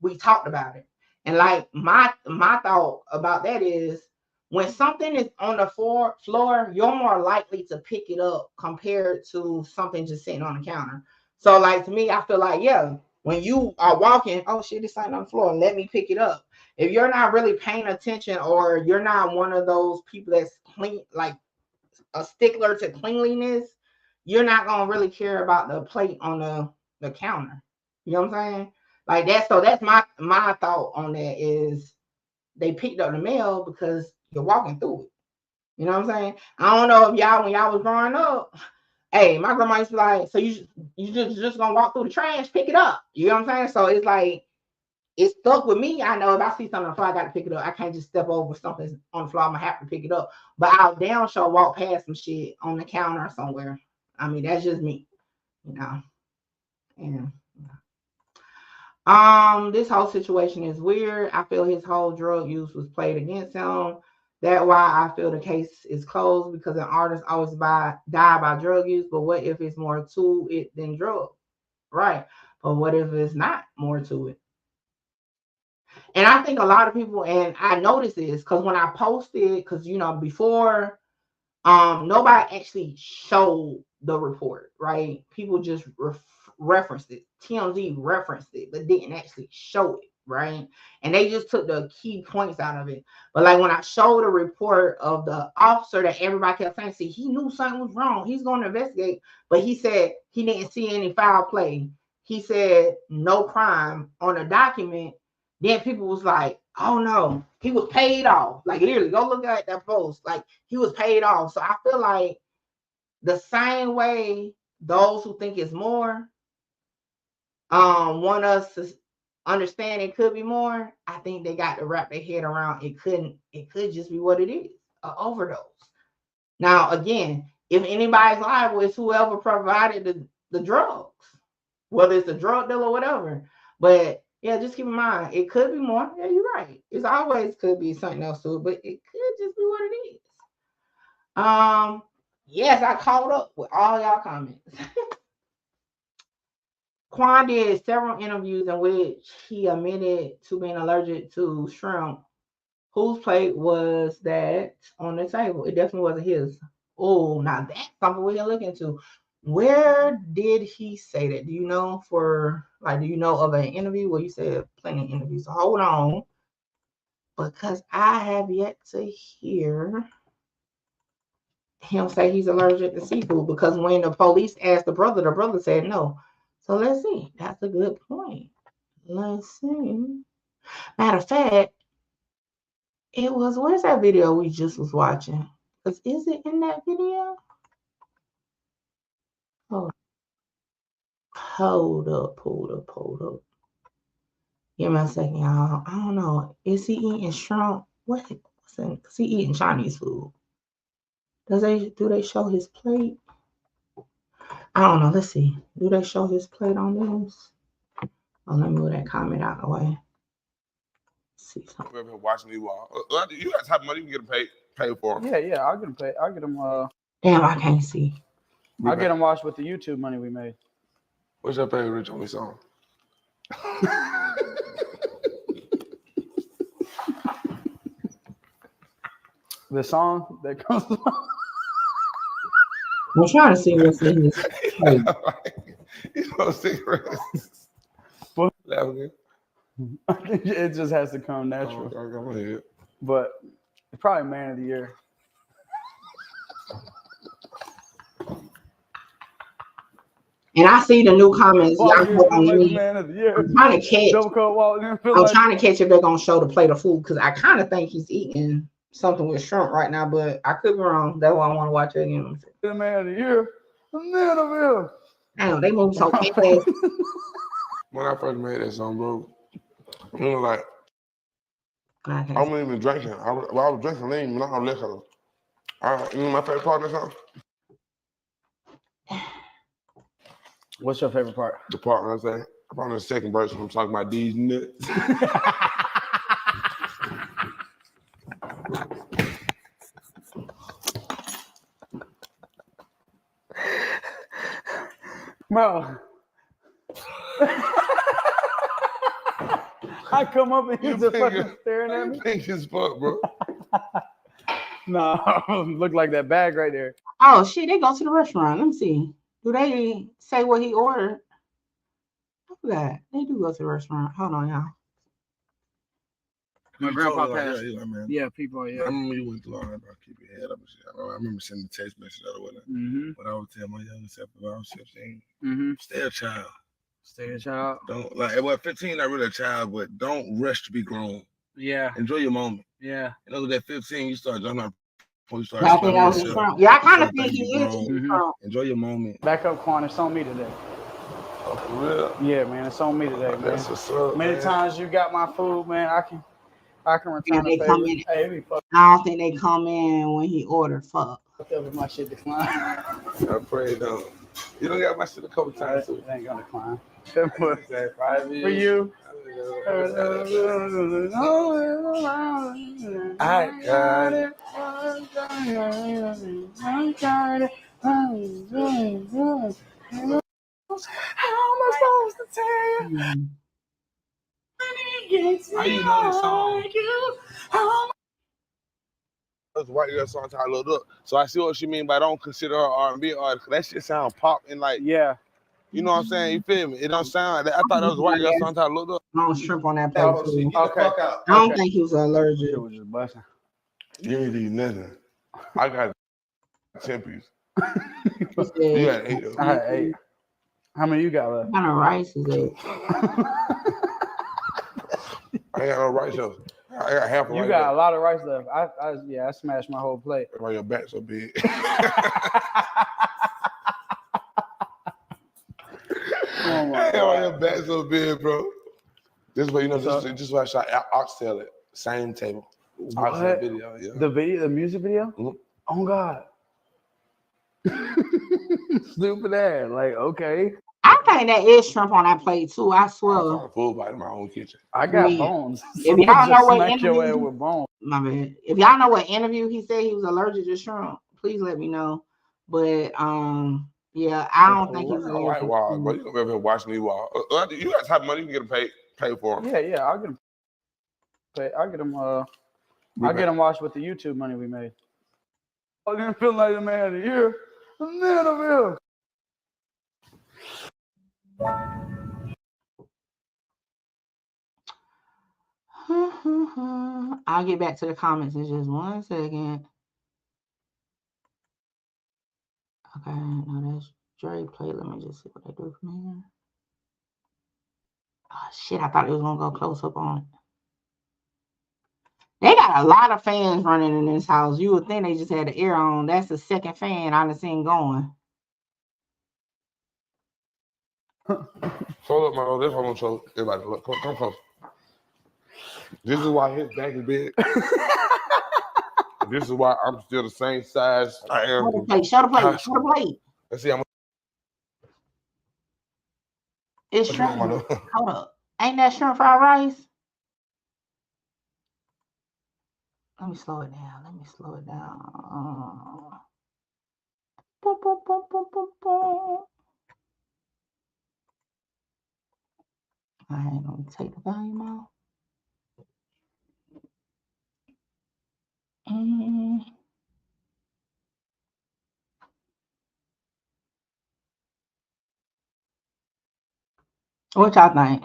We talked about it, and like my thought about that is, when something is on the floor, you're more likely to pick it up compared to something just sitting on the counter. So, like, to me, I feel like, yeah, when you are walking, oh shit, it's something on the floor, let me pick it up. If you're not really paying attention, or you're not one of those people that's clean, like a stickler to cleanliness, you're not gonna really care about the plate on the counter. You know what I'm saying? Like that. So that's my thought on that is they picked up the mail because you're walking through it. You know what I'm saying? I don't know if y'all, when y'all was growing up, hey, my grandma used to be like, so you just gonna walk through the trash, pick it up. You know what I'm saying? So it's like, it stuck with me. I know if I see something on the floor, I got to pick it up. I can't just step over something on the floor. I'm gonna have to pick it up. But I'll down show walk past some shit on the counter somewhere. I mean, that's just me, you know. And this whole situation is weird. I feel his whole drug use was played against him. That's why I feel the case is closed, because an artist always die by drug use. But what if it's more to it than drugs? Right. But what if it's not more to it? And I think a lot of people, and I noticed this because when I posted, because before, nobody actually showed the report, right? People just referenced it. TMZ referenced it, but didn't actually show it. right? And they just took the key points out of it. But like when I showed a report of the officer that everybody kept saying, see, he knew something was wrong. He's going to investigate. But he said he didn't see any foul play. He said no crime on a document. Then people was like, oh no, he was paid off. Like literally, go look at that post. Like he was paid off. So I feel like the same way those who think it's more want us to understand it could be more. I think they got to wrap their head around it could just be what it is, an overdose. Now again, if anybody's liable, it's whoever provided the drugs, whether it's the drug dealer or whatever. But yeah, just keep in mind it could be more. Yeah, you're right. It's always could be something else to it, but it could just be what it is. Yes, I caught up with all y'all comments. Quan did several interviews in which he admitted to being allergic to shrimp. Whose plate was that on the table? It definitely wasn't his. Oh, now that's something we can look into. Where did he say that? Do you know do you know of an interview? Well, you said plenty of interviews. So hold on. Because I have yet to hear him say he's allergic to seafood. Because when the police asked the brother said no. So let's see. That's a good point. Let's see. Matter of fact, where's that video we just was watching? Because is it in that video? Oh, hold up. Give me a second, y'all. I don't know. Is he eating shrimp? What's in? Because he eating Chinese food. Do they show his plate? I don't know. Let's see. Do they show his plate on this? Oh, let me move that comment out of the way. See something. Watching you all. You got type of money you can get paid for. Yeah, I'll get them paid. I'll get them. Damn, I can't see. I'll get them watched with the YouTube money we made. What's your favorite Rich Homie song? The song that comes. I'm trying to see what's in this. He's supposed to cigarettes. It just has to come natural. Go ahead. But it's probably man of the year. And I see the new comments. Man of the year. I'm trying to catch if they're gonna show the plate of food because I kind of think he's eating something with shrimp right now, but I could be wrong. That's why I want to watch it again. The man of the year. The man of the year. Damn, they move so fast. When I first made that song, bro, you know, like I wasn't even drinking. I was drinking lean, but I was liquor. You know my favorite part of the song? What's your favorite part? The part when I say, I'm on the second verse when I'm talking about these nuts. Bro. I come up and he's just fucking staring at me. Pink as fuck, bro. No, look like that bag right there. Oh shit, they go to the restaurant. Let me see. Do they say what he ordered? I forgot. They do go to the restaurant. Hold on, y'all. My grandpa passed. Yeah, people, yeah. I remember you went through all that about keep your head up and shit. I remember sending a text message out or whatever. But I would tell my younger self if I was 15, stay a child. Stay a child. Don't like at 15, not really a child, but don't rush to be grown. Yeah. Enjoy your moment. Yeah. You know, at 15, you start jumping up. I kind of think he is. Enjoy your moment. Back up, Quan. It's on me today. Oh, for real? Yeah, man. It's on me today, man. That's what's up, Many times you got my food, man. I can return the favor. I don't think they come in when he ordered. Fuck. My shit decline. I pray don't. You don't got my shit a couple times. It ain't gonna decline. For you. I got it. How am I supposed to tell you? How you know this song? That's white girl song I looked up. So I see what she mean by don't consider her R&B artist. That shit sound pop and like yeah. You know what I'm saying? You feel me? It don't sound. I thought that was a white girl. Sometimes I looked up. No shrimp on that plate Oh, too. shit, get the fuck out. I don't think he was allergic. It was just busting. You ain't eat nothing. I got 10 pieces. He said, You had 8 of I had 8. How many you got left? What kind of rice is it? I ain't got no rice left. I got half a You rice got left. a lot of rice left. I smashed my whole plate. Why your back so big? Oh my Hey, why your back so big, bro? This is what you know. This is why I shot Oxtail at same table. Oxtail What? video, yeah. The music video? Mhm. Oh God. Stupid ass. Like, okay. I think that is shrimp on that plate too. I I swear. saw a full bite in my own kitchen. I got Yeah. bones. If y'all know what smack your ass interview, with bones. my bad. If y'all know what interview he said he was allergic to shrimp, please let me know. But yeah, I don't think he was I like allergic. wild, but you don't ever watch me wild. You got type of money you can get paid for them. Yeah, I'll get them. I'll get them. I'll get them watched with the YouTube money we made. I didn't feel like the man of the year. The man of the year. I'll get back to the comments in just 1 second. Okay, no, that's Dre play. Let me just see what they do from here. Oh shit, I thought it was gonna go close up on it. They got a lot of fans running in this house. You would think they just had the air on. That's the second fan I've seen going. Hold up, man. This one show everybody. Look, come close. This is why his back is big. This is why I'm still the same size I am. Show the plate. Show the plate. Show the plate. Let's see how much. It's shrimp. Hold up. Ain't that shrimp fried rice? Let me slow it down. Let me slow it down. Boom, boom, boom, boom, boom, boom. All right, let me take the volume off. What y'all think?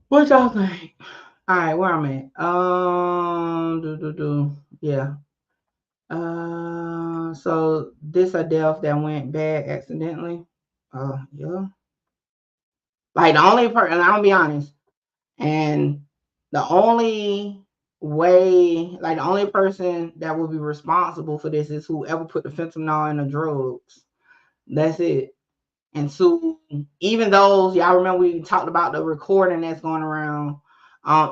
What y'all think? All right, where I'm at? Yeah. So this a death that went bad accidentally. Yeah. Like the only person, I'm gonna be honest, and the only way, like the only person that will be responsible for this is whoever put the fentanyl in the drugs. That's it. And so even those, y'all remember we talked about the recording that's going around.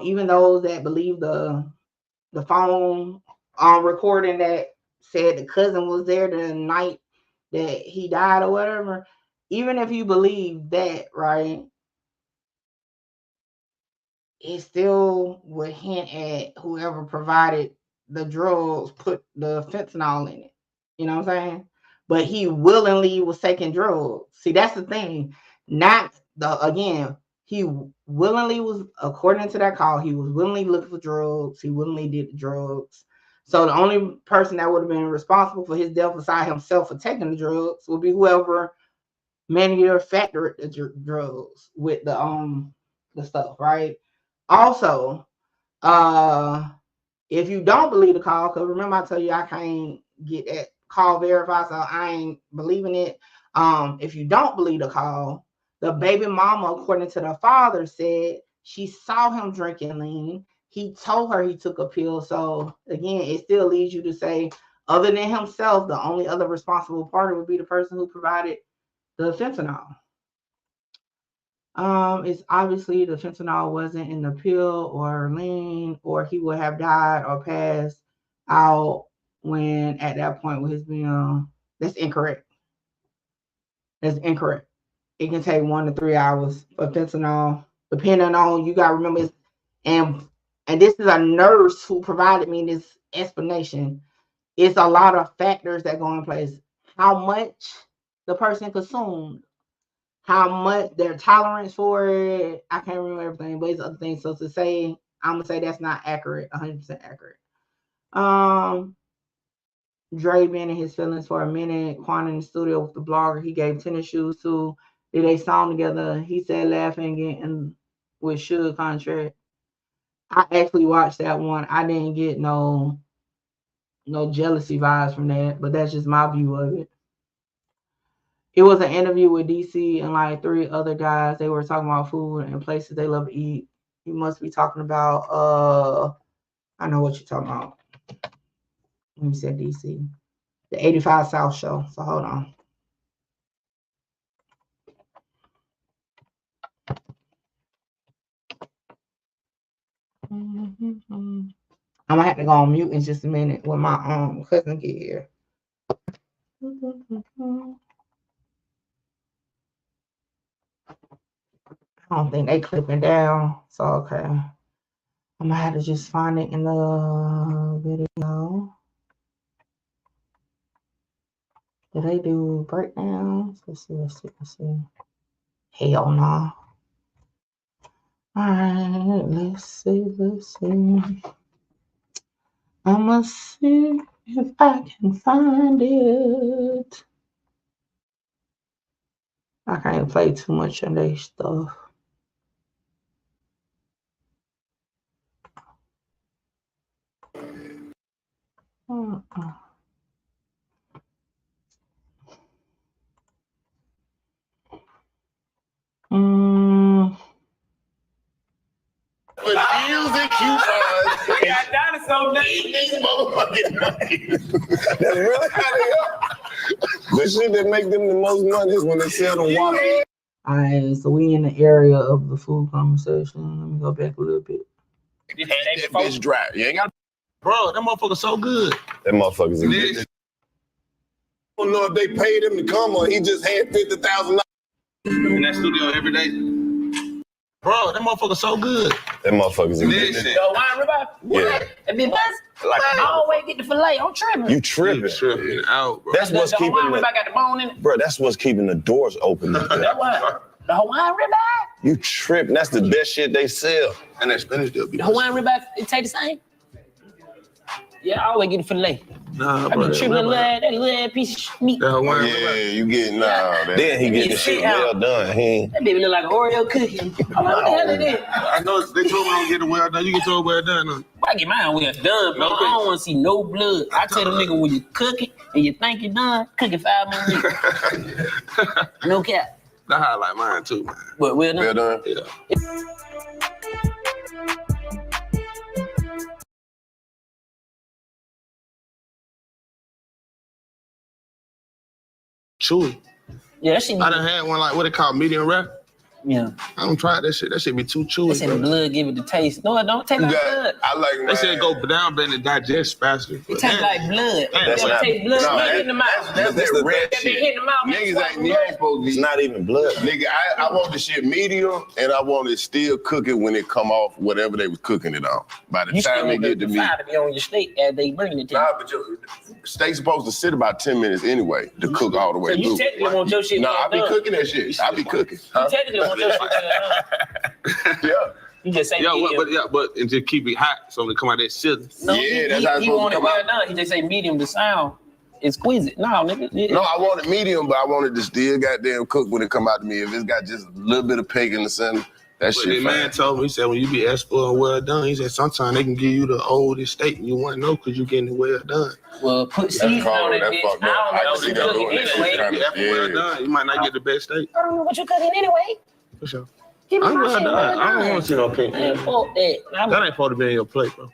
Even those that believe the phone recording that said the cousin was there the night that he died or whatever. Even if you believe that, right, it still would hint at whoever provided the drugs put the fentanyl in it. You know what I'm saying? But he willingly was taking drugs. See, that's the thing. He willingly was, according to that call, he was willingly looking for drugs. He willingly did the drugs. So the only person that would have been responsible for his death beside himself for taking the drugs would be whoever manufactured the drugs with the stuff, right? Also, if you don't believe the call, because remember I tell you I can't get that call verified, so I ain't believing it. If you don't believe the call, the baby mama, according to the father, said she saw him drinking lean. He told her he took a pill. So again, it still leads you to say, other than himself, the only other responsible party would be the person who provided the fentanyl. It's obviously the fentanyl wasn't in the pill or lean, or he would have died or passed out when at that point with his being. That's incorrect. That's incorrect. It can take 1 to 3 hours for fentanyl, depending on, you gotta remember, and this is a nurse who provided me this explanation. It's a lot of factors that go in place. How much the person consumed, how much their tolerance for it. I can't remember everything, but it's other things. So to say, I'm gonna say that's not accurate, 100% accurate. Dre been in his feelings for a minute. Quan in the studio with the blogger he gave tennis shoes to. Did they song together? He said laughing and with Suge contract. I actually watched that one. I didn't get no jealousy vibes from that, but that's just my view of it. It was an interview with DC and like 3 other guys. They were talking about food and places they love to eat. You must be talking about I know what you're talking about. When you said DC. The 85 South show. So hold on. I'm gonna have to go on mute in just a minute when my cousin get here. I don't think they clipping down, so okay. I'm gonna have to just find it in the video. Do they do breakdowns? Let's see. Hell no. Alright, let's see. I'ma see if I can find it. I can't play too much of their stuff. With music coupons. We got dinosaur names. That's really how they are. The shit that make them the most money is when they sell the water. Alright, so we in the area of the food conversation. Let me go back a little bit. That bitch dry. You ain't got. Bro, that motherfucker's so good. That motherfucker's a bitch. I don't know if they paid him to come or he just had $50,000 in that studio every day. Bro, that motherfucker's so good. That motherfucker's a bitch. Yo, wine ribeye? Yeah. That been best. Like, I always get the filet. I'm tripping. You tripping. You tripping out, bro. That's what's keeping Hawaiian ribeye got the bone in it. Bro, that's what's keeping the doors open. That what? The Hawaiian ribeye? You tripping. That's the best shit they sell. And that spinach still be The Hawaiian ribeye, it taste the same? Yeah, I always get the filet. Nah, I bro. be tripping that little piece of meat. Yeah, you get Then he get the shit well done. That baby look like an Oreo cookie. I'm like, what the hell is this? I know they told me I don't get it well done. You get told well done. Huh? I get mine well done, bro. I don't want to see no blood. I tell them nigga when you cook it and you think you're done, cook it 5 more minutes. No cap. That's how I like mine too, man. But well done. Well done? Yeah. Chewy. Yeah, that shit. I done had one like what they call medium rare. Yeah. I don't try that shit. That shit be too chewy. They said the blood give it the taste. No, it don't taste like blood. I like They said go down better and digest faster. It tastes like blood. That's You ever not- taste blood no, smack in the mouth? That's the red That been shit. hitting the mouth. Niggas ain't supposed to be. It's not even blood. Nigga, I want the shit medium and I want it still cooking when it come off whatever they was cooking it on. By the You still time they want get the to me. fire to be on your steak as they bring it to you. Nah, but your steak's supposed to sit about 10 minutes anyway to cook all the way So you through. technically want your shit Nah, I well be done. cooking that shit. I be cooking. You technically want your shit well done. Yeah. You just say medium. but and just keep it hot so when it come out that shit. No, Yeah, that's how it's he supposed want to it come well out. done. He just say medium to sound exquisite. No, nigga. No, I want it medium, but I want it to still goddamn cook when it come out to me. If it's got just a little bit of pig in the center, that But shit the man fine. told me, he said, when you be asked for well done, he said, sometimes they can give you the oldest steak and you want to know because you getting it well done. Well, put seasoning on that bitch. I don't know what you cooking anyway. Well done, you might not get the best steak. I don't know what you cooking anyway. For sure. Give me I'm my well shit done. well I don't done. want to see no pink. Man, fuck that. That ain't supposed to be in your plate, bro.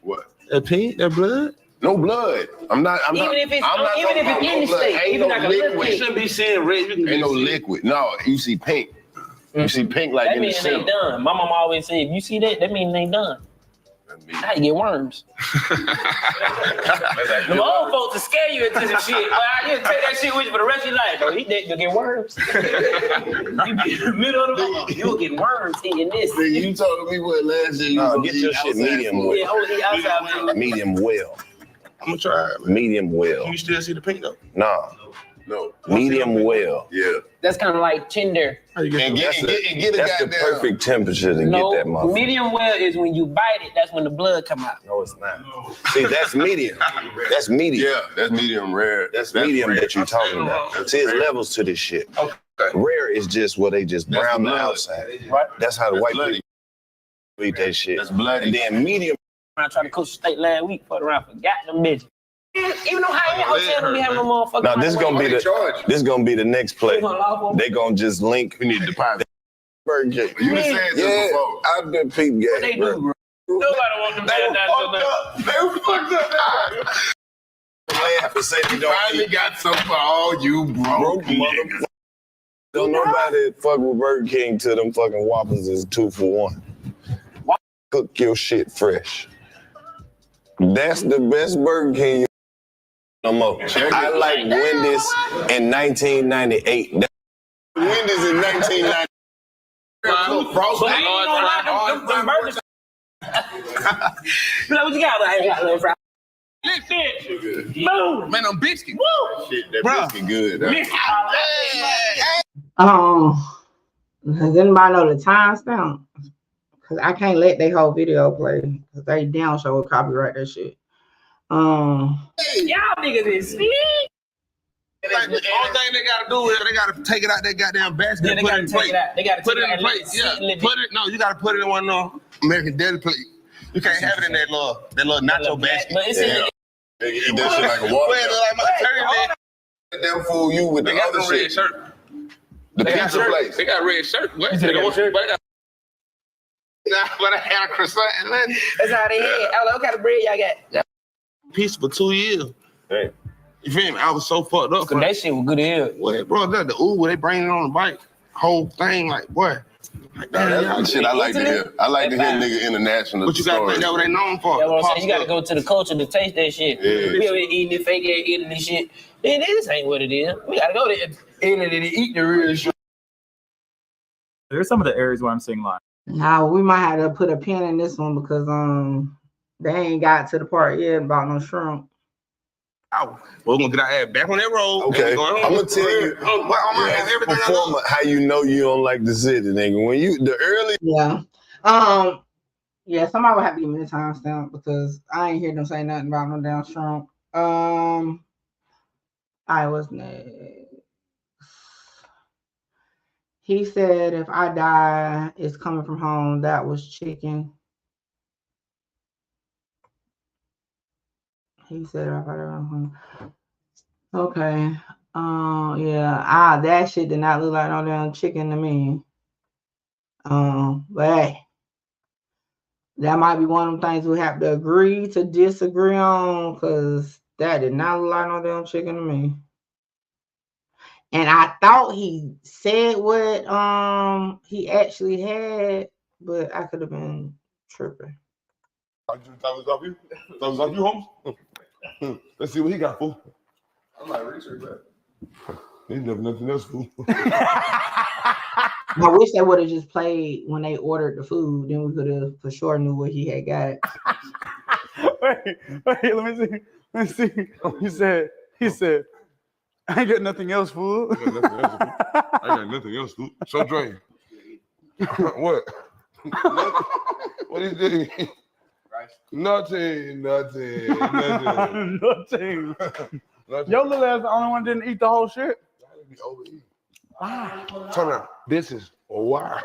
What? That pink, that blood? No blood. I'm not. Even if it's talking about in the blood. steak, Ain't even no like a little liquid. You shouldn't be seeing red. You can Ain't no see- liquid. No, you see pink. You see pink like That in the means they center. done. My mama always said, if you see that, that means they done. How you get worms? The old folks will scare you into some shit. Well, you take that shit with you for the rest of your life, bro. You'll get worms. You be in the middle of the month, you'll get worms eating this. Nigga, you told me what last year you was Get your shit medium Yeah, well. only outside food. Medium well. I'm gonna try it, man. Medium well. You still see the pink though? Nah. No. Medium well. Yeah. That's kind of like tender. And get a That's the goddamn. perfect temperature to get that motherfucker. Medium well is when you bite it. That's when the blood come out. No, it's not. See, that's medium. That's medium. Yeah, that's medium rare. That's medium rare. that you're talking about. See, there's levels to this shit. Okay. Rare is just what they just brown the outside. Right. That's how the white bloody. people eat that shit. That's bloody. And then medium. I tried to coach state last week, fucked around, forgot them bitches. Even though high-end hotel don't be having no motherfucking. Now this gonna be the next play. They gonna just link. We need to deposit. Burger King. You done said this before. I've been peep game. What they do, bro? Nobody want them down. They were fucked up. Laugh and say they don't Finally got some for all you broke niggas. Don't nobody fuck with Burger King till them fucking Whoppers is 2 for $1. Cook your shit fresh. That's the best Burger King. No more. I like Wendy's in 1998. Wendy's in 1998. Them burgers. What you got? Boom. Man, them biscuits. Woo. Shit, that biscuit good. Does anybody know the timestamp? Because I can't let their whole video play. Because they down show will copyright that shit. Y'all niggas is sweet. Like, the only thing they gotta do is they gotta take it out that goddamn basket. Yeah, they gotta take it out. They gotta put take it in plate. Yeah, put it. No, you gotta put it in one of them American Deli plate. You can't have it in that little nacho basket. But it's in They eat that shit like a water. Like my turkey. Them fool you with the other red shit. shirt. The pizza place. They got red shirt. What? They got shirt. But I had a croissant and nothing. That's how they had. I was like, what kind of bread y'all got? Piece for 2 years. Hey. You feel me? I was so fucked up. Cause that shit was good as hell. Well, bro, the Uber, they bring it on the bike. Whole thing, like, boy. Like, That's shit I like to hear. I like to hear nigga international. But you gotta think that's what they known for. That's what I'm saying. You gotta go to the culture to taste that shit. Yeah. We over here eating this fake ass Italy shit. Man, this ain't what it is. We gotta go to Italy to eat the real shit. There's some of the areas where I'm seeing live. Now we might have to put a pin in this one because they ain't got to the part yet about no shrimp. Oh, we're gonna get our ass back on that road. Okay, I'm gonna tell you, performer, how you know you don't like the city, nigga. When you the early, yeah, somebody would have to give me the timestamp because I ain't hear them say nothing about no damn shrimp. I was next. He said, if I die, it's coming from home. That was chicken. He said, if I die, home. Okay. Yeah. That shit did not look like no damn chicken to me. But hey, that might be one of them things we have to agree to disagree on because that did not look like no damn chicken to me. And I thought he said what he actually had, but I could have been tripping. Thumbs up you, Holmes. Let's see what he got, fool. I'm like research that. He never nothing else, fool. I wish they would have just played when they ordered the food. Then we could have for sure knew what he had got. wait, let me see. He said, I ain't got nothing else, fool. I got nothing else, fool. So Dre. What? What is this? Nothing. Nothing. Your little ass the only one didn't eat the whole shit. Turn around. This is why.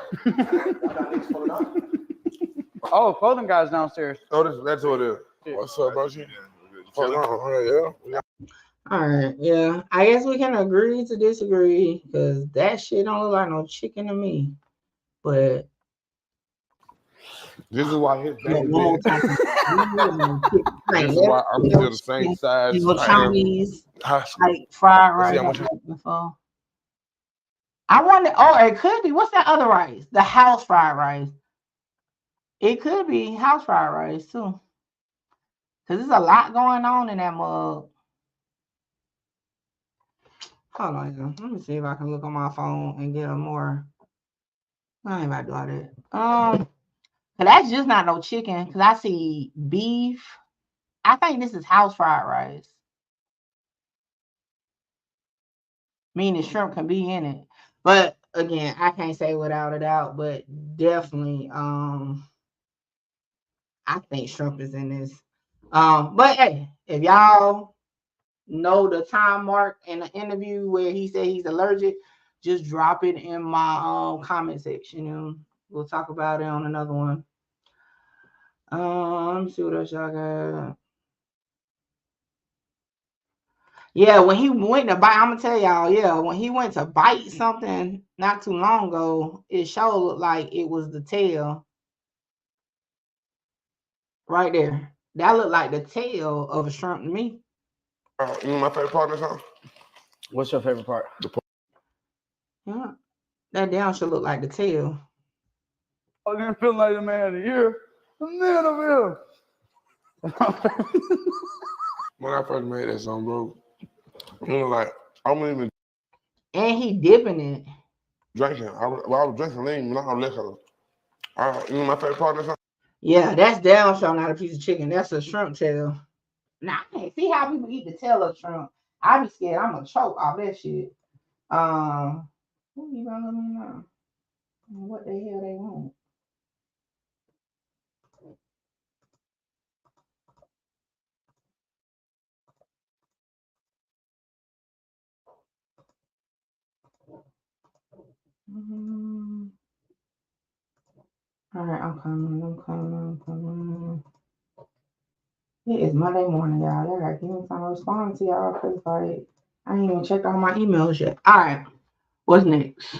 Oh, clothing guy's downstairs. Oh, that's what it is. What's up, bro? Yeah. All right, yeah. I guess we can agree to disagree because that shit don't look like no chicken to me. But this is why his one more time. This is why I'm still the same size. You know, Chinese, like fried rice. Before. I wonder. Oh, it could be. What's that other rice? The house fried rice. It could be house fried rice too. Cause there's a lot going on in that mug. Hold on, y'all. Let me see if I can look on my phone and get a more. I ain't about to do all that. But that's just not no chicken. Cause I see beef. I think this is house fried rice. meaning shrimp can be in it. But again, I can't say without a doubt, but definitely, I think shrimp is in this. But hey, if y'all know the time mark in the interview where he said he's allergic, just drop it in my comment section and we'll talk about it on another one. Let me see what else y'all got. Yeah, when he went to bite, I'm gonna tell y'all, yeah, when he went to bite something not too long ago, it sure looked like it was the tail. Right there. That looked like the tail of a shrimp to me. You know my favorite part of this song? What's your favorite part? Yeah. That down should look like the tail. I didn't feel like the man of the year. The man of him. When I first made that song, bro, you know, like, I wasn't even And he dipping it. drinking. I was drinking lean, not on liquor. You know my favorite part of this song? Yeah, that's down show, not a piece of chicken. That's a shrimp tail. Now, I can't see how people eat the tail of shrimp. I be scared I'm gonna choke off that shit. Who you gonna let me know? What the hell they want? All right, I'm coming. It is Monday morning, y'all. Y'all gotta give me time to respond to y'all because, like, I ain't even checked all my emails yet. All right, what's next?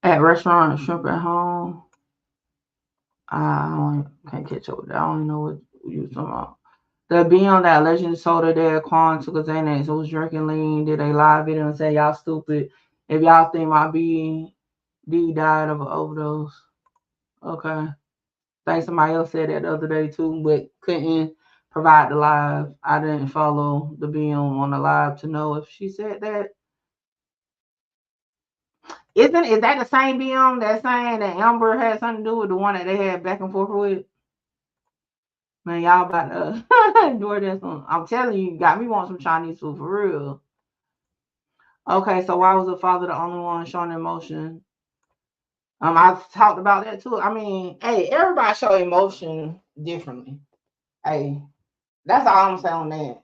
At restaurant, shrimp at home. I can't catch up with that. I don't know what you was talking about. The Beyond that legend soda there, Quan took a Xanax, was drinking lean, did a live video and say, y'all stupid. If y'all think my BD died of an overdose. Okay. I think somebody else said that the other day too, but couldn't provide the live. I didn't follow the Beyond on the live to know if she said that. Is that the same Beyond that's saying that Amber had something to do with the one that they had back and forth with? Man, y'all about to endure this one. I'm telling you, got me want some Chinese food for real. Okay, so why was the father the only one showing emotion? I talked about that too. I mean, hey, everybody show emotion differently. Hey, that's all I'm saying on that.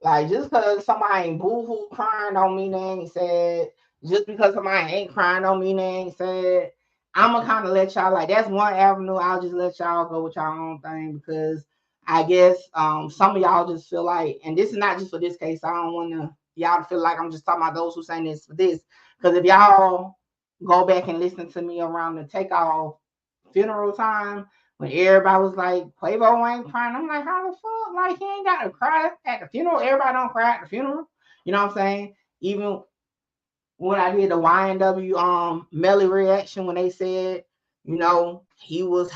Like, just because somebody ain't boo-hoo crying don't mean they ain't sad. Just because somebody ain't crying don't mean they ain't sad. I'm going to kind of let y'all, like, that's one avenue. I'll just let y'all go with y'all own thing because I guess some of y'all just feel like, and this is not just for this case. I don't want y'all to feel like I'm just talking about those who saying this for this. Because if y'all go back and listen to me around the Takeoff funeral time, when everybody was like, Quavo ain't crying, I'm like, how the fuck? Like, he ain't got to cry at the funeral. Everybody don't cry at the funeral. You know what I'm saying? Even when I did the YNW Melly reaction, when they said, you know, they was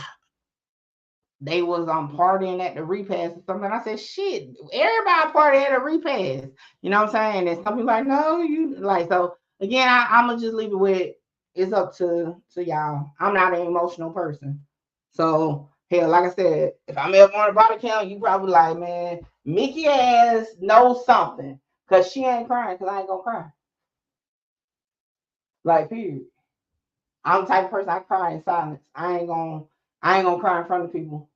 partying at the repast or something. I said, shit, everybody party at a repast. You know what I'm saying? And some people like, no, you like, so again, I'm gonna just leave it with it's up to y'all. I'm not an emotional person. So hell, like I said, if I'm ever on a body count, you probably like, man, Mickey ass knows something. Cause she ain't crying, cause I ain't gonna cry. Like, period. I'm the type of person I cry in silence. I ain't gonna cry in front of people.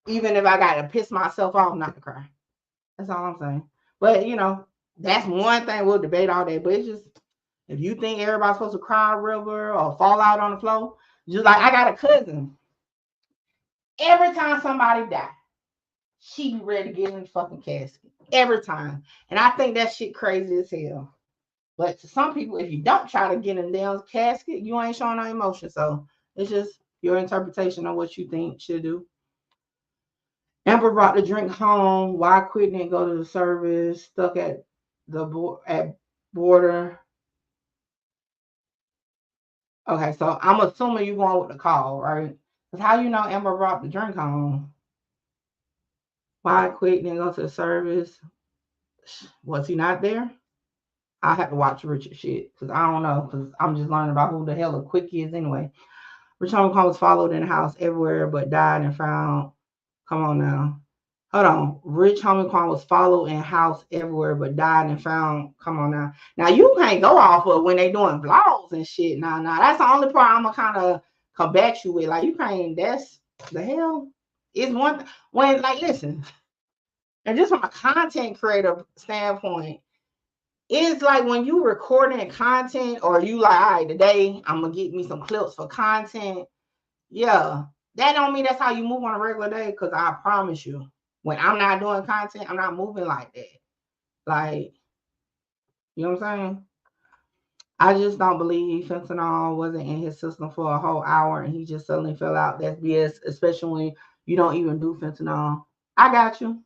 Even if I gotta piss myself off not to cry. That's all I'm saying. But you know, that's one thing we'll debate all day. But it's just if you think everybody's supposed to cry a river or fall out on the floor, just like I got a cousin. Every time somebody die, she be ready to get in the fucking casket. Every time. And I think that shit crazy as hell. But to some people, if you don't try to get in the damn casket, you ain't showing no emotion. So it's just your interpretation of what you think should do. Amber brought the drink home. Why quit and go to the service? Stuck at the border. Okay, so I'm assuming you going with the call, right? Because how you know Amber brought the drink home? Why quit and go to the service? Was he not there? I have to watch Richard shit because I don't know because I'm just learning about who the hell a quick is anyway. Richard Homie Quan was followed in the house everywhere but died and found. Come on now. Hold on. Rich Homie Quan was followed and housed everywhere, but died and found. Come on now. Now you can't go off of when they doing vlogs and shit. Nah. That's the only part I'm gonna kind of combat you with. Like you can't. That's the hell. It's one when like listen, and just from a content creator standpoint, it's like when you recording content or you like, all right, today I'm gonna get me some clips for content. Yeah, that don't mean that's how you move on a regular day. Cause I promise you, when I'm not doing content, I'm not moving like that. Like, you know what I'm saying? I just don't believe fentanyl wasn't in his system for a whole hour and he just suddenly fell out. That's BS, especially when you don't even do fentanyl. I got you.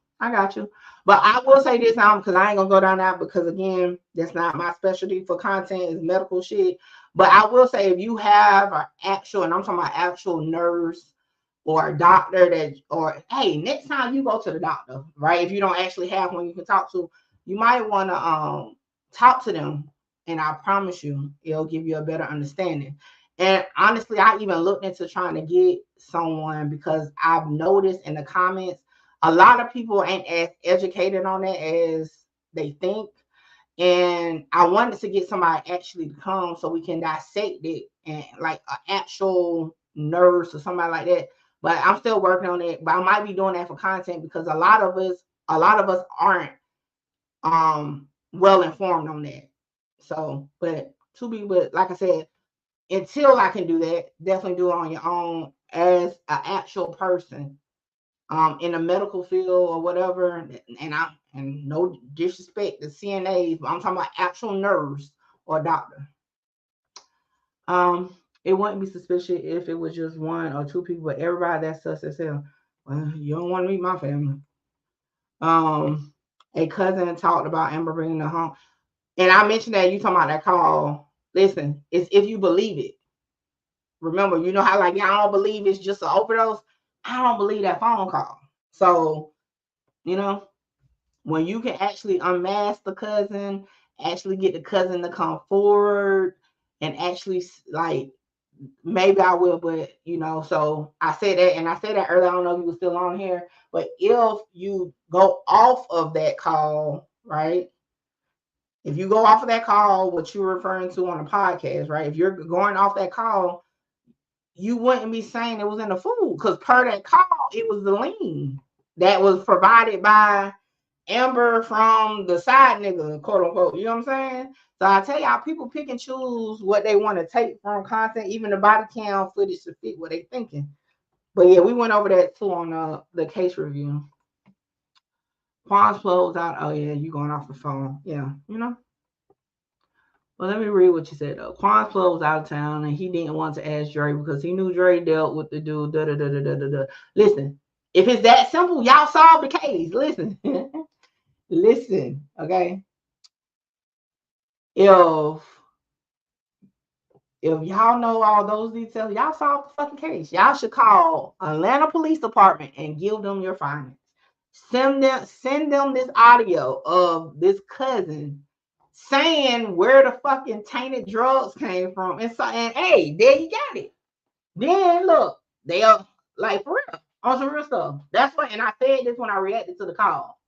But I will say this now because I ain't gonna go down that because again, that's not my specialty for content is medical shit. But I will say if you have an actual, and I'm talking about actual nurse or a doctor that, or hey, next time you go to the doctor, right? If you don't actually have one you can talk to, you might want to talk to them. And I promise you, it'll give you a better understanding. And honestly, I even looked into trying to get someone because I've noticed in the comments, a lot of people ain't as educated on it as they think. And I wanted to get somebody actually to come so we can dissect it and like an actual nurse or somebody like that. But I'm still working on it. But I might be doing that for content because a lot of us aren't well informed on that. So, but like I said, until I can do that, definitely do it on your own as an actual person in the medical field or whatever. And no disrespect to CNAs, but I'm talking about actual nurse or doctor. It wouldn't be suspicious if it was just one or two people, but everybody that's sus as hell. Well, you don't want to meet my family. A cousin talked about Amber bringing her home. And I mentioned that you talking about that call. Listen, it's if you believe it. Remember, you know how like I don't believe it's just an overdose. I don't believe that phone call. So, you know, when you can actually unmask the cousin, actually get the cousin to come forward, and actually like maybe I will, but you know, so I said that, and I said that earlier. I don't know if you were still on here, but if you go off of that call, right? If you go off of that call, what you're referring to on the podcast, right? If you're going off that call, you wouldn't be saying it was in the food because per that call, it was the lean that was provided by Amber from the side nigga, quote unquote. You know what I'm saying? So I tell y'all, people pick and choose what they want to take from content, even the body cam footage to fit what they thinking. But yeah, we went over that too on the case review. Quan's closed out. Oh yeah, you going off the phone. Yeah, you know. Well, let me read what you said though. Quan's Plug was out of town and he didn't want to ask Dre because he knew Dre dealt with the dude. Listen, if it's that simple, y'all solve the case. Listen, listen, okay. If y'all know all those details, y'all solve the fucking case. Y'all should call Atlanta Police Department and give them your findings. Send them this audio of this cousin saying where the fucking tainted drugs came from. And hey, there you got it. Then look, they are like for real, on some real stuff. That's what, and I said this when I reacted to the call.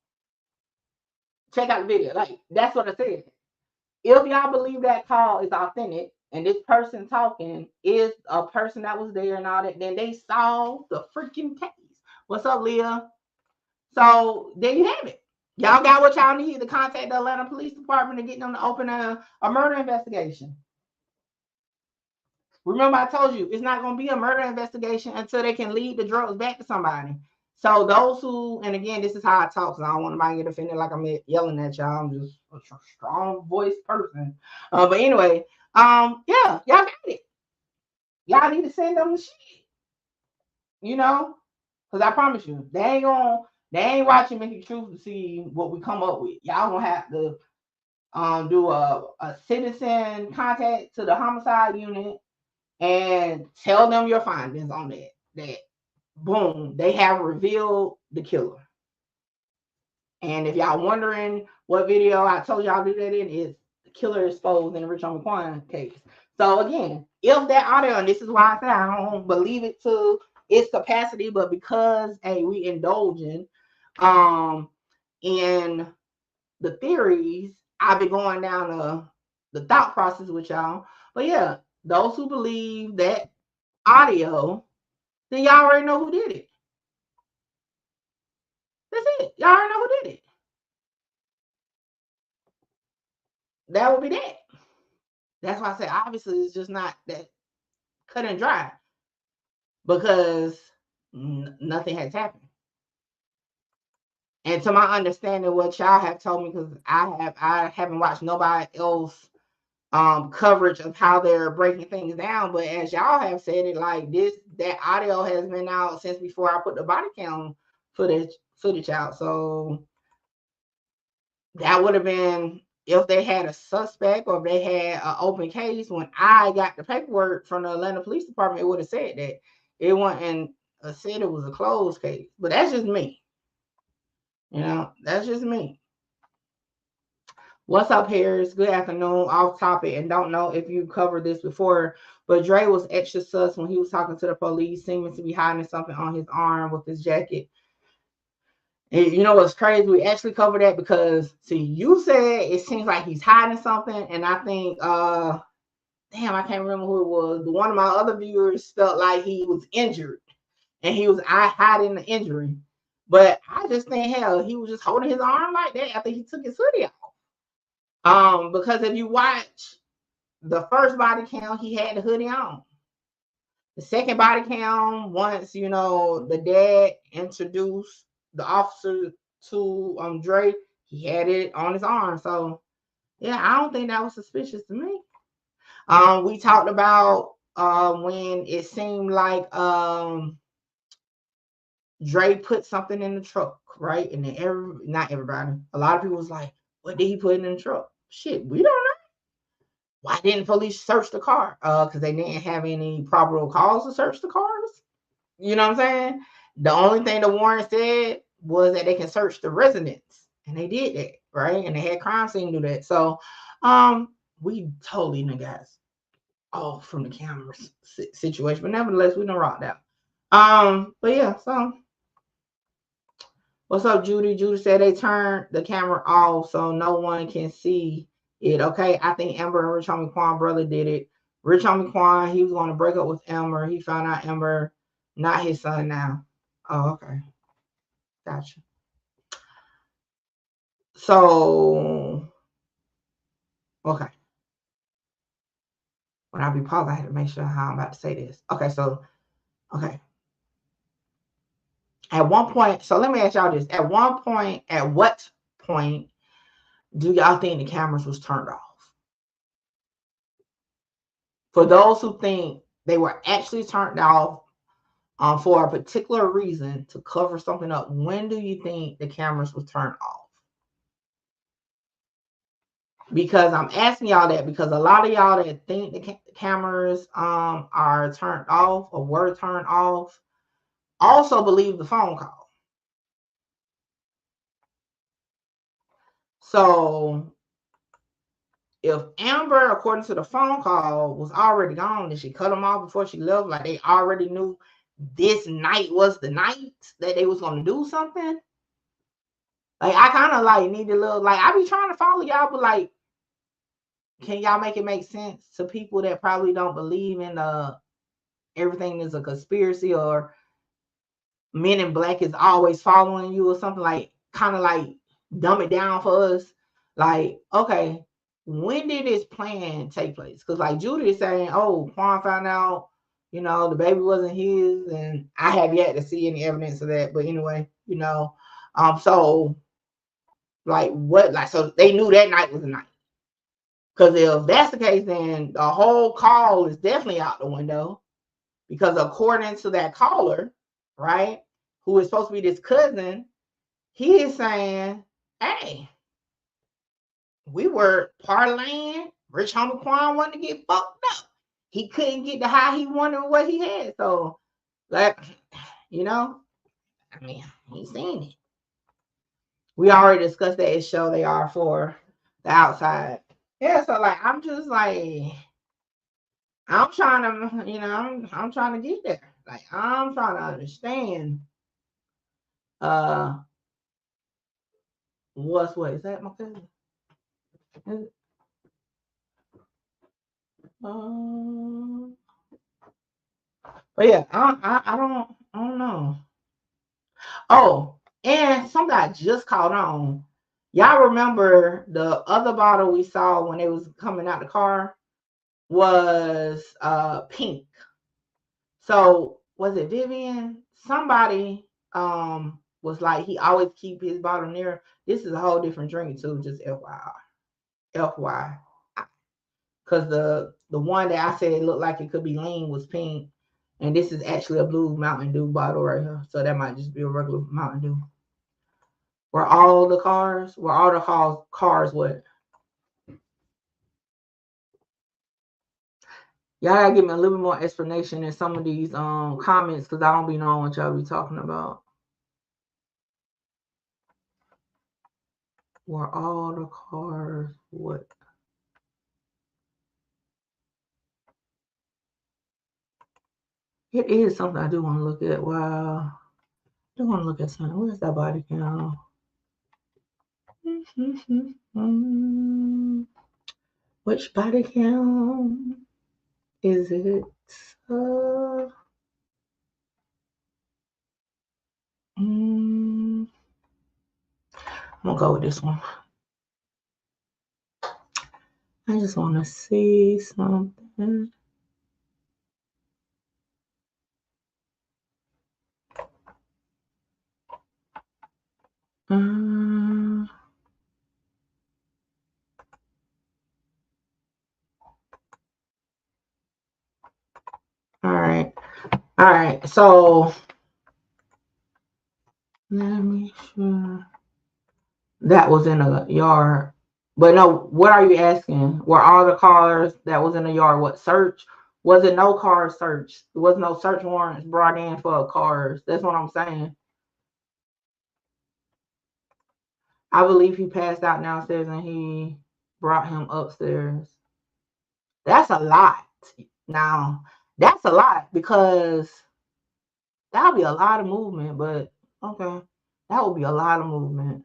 Check out the video. Like, that's what I said. If y'all believe that call is authentic and this person talking is a person that was there and all that, then they solved the freaking case. What's up, Leah? So there you have it. Y'all got what y'all need to contact the Atlanta Police Department to get them to open a murder investigation. Remember, I told you, it's not going to be a murder investigation until they can lead the drugs back to somebody. So those who, and again, this is how I talk, so I don't want anybody to get offended like I'm yelling at y'all. I'm just a strong voice person. But anyway, yeah, y'all got it. Y'all need to send them the shit. You know? Because I promise you, they ain't watching Make It Truth to see what we come up with. Y'all gonna have to do a citizen contact to the homicide unit and tell them your findings on that. That boom, they have revealed the killer. And if y'all wondering what video I told y'all to do that in, is the killer exposed in the Rich Homie Quan case. So again, if that audio, and this is why I say I don't believe it to its capacity, but because hey, we indulging, In the theories, I've been going down the thought process with y'all. But yeah, those who believe that audio, then y'all already know who did it. That's it. Y'all already know who did it. That would be that. That's why I say obviously it's just not that cut and dry because nothing has happened. And to my understanding, what y'all have told me, because I haven't watched nobody else coverage of how they're breaking things down. But as y'all have said it, like that audio has been out since before I put the body cam footage out. So that would have been if they had a suspect or if they had an open case. When I got the paperwork from the Atlanta Police Department, it would have said that it wasn't said it was a closed case. But that's just me. You know, that's just me. What's up, Harris? Good afternoon. Off topic, and don't know if you covered this before, but Dre was extra sus when he was talking to the police, seeming to be hiding something on his arm with his jacket. And you know what's crazy? We actually covered that because, see, you said it seems like he's hiding something, and I think, damn, I can't remember who it was. One of my other viewers felt like he was injured, and he was hiding the injury. But I just think, hell, he was just holding his arm like that after he took his hoodie off. Because if you watch the first body cam, he had the hoodie on. The second body cam, once, you know, the dad introduced the officer to Dre, he had it on his arm. So, yeah, I don't think that was suspicious to me. We talked about when it seemed like Dre put something in the truck, right? And then not everybody, a lot of people was like, what did he put in the truck? Shit, we don't know. Why didn't police search the car? Because they didn't have any probable cause to search the cars. You know what I'm saying? The only thing the warrant said was that they can search the residence. And they did that, right? And they had crime scene do that. So we totally guys off from the camera situation. But nevertheless, we done rocked out. But yeah, so what's up, Judy? Judy said they turned the camera off so no one can see it. Okay, I think Amber and Rich Homie Quan brother did it. Rich Homie Quan, he was going to break up with Amber. He found out Amber not his son now. Oh, okay. Gotcha. So, okay. When I be paused, I had to make sure how I'm about to say this. Okay, so, okay. At one point, so let me ask y'all this. At what point do y'all think the cameras was turned off? For those who think they were actually turned off for a particular reason to cover something up, when do you think the cameras was turned off? Because I'm asking y'all that because a lot of y'all that think the cameras are turned off or were turned off also believe the phone call. So if Amber, according to the phone call, was already gone and she cut them off before she left, like they already knew this night was the night that they was going to do something. Like I kind of like need a little, like I be trying to follow y'all, but like, can y'all make it make sense to people that probably don't believe in everything is a conspiracy or Men in Black is always following you or something, like kind of like dumb it down for us. Like, okay, when did this plan take place? Because like Judy is saying, oh, Quan found out, you know, the baby wasn't his, and I have yet to see any evidence of that. But anyway, you know, so like what, like, so they knew that night was the night. Because if that's the case, then the whole call is definitely out the window. Because according to that caller, right, who is supposed to be this cousin, he is saying, hey, we were parlaying. Rich Homie Quan wanted to get fucked up. He couldn't get the high he wanted with what he had. So, like, you know, I mean, he's saying it. We already discussed that it show they are for the outside. Yeah, so like I'm just like I'm trying to, you know, I'm trying to get there. Like I'm trying to understand What? Is that my cousin? Is it? But yeah, I don't know. Oh, and something I just caught on. Y'all remember the other bottle we saw when it was coming out the car was pink. So was it Vivian? Somebody was like he always keep his bottle near. This is a whole different drink too, just FYI. Because the one that I said looked like it could be lean was pink. And this is actually a blue Mountain Dew bottle right here. So that might just be a regular Mountain Dew. Were all the cars what? Y'all gotta give me a little bit more explanation in some of these comments because I don't be knowing what y'all be talking about. Were all the cars what? It is something I do want to look at. Wow. I do want to look at something. Where's that body count? Which body count is it? I'm gonna go with this one. I just want to see something. All right. So let me sure that was in a yard. But no, what are you asking? Were all the cars that was in the yard what search? Was it no cars searched? There was no search warrants brought in for cars. That's what I'm saying. I believe he passed out downstairs and he brought him upstairs. That's a lot. Now, that's a lot because that would be a lot of movement, but okay. That would be a lot of movement.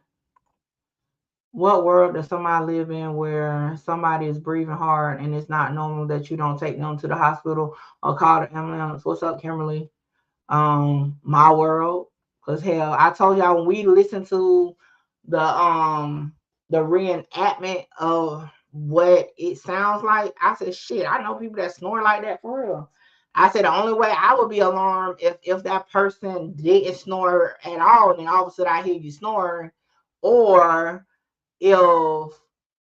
What world does somebody live in where somebody is breathing hard and it's not normal that you don't take them to the hospital or call the ambulance? What's up, Kimberly? My world. Because hell, I told y'all when we listened to the reenactment of what it sounds like, I said, shit, I know people that snore like that for real. I said the only way I would be alarmed if that person didn't snore at all, and then all of a sudden I hear you snoring, or if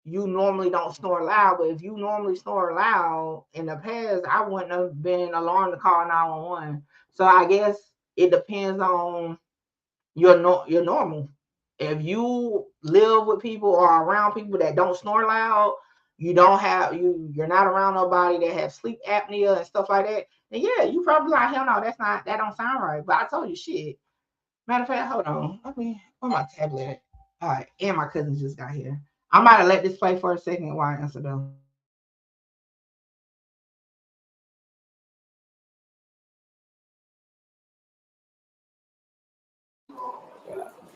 you normally don't snore loud. But if you normally snore loud in the past, I wouldn't have been alarmed to call 911. So I guess it depends on your normal. If you live with people or around people that don't snore loud, you're not around nobody that has sleep apnea and stuff like that, then yeah, you probably like, hell no, that don't sound right. But I told you shit. Matter of fact, hold on. Where's my tablet? All right, and my cousin just got here. I'm about to let this play for a second while I answer them.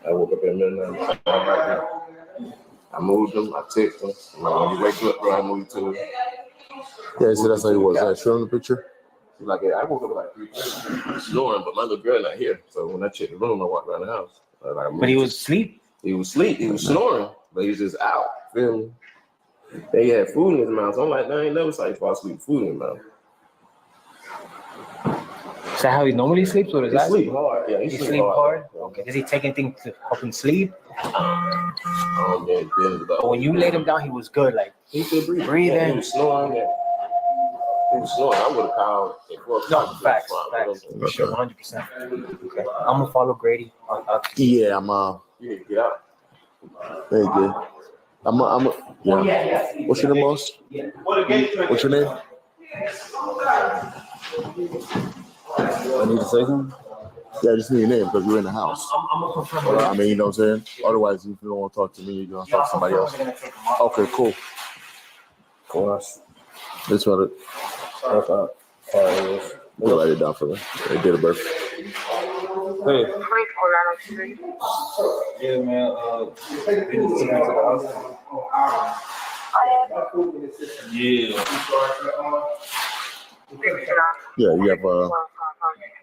I woke up in the middle of the night. I moved them. I text them. When you wake up, bro, I move to. Yeah, so that's how you was. That show in the picture. Like I woke up like 3:30, snoring, but my little girl not here. So when I checked the room, I walked around the house. But he was asleep. He was asleep. He was snoring, but he was just out. Feel me? They had food in his mouth. So I'm like, I ain't never saw you fall asleep with food in his mouth. Is that how he normally sleeps, or does that sleep hard? Yeah, he sleep hard. Okay. Does he take anything to help him sleep? But when you laid him down, he was good. Like he could breathe. Breathing. He was snoring. Yeah. He was snoring. I would have called. No, facts. For sure, 100%. Okay. I'm gonna follow Grady. Yeah, I'm Yeah, get out. Very good. Yeah. What's your name, boss? What's your name? I need to say something? Yeah, I just need your name because you're in the house. I mean, you know what I'm saying? Otherwise, if you don't want to talk to me, you're going to talk to somebody else. Okay, cool. Course. That's what it. We'll write it down for them. They did a birth. Hey. Yeah, man. They just took me to the hospital. Yeah. Yeah, you have your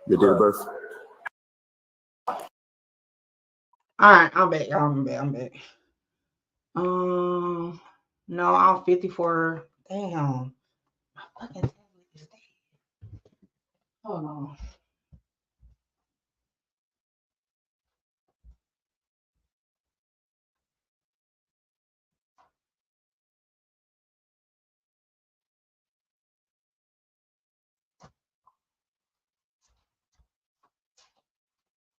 date of birth. All right, I'm back. I'm back. No, I'm 54. Damn. My fucking tablet is dead. Hold on.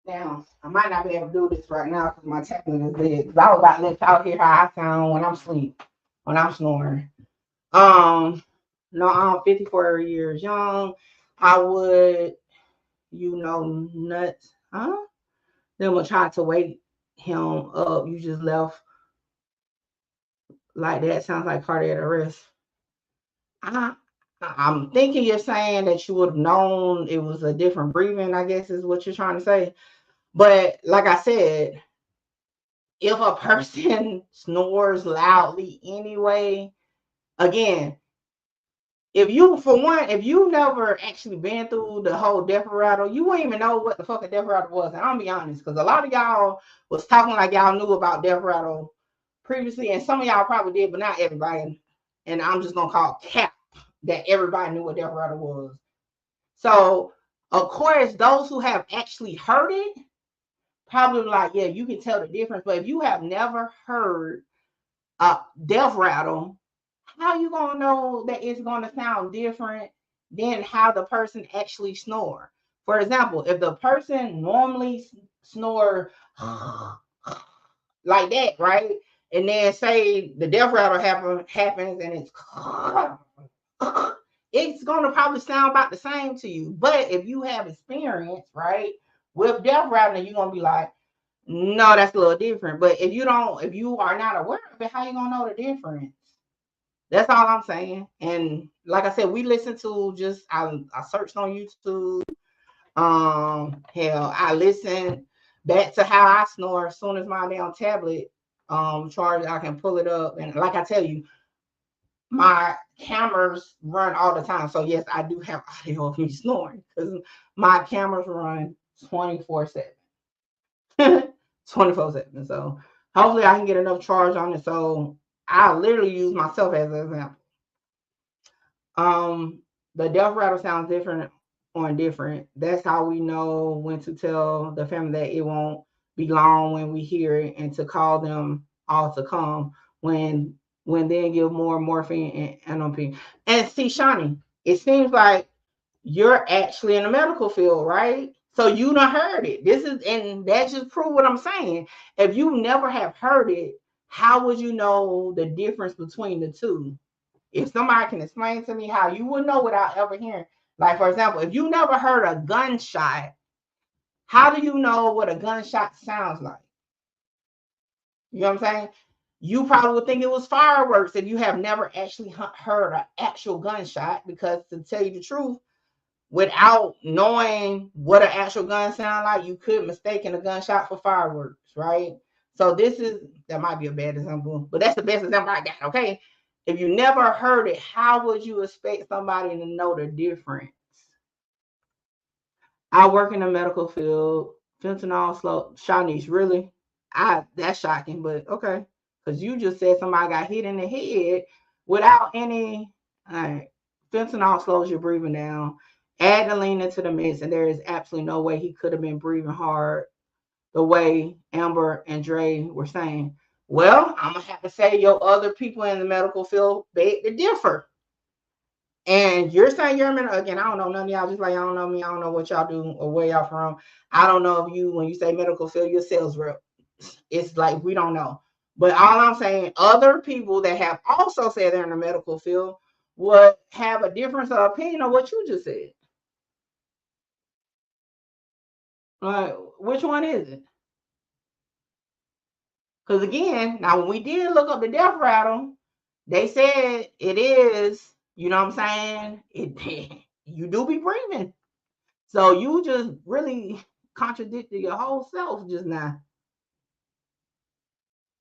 Now, I might not be able to do this right now because my tablet is dead. Because I was about to let y'all hear how I sound when I'm asleep, when I'm snoring. No, I'm 54 years young. I would, nuts, huh? Then we'll try to wake him up. You just left like that. Sounds like cardiac arrest. I'm thinking you're saying that you would have known it was a different breathing, I guess is what you're trying to say. But like I said, if a person snores loudly anyway, again, if you never actually been through the whole death rattle, you wouldn't even know what the fuck a death rattle was. And I'll be honest, because a lot of y'all was talking like y'all knew about death rattle previously, and some of y'all probably did, but not everybody. And I'm just gonna call cap that everybody knew what death rattle was. So, of course, those who have actually heard it probably like, yeah, you can tell the difference. But if you have never heard a death rattle, how you gonna know that it's gonna sound different than how the person actually snore? For example, if the person normally snore like that, right? And then say the death rattle happens and it's gonna probably sound about the same to you. But if you have experience, right, with death rattling, you're gonna be like, no, that's a little different. But if you are not aware of it, how you gonna know the difference? That's all I'm saying. And like I said, we listen to I searched on YouTube. Hell, I listen back to how I snore as soon as my damn tablet charged. I can pull it up, and like I tell you, my cameras run all the time. So yes, I do have audio of me snoring because my cameras run 24/7. 24/7. So hopefully I can get enough charge on it. So I literally use myself as an example. The death rattle sounds different on different. That's how we know when to tell the family that it won't be long when we hear it, and to call them all to come when then give more morphine and NOP. And see, Shawnee, it seems like you're actually in the medical field, right? So you done heard it. And that just proves what I'm saying. If you never have heard it, how would you know the difference between the two? If somebody can explain to me how you would know without ever hearing, like for example, if you never heard a gunshot, how do you know what a gunshot sounds like? You know what I'm saying? You probably would think it was fireworks if you have never actually heard an actual gunshot, because to tell you the truth, without knowing what an actual gun sound like, you could mistake a gunshot for fireworks, right? So that might be a bad example, but that's the best example I got, okay? If you never heard it, how would you expect somebody to know the difference? I work in the medical field. Fentanyl slow. Shanice, really? That's shocking, but okay. Because you just said somebody got hit in the head without any. All right. Fentanyl slows your breathing down. Add the lean into the mix, and there is absolutely no way he could have been breathing hard the way Amber and Dre were saying. Well, I'm going to have to say your other people in the medical field beg to differ. And you're saying you're a medical, again, I don't know none of y'all, just like y'all don't know me, I don't know what y'all do or where y'all from. I don't know if you, when you say medical field, you're a sales rep. It's like we don't know. But all I'm saying, other people that have also said they're in the medical field would have a difference of opinion on what you just said. Which one is it? Because again, now when we did look up the death rattle, they said it is, you know what I'm saying? You do be breathing. So you just really contradicted your whole self just now.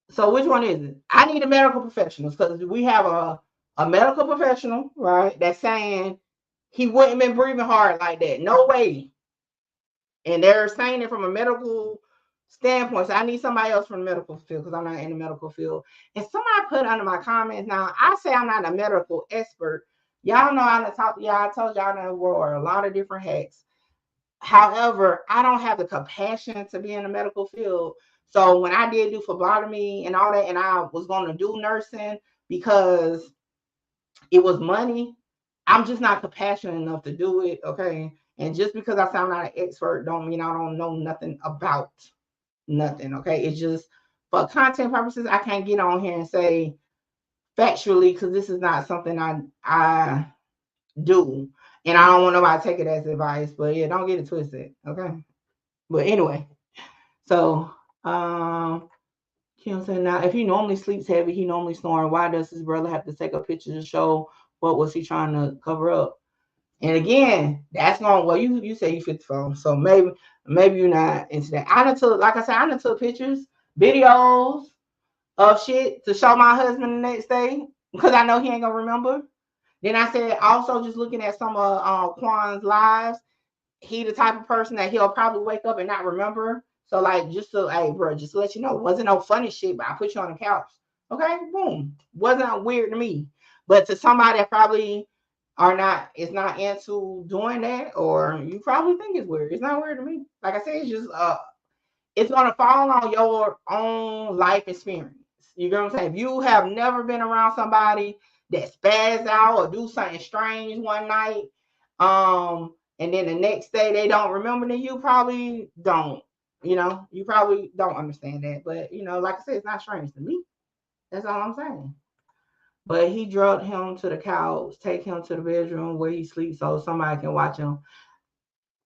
So which one is it? I need a medical professional because we have a medical professional, right? That's saying he wouldn't been breathing hard like that. No way. And they're saying it from a medical standpoint. So I need somebody else from the medical field because I'm not in the medical field. And somebody put under my comments. Now I say I'm not a medical expert. Y'all know I talk to y'all. I told y'all I wore a lot of different hats. However, I don't have the compassion to be in the medical field. So when I did do phlebotomy and all that, and I was going to do nursing because it was money, I'm just not compassionate enough to do it. Okay. And just because I sound not an expert don't mean I don't know nothing about nothing. Okay. It's just for content purposes, I can't get on here and say factually because this is not something I do. And I don't want nobody to take it as advice, but yeah, don't get it twisted. Okay. But anyway, so Kim said, now if he normally sleeps heavy, he normally snoring, why does his brother have to take a picture to show what was he trying to cover up? And again, that's not well, you say you 54, so maybe you're not into that. I done took, like I said, I done took pictures, videos of shit to show my husband the next day because I know he ain't gonna remember. Then I said, also just looking at some of Quan's lives, he the type of person that he'll probably wake up and not remember. So like, just to, hey, bro, just to let you know, it wasn't no funny shit, but I put you on the couch. Okay, boom. Wasn't weird to me. But to somebody that probably is not into doing that, or you probably think it's weird. It's not weird to me. Like I said, it's just it's gonna fall on your own life experience. You know what I'm saying? If you have never been around somebody that spaz out or do something strange one night, and then the next day they don't remember, then you probably don't. You probably don't understand that. But like I said, it's not strange to me. That's all I'm saying. But he drugged him to the couch, take him to the bedroom where he sleeps so somebody can watch him.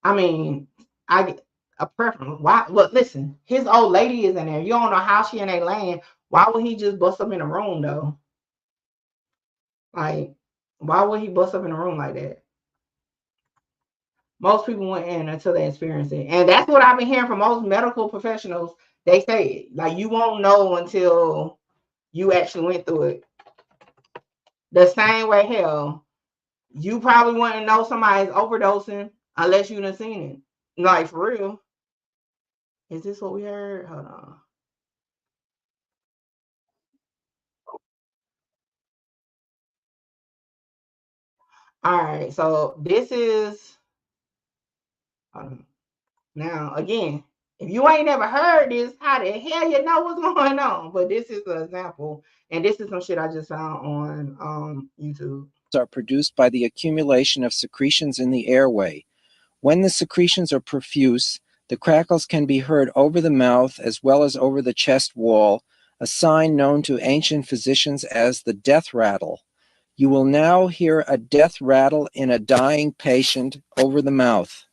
I mean, I get a preference. Why? Look, listen, his old lady is in there. You don't know how she in a land. Why would he just bust up in the room though? Like, why would he bust up in the room like that? Most people went in until they experienced it. And that's what I've been hearing from most medical professionals. They say it. Like, you won't know until you actually went through it. The same way, hell, you probably wouldn't know somebody's overdosing unless you done seen it. Like, for real. Is this what we heard? Hold on. All right, so this is now again. If you ain't never heard this, how the hell you know what's going on? But this is an example, and this is some shit I just found on YouTube. Are produced by the accumulation of secretions in the airway. When the secretions are profuse, the crackles can be heard over the mouth as well as over the chest wall, a sign known to ancient physicians as the death rattle. You will now hear a death rattle in a dying patient over the mouth.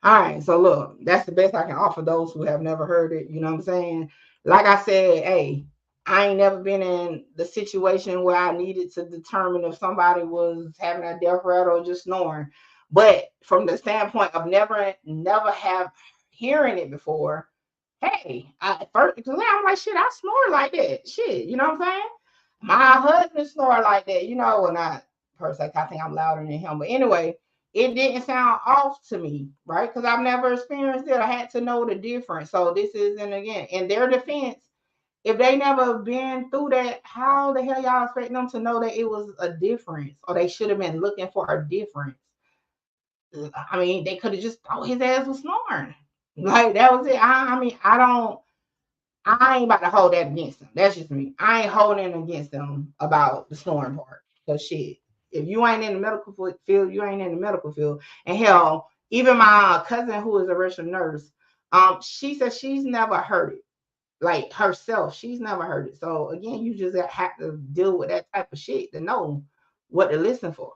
All right, so look, that's the best I can offer those who have never heard it. You know what I'm saying? Like I said, hey, I ain't never been in the situation where I needed to determine if somebody was having a death rattle or just snoring. But from the standpoint of never have hearing it before, hey, first because I'm like, shit, I snore like that. Shit, you know what I'm saying? My husband snore like that, well, not per se. I think I'm louder than him. But anyway, it didn't sound off to me, right? Because I've never experienced it. I had to know the difference. So this isn't, again, in their defense, if they never been through that, how the hell y'all expect them to know that it was a difference? Or they should have been looking for a difference. I mean, they could have just thought his ass was snoring. Like, that was it. I mean, I ain't about to hold that against them. That's just me. I ain't holding against them about the snoring part. Because shit, if you ain't in the medical field, you ain't in the medical field. And hell, even my cousin who is a registered nurse, she said she's never heard it. Like herself, she's never heard it. So again, you just have to deal with that type of shit to know what to listen for.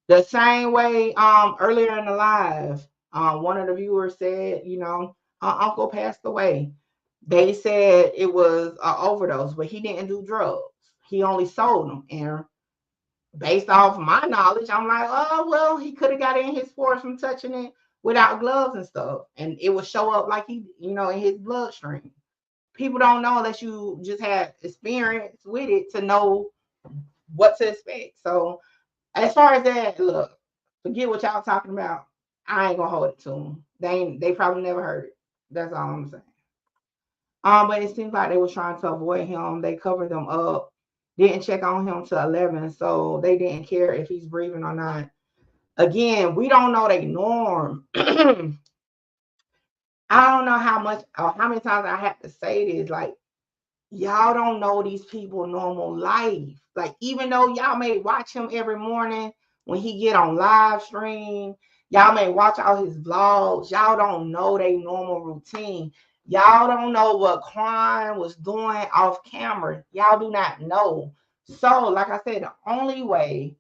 The same way earlier in the live, one of the viewers said, you know, her uncle passed away. They said it was an overdose, but he didn't do drugs. He only sold them. And based off my knowledge, I'm like, oh well, he could have got in his spores from touching it without gloves and stuff, and it would show up like he, you know, in his bloodstream. People don't know unless you just have experience with it to know what to expect. So as far as that, look, forget what y'all talking about. I ain't gonna hold it to them. They probably never heard it. That's all I'm saying. But it seems like they were trying to avoid him. They covered him up, didn't check on him till 11, so they didn't care if he's breathing or not. Again, we don't know their norm. I don't know how much or how many times I have to say this. Like, y'all don't know these people normal life. Like, even though y'all may watch him every morning when he get on live stream, y'all may watch all his vlogs, y'all don't know their normal routine. Y'all don't know what Quan was doing off camera. Y'all do not know. So, like I said, the only way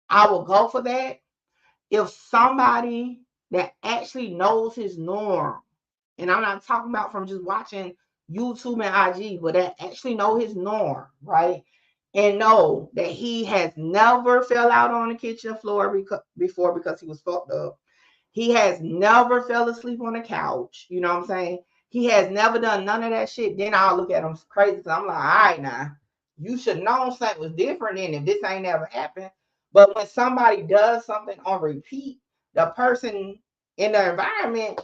I will go for that, if somebody that actually knows his norm, and I'm not talking about from just watching YouTube and IG, but that actually know his norm, right? And know that he has never fell out on the kitchen floor before because he was fucked up. He has never fell asleep on the couch. You know what I'm saying? He has never done none of that shit. Then I'll look at him crazy because I'm like, all right, now, you should know something was different than if this ain't never happened. But when somebody does something on repeat, the person in the environment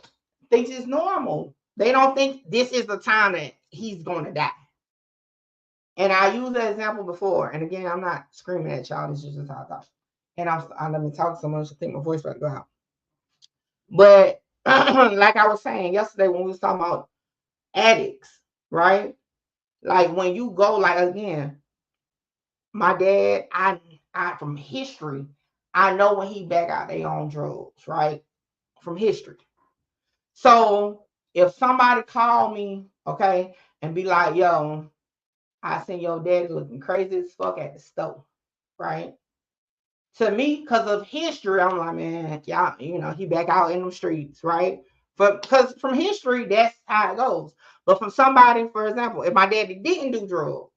thinks it's normal. They don't think this is the time that he's going to die. And I used that example before. And again, I'm not screaming at y'all. This is just how I thought. And I'm let me talk so much. I think my voice about to go out. But like I was saying yesterday when we was talking about addicts, right? Like when you go, like again, my dad, I from history, I know when he back out they on drugs, right? From history. So if somebody call me, okay, and be like, yo, I seen your daddy looking crazy as fuck at the store, right? To me, because of history, I'm like, man, y'all, you know, he back out in the streets, right? But because from history, that's how it goes. But from somebody, for example, if my daddy didn't do drugs,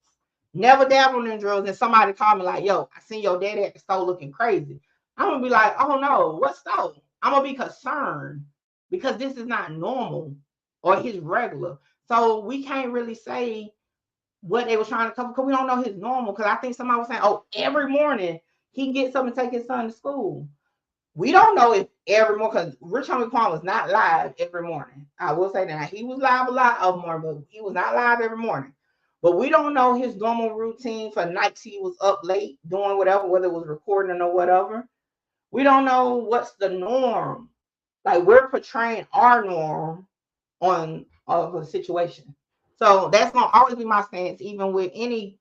never dabbled in drugs, and somebody called me like, yo, I seen your daddy at the store looking crazy, I'm gonna be like, oh no, what store? I'm gonna be concerned because this is not normal or his regular. So we can't really say what they were trying to cover because we don't know his normal. Because I think somebody was saying, oh, every morning he can get something to take his son to school. We don't know if every morning, because Rich Homie Quan was not live every morning. I will say that he was live a lot of morning, but he was not live every morning. But we don't know his normal routine for nights he was up late doing whatever, whether it was recording or whatever. We don't know what's the norm. Like we're portraying our norm on of a situation. So that's gonna always be my stance, even with any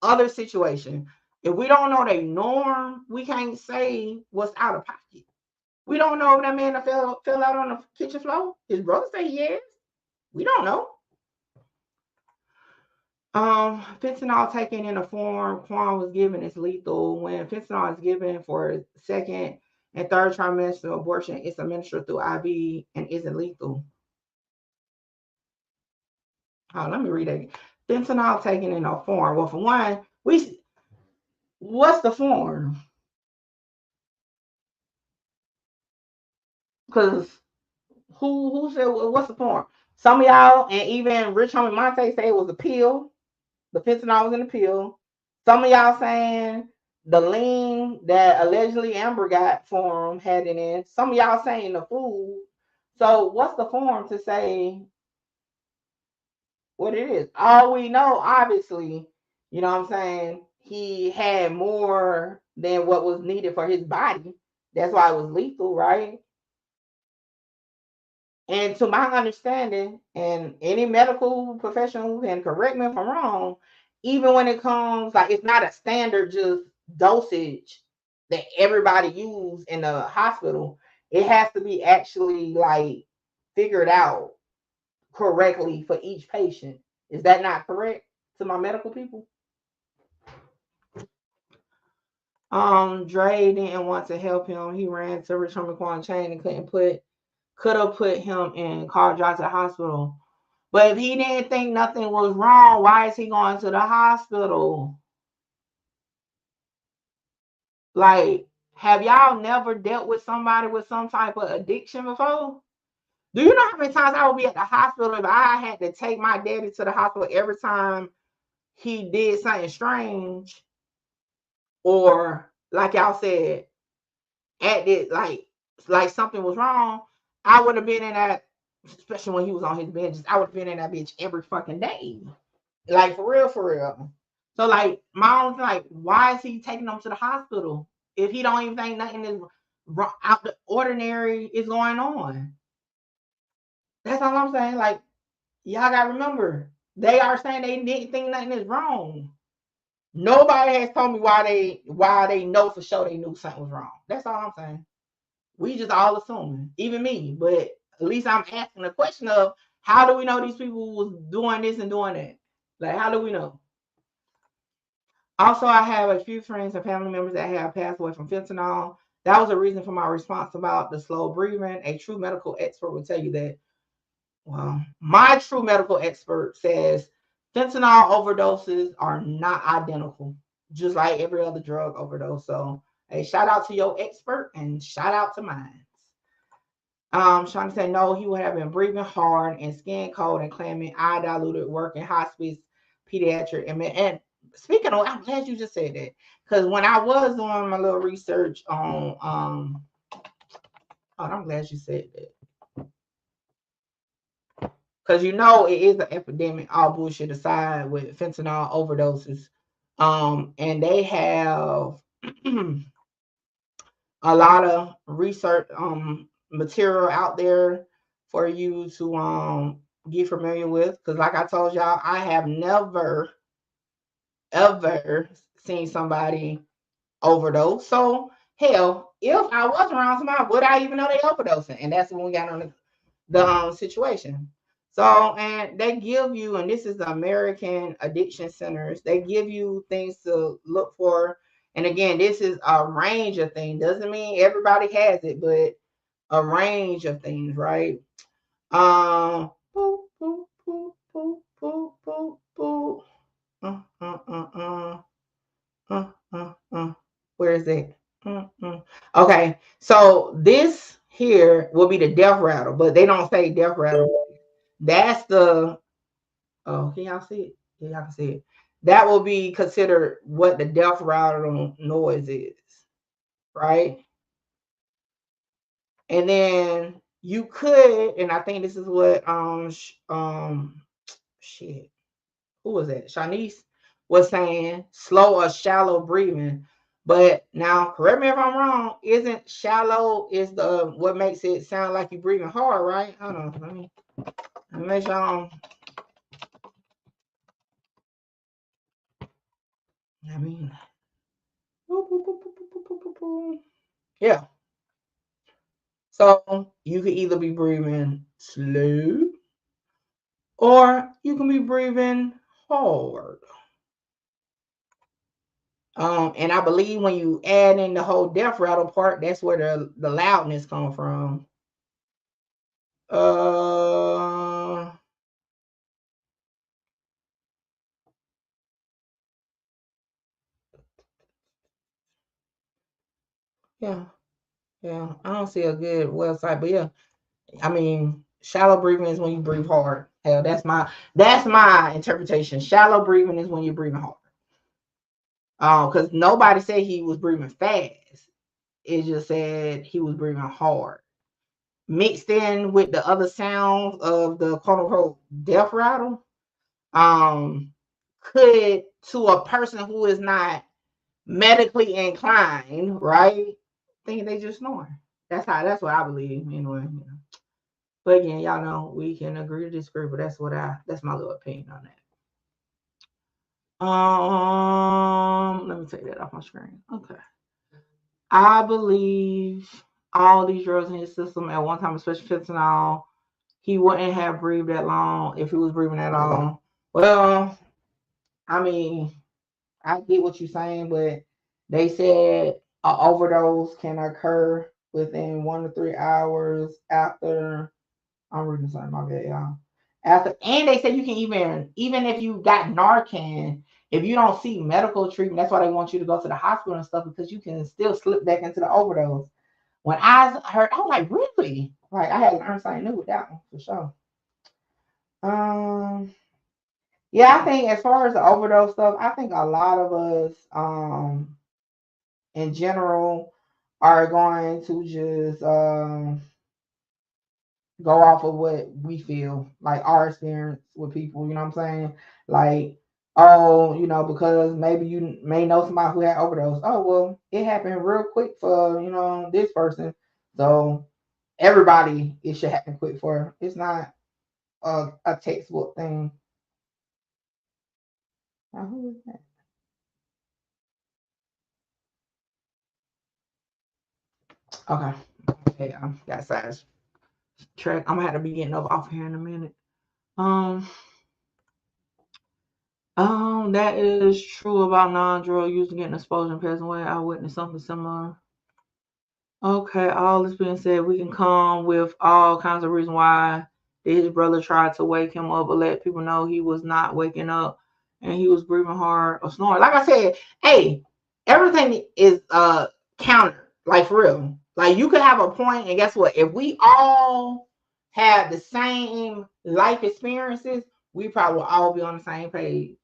other situation. If we don't know the norm, we can't say what's out of pocket. We don't know if that man fell out on the kitchen floor. His brother say he is. We don't know. Fentanyl taken in a form Quan was given is lethal. When fentanyl is given for second and third trimester abortion, it's administered through IV and isn't lethal. Let me read it. Fentanyl taken in a form. Well, for one, what's the form? Because who said what's the form? Some of y'all and even Rich Homie Monte say it was a pill. The fentanyl was in the pill. Some of y'all saying the lean that allegedly Amber got for him had it in. Some of y'all saying the food. So what's the form to say what it is? All we know, obviously, you know what I'm saying, he had more than what was needed for his body. That's why it was lethal, right? And to my understanding, and any medical professional can correct me if I'm wrong, even when it comes, like it's not a standard just dosage that everybody use in the hospital. It has to be actually like figured out correctly for each patient. Is that not correct to my medical people? Dre didn't want to help him. He ran to Rich Homie Quan chain and could have put him in car drive to the hospital. But if he didn't think nothing was wrong, why is he going to the hospital? Like, have y'all never dealt with somebody with some type of addiction before? Do you know how many times I would be at the hospital if I had to take my daddy to the hospital every time he did something strange? Or like y'all said, acted like something was wrong, I would have been in that, especially when he was on his benches, I would have been in that bitch every fucking day. Like for real, for real. So like my own like, why is he taking them to the hospital if he don't even think nothing is wrong, out the ordinary is going on? That's all I'm saying. Like, y'all gotta remember, they are saying they didn't think nothing is wrong. Nobody has told me why they know for sure they knew something was wrong. That's all I'm saying. We just all assuming, even me. But at least I'm asking the question of, how do we know these people was doing this and doing that? Like, how do we know? Also, I have a few friends and family members that have passed away from fentanyl. That was a reason for my response about the slow breathing. A true medical expert will tell you that. Well, my true medical expert says fentanyl overdoses are not identical, just like every other drug overdose. So, hey, shout out to your expert and shout out to mine. Trying to say no, he would have been breathing hard and skin cold and claiming I diluted work in hospice, pediatric, and speaking of, I'm glad you just said that, because when I was doing my little research on I'm glad you said that. Because you know it is an epidemic, all bullshit aside, with fentanyl overdoses. And they have a lot of research material out there for you to get familiar with. Because like I told y'all, I have never ever seen somebody overdose. So hell, if I was around somebody, would I even know they overdosing? And that's when we got on the situation. So, and they give you, and this is the American Addiction Centers, they give you things to look for. And again, this is a range of things. Doesn't mean everybody has it, but a range of things, right? Boop, boop, boop, boop, boop, boop, boop. Where is it? Okay, so this here will be the death rattle, but they don't say death rattle. That's the, oh, can y'all see it? Yeah, y'all can see it. That will be considered what the death rattle noise is, right? And then you could, and I think this is what shit, who was that? Shanice was saying slow or shallow breathing. But now, correct me if I'm wrong, isn't shallow is the what makes it sound like you're breathing hard, right? Hold on, let me make sure I mean, yeah. So you can either be breathing slow or you can be breathing hard. And I believe when you add in the whole death rattle part, that's where the loudness comes from. Yeah. I don't see a good website, but yeah, I mean, shallow breathing is when you breathe hard. Hell, that's my interpretation. Shallow breathing is when you're breathing hard. Because nobody said he was breathing fast. It just said he was breathing hard. Mixed in with the other sounds of the quote unquote death rattle, could, to a person who is not medically inclined, right, think they just snoring. That's what I believe anyway. You know. But again, y'all know we can agree to disagree, but that's my little opinion on that. Let me take that off my screen. Okay. I believe all these drugs in his system at one time, especially fentanyl, he wouldn't have breathed that long if he was breathing that long. Well, I mean, I get what you're saying, but They said an overdose can occur within 1 to 3 hours after. I'm reading something, my bad, y'all. After, and they said you can even if you got Narcan, if you don't seek medical treatment, that's why they want you to go to the hospital and stuff, because you can still slip back into the overdose. When I heard, I was like, really? Like, I had to learn something new with that one for sure. Yeah, I think as far as the overdose stuff, I think a lot of us, in general, are going to just go off of what we feel, like our experience with people, you know what I'm saying? Like, oh, you know, because maybe you may know somebody who had overdose. Oh, well, it happened real quick for, you know, this person. So everybody, it should happen quick for. It's not a textbook thing. Now, who is that? Okay. Okay, got size track. I'm gonna have to be getting up off here in a minute. That is true about non-drug use and getting exposure in passing away. I witnessed something similar. Okay, all this being said, we can come with all kinds of reasons why his brother tried to wake him up or let people know he was not waking up and he was breathing hard or snoring. Like I said, hey, everything is counter, like for real. Like you could have a point, and guess what? If we all have the same life experiences, we probably will all be on the same page.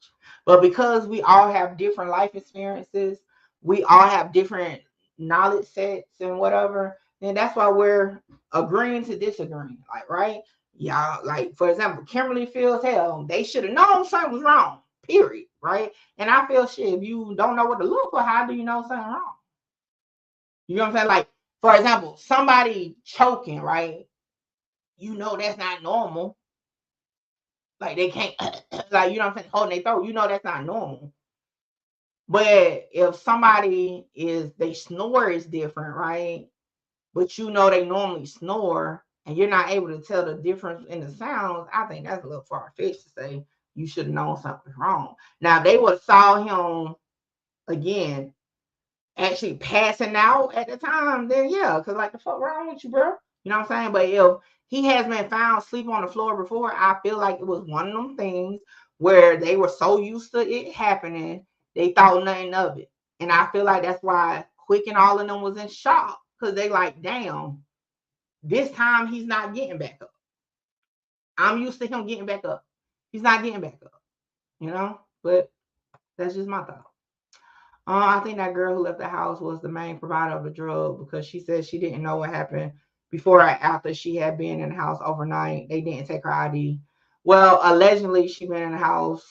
But because we all have different life experiences, we all have different knowledge sets and whatever, then that's why we're agreeing to disagree. Like, right? Y'all, like, for example, Kimberly feels hell. They should have known something was wrong. Period. Right? And I feel shit. If you don't know what to look for, how do you know something wrong? You know what I'm saying? Like, for example, somebody choking, right? You know that's not normal. Like they can't, like, you know what I'm saying, holding their throat. You know that's not normal. But if somebody they snore is different, right? But you know they normally snore and you're not able to tell the difference in the sounds, I think that's a little far-fetched to say you should have known something's wrong. Now, if they would have saw him, again, actually passing out at the time, then yeah, because like the fuck wrong with you, bro? You know what I'm saying? But if he has been found sleeping on the floor before, I feel like it was one of them things where they were so used to it happening, they thought nothing of it. And I feel like that's why Quick and all of them was in shock, because they like, damn, this time he's not getting back up. I'm used to him getting back up. He's not getting back up, you know? But that's just my thought. I think that girl who left the house was the main provider of the drug, because she said she didn't know what happened before or after she had been in the house overnight. They didn't take her ID. Well, allegedly she been in the house,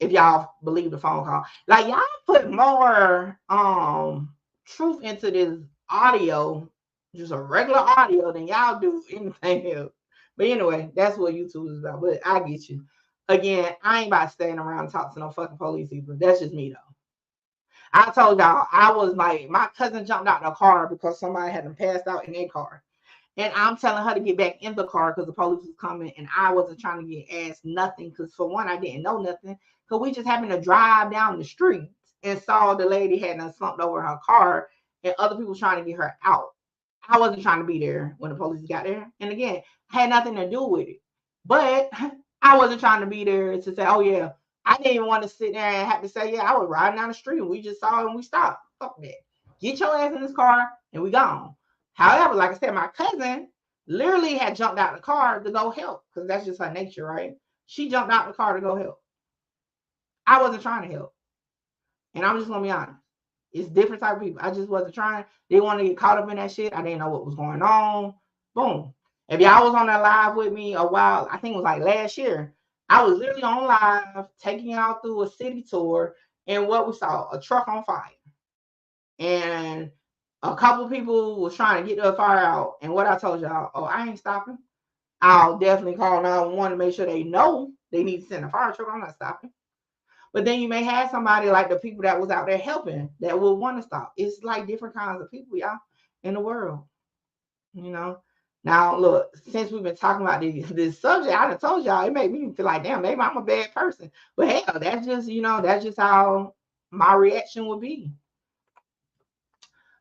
if y'all believe the phone call. Like, y'all put more truth into this audio, just a regular audio, than y'all do anything else. But anyway, that's what YouTube is about. But I get you. Again, I ain't about staying around and talk to no fucking police either. That's just me though. I told y'all, I was like, my cousin jumped out the car because somebody had them passed out in their car. And I'm telling her to get back in the car because the police was coming, and I wasn't trying to get asked nothing because, for one, I didn't know nothing, because we just happened to drive down the street and saw the lady had slumped over her car and other people trying to get her out. I wasn't trying to be there when the police got there. And again, I had nothing to do with it. But I wasn't trying to be there to say, oh, yeah, I didn't even want to sit there and have to say, yeah, I was riding down the street and we just saw it and we stopped. Fuck that. Get your ass in this car and we gone. However, like I said, my cousin literally had jumped out the car to go help, because that's just her nature, right? She jumped out the car to go help. I wasn't trying to help. And I'm just going to be honest. It's different type of people. I just wasn't trying. They want to get caught up in that shit. I didn't know what was going on. Boom. If y'all was on that live with me a while, I think it was like last year, I was literally on live taking y'all through a city tour, and what we saw, a truck on fire. And a couple people was trying to get the fire out. And what I told y'all, oh, I ain't stopping. I'll definitely call 911 to make sure they know they need to send a fire truck. I'm not stopping. But then you may have somebody like the people that was out there helping that will want to stop. It's like different kinds of people, y'all, in the world. You know? Now, look, since we've been talking about this subject, I done told y'all, it made me feel like, damn, maybe I'm a bad person. But hell, that's just, you know, that's just how my reaction would be.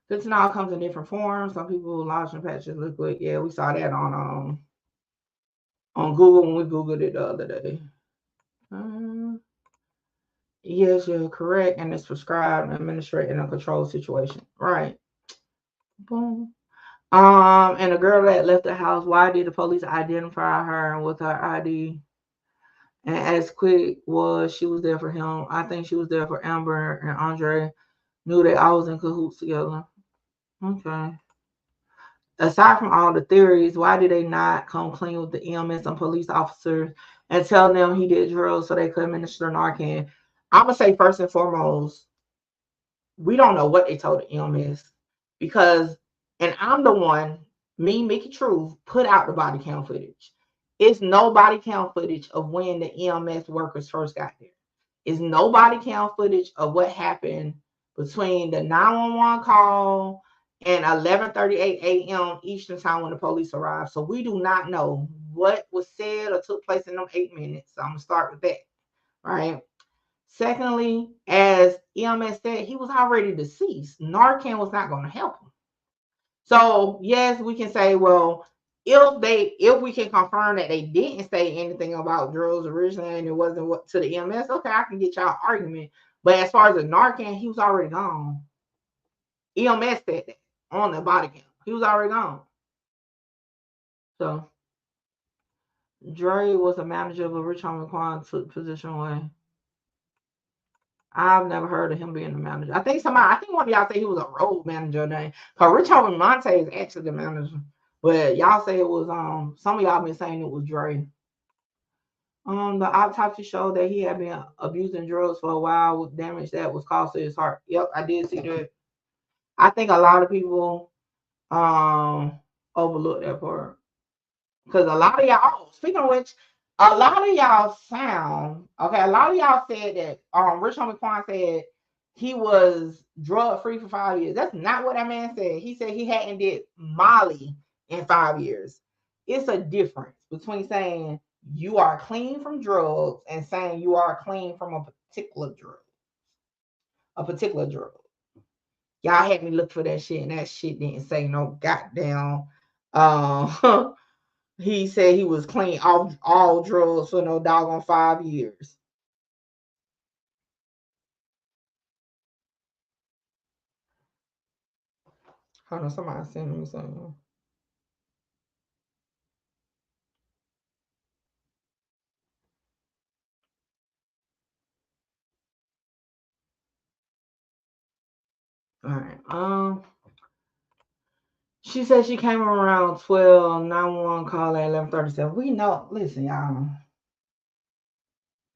Fentanyl comes in different forms. Some people lodge in patches liquid. Yeah, we saw that on Google when we Googled it the other day. Yes, you're correct, and it's prescribed and administered in a controlled situation. Right. Boom. And the girl that left the house, why did the police identify her with her ID? And as quick was she was there for him. I think she was there for Amber and Andre. Knew that I was in cahoots together. Okay. Aside from all the theories, why did they not come clean with the EMS and police officers and tell them he did drugs so they could administer Narcan? I'm gonna say first and foremost, we don't know what they told the EMS because, and I'm the one, me, Mickey Truth, put out the body cam footage. It's no body cam footage of when the EMS workers first got there. It's no body cam footage of what happened between the 911 call and 11:38 a.m. Eastern time when the police arrived. So we do not know what was said or took place in them 8 minutes. So I'm gonna start with that, right? Secondly, as EMS said, he was already deceased. Narcan was not going to help him. So yes, we can say, well, if we can confirm that they didn't say anything about drugs originally and it wasn't what to the EMS, okay, I can get y'all argument. But as far as the Narcan, he was already gone. EMS said that on the body cam. He was already gone. So Dre was a manager, but Rich Homie Quan took position away. I've never heard of him being a manager. I think one of y'all say he was a road manager name. Cause Rich Homie Monte is actually the manager. But y'all say it was some of y'all been saying it was Dre. The autopsy showed that he had been abusing drugs for a while with damage that was caused to his heart. Yep, I did see that. I think a lot of people overlooked that part. Because a lot of y'all, speaking of which, a lot of y'all a lot of y'all said that Rich Homie Quan said he was drug free for 5 years. That's not what that man said. He said he hadn't did Molly in 5 years. It's a difference between saying you are clean from drugs and saying you are clean from a particular drug. A particular drug. Y'all had me look for that shit, and that shit didn't say no goddamn he said he was clean off all drugs for no doggone 5 years. Hold on, somebody sending me something. All right. She said she came around 12, 911 call at 11:37. We know, listen, y'all.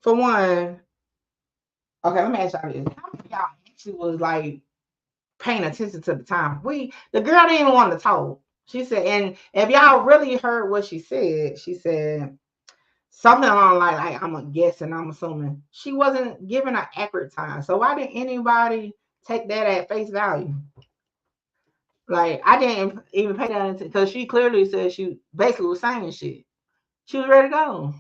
For one, okay, let me ask y'all this. How many of y'all actually was like paying attention to the time? The girl didn't even want to talk. She said, and if y'all really heard what she said something along like I'm a guess and I'm assuming she wasn't given an accurate time. So why didn't anybody take that at face value? Like I didn't even pay that attention because she clearly said she basically was saying shit. She was ready to go.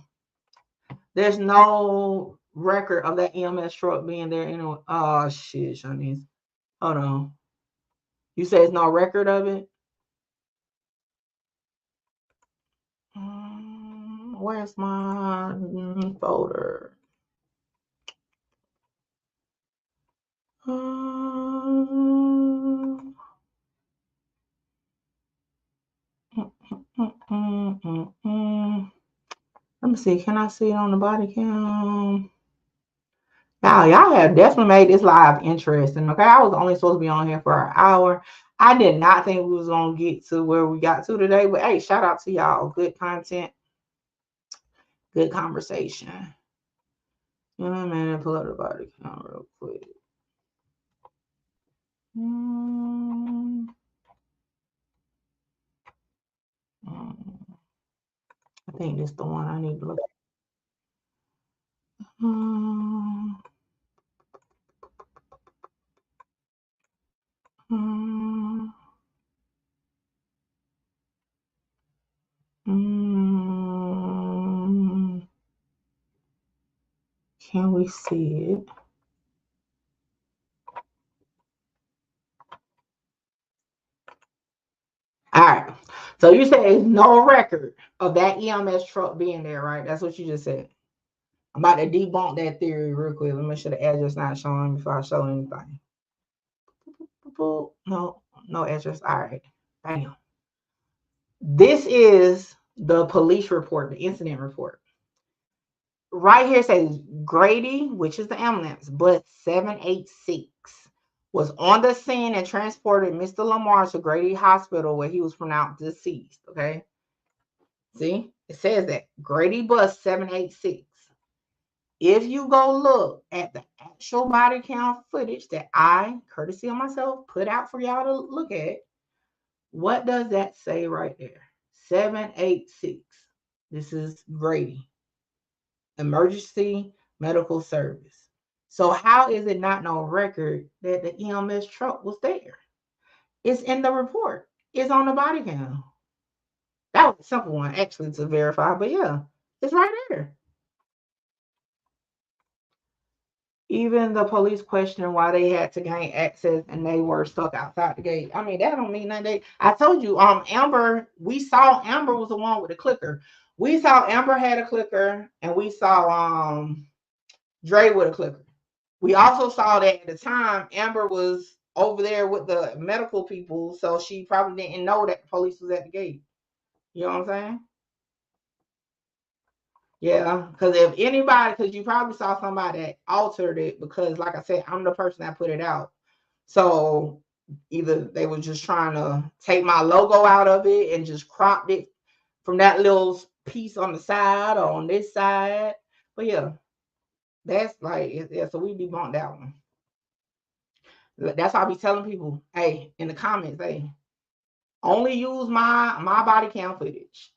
There's no record of that EMS truck being there anyway. Oh shit, Shanice. Hold on. You say it's no record of it? Where's my folder? Let me see. Can I see it on the body cam? Y'all have definitely made this live interesting. Okay, I was only supposed to be on here for an hour. I did not think we was gonna get to where we got to today, but hey, shout out to y'all. Good content, good conversation. Man, pull up the body cam real quick. I think this is the one I need to look at. Can we see it? All right. So you said there's no record of that EMS truck being there, right? That's what you just said. I'm about to debunk that theory real quick. Let me make sure the address not showing before I show anything. No address. All right. Bam. This is the police report, the incident report. Right here says Grady, which is the ambulance, but 786 was on the scene and transported Mr. Lamar to Grady Hospital where he was pronounced deceased. Okay. See, it says that Grady bus 786. If you go look at the actual body count footage that I, courtesy of myself, put out for y'all to look at, what does that say right there? 786. This is Grady. Emergency medical service. So how is it not no record that the EMS truck was there? It's in the report. It's on the body cam. That was a simple one, actually, to verify. But yeah, it's right there. Even the police questioned why they had to gain access and they were stuck outside the gate. I mean, that don't mean nothing. I told you, Amber, we saw Amber was the one with the clicker. We saw Amber had a clicker, and we saw Dre with a clicker. We also saw that at the time Amber was over there with the medical people, so she probably didn't know that the police was at the gate. You know what I'm saying? Yeah, because if anybody, because you probably saw somebody that altered it, because like I said, I'm the person that put it out. So either they were just trying to take my logo out of it and just cropped it from that little piece on the side or on this side. But yeah, that's like, yeah, so we debunked that one. That's why I be telling people, hey, in the comments, hey, only use my body cam footage.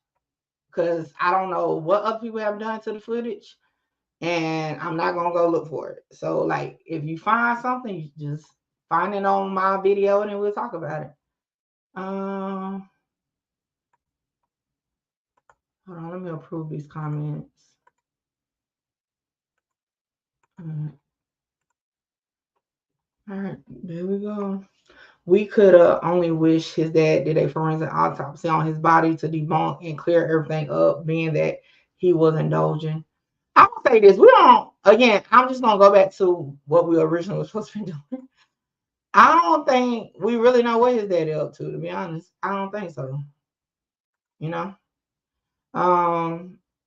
Because I don't know what other people have done to the footage. And I'm not gonna go look for it. So like if you find something, you just find it on my video and then we'll talk about it. Hold on, let me approve these comments. All right, there we go. We could only wish his dad did a forensic autopsy on his body to debunk and clear everything up, being that he was indulging. I will say this, we don't, again, I'm just gonna go back to what we originally were supposed to be doing. I don't think we really know what his daddy up to be honest. I don't think so. You know?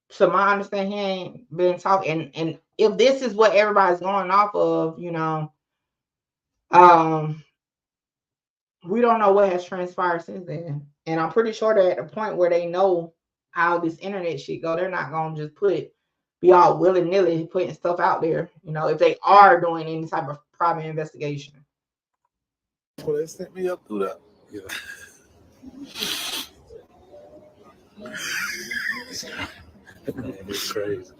So my understanding, he ain't been talking, and if this is what everybody's going off of, you know, we don't know what has transpired since then. And I'm pretty sure they're at the point where they know how this internet shit go. They're not gonna just be all willy-nilly putting stuff out there, you know, if they are doing any type of private investigation. Well, they sent me up through that. Yeah. It's crazy.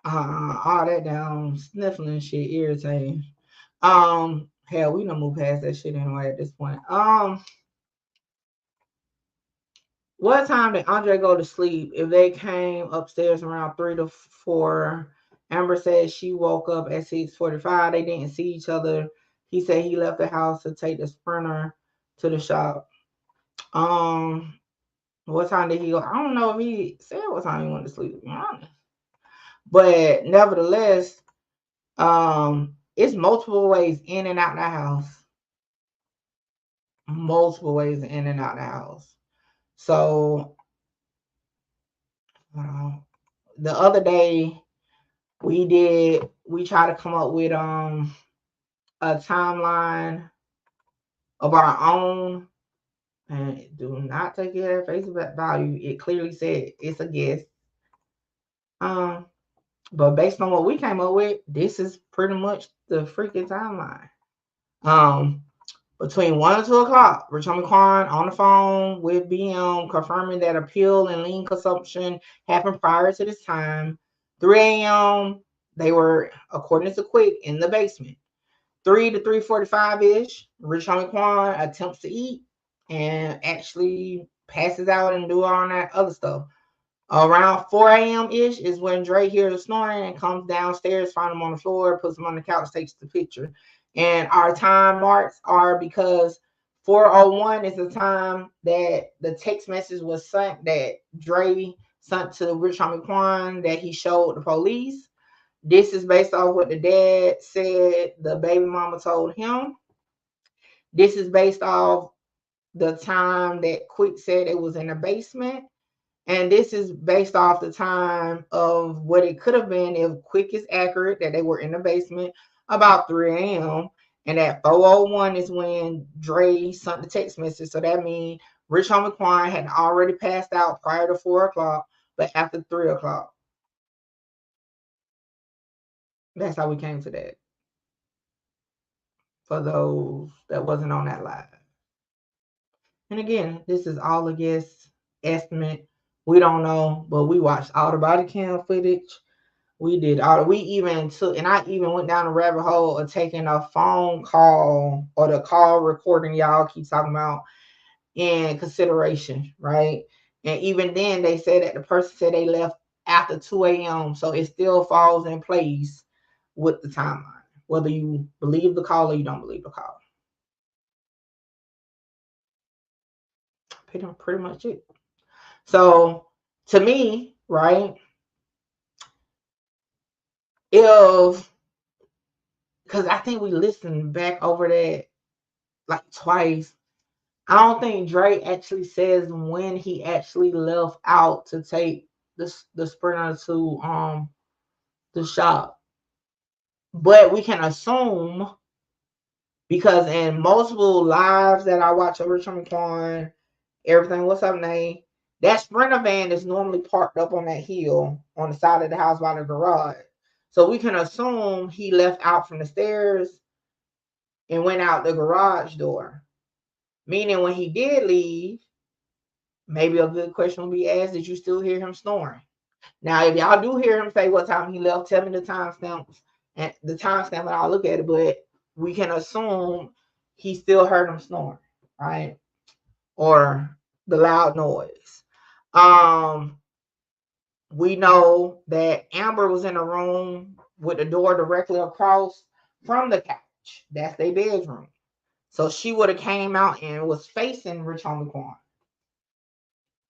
All that down sniffling shit irritating. Hell, we done move past that shit anyway at this point. What time did Andre go to sleep? If they came upstairs around 3 to 4, Amber said she woke up at 6:45. They didn't see each other. He said he left the house to take the Sprinter to the shop. What time did he go? I don't know if he said what time he went to sleep, to be honest. But nevertheless, it's multiple ways in and out the house. Multiple ways in and out the house. So the other day we tried to come up with a timeline of our own, and do not take it at face value. It clearly said it's a guess. But based on what we came up with, this is pretty much the freaking timeline. Between 1 and 2 o'clock, Homie Quan on the phone with BM confirming that a pill and lean consumption happened prior to this time. 3 a.m., they were, according to Quick, in the basement. 3 to 3:45-ish, Homie Quan attempts to eat and actually passes out and do all that other stuff. Around 4 a.m. ish is when Dre hears the snoring and comes downstairs, finds him on the floor, puts him on the couch, takes the picture. And our time marks are because 4:01 is the time that the text message was sent that Dre sent to Rich Homie Quan that he showed the police. This is based off what the dad said the baby mama told him. This is based off the time that Quick said it was in the basement. And this is based off the time of what it could have been if Quick is accurate, that they were in the basement about 3 a.m. And at 4:01 is when Dre sent the text message. So that means Rich Homie Quan had already passed out prior to 4 o'clock, but after 3 o'clock. That's how we came to that. For those that wasn't on that live. And again, this is all a guess estimate. We don't know, but we watched all the body cam footage. We did all. We even took, and I even went down a rabbit hole of taking a phone call or the call recording y'all keep talking about in consideration, right? And even then, they said that the person said they left after 2 a.m. So it still falls in place with the timeline, whether you believe the call or you don't believe the call. Pretty much it. So to me, right, because I think we listened back over that like twice. I don't think Drake actually says when he actually left out to take the Sprinter to the shop. But we can assume, because in multiple lives that I watch over Homie Quan, everything, what's up, Nate? That Sprinter van is normally parked up on that hill on the side of the house by the garage. So we can assume he left out from the stairs and went out the garage door. Meaning when he did leave, maybe a good question will be asked, did you still hear him snoring? Now, if y'all do hear him say what time he left, tell me the timestamps and the timestamp and I'll look at it, but we can assume he still heard him snoring, right? Or the loud noise. We know that Amber was in a room with the door directly across from the couch. That's their bedroom. So she would have came out and was facing Rich Homie Quan.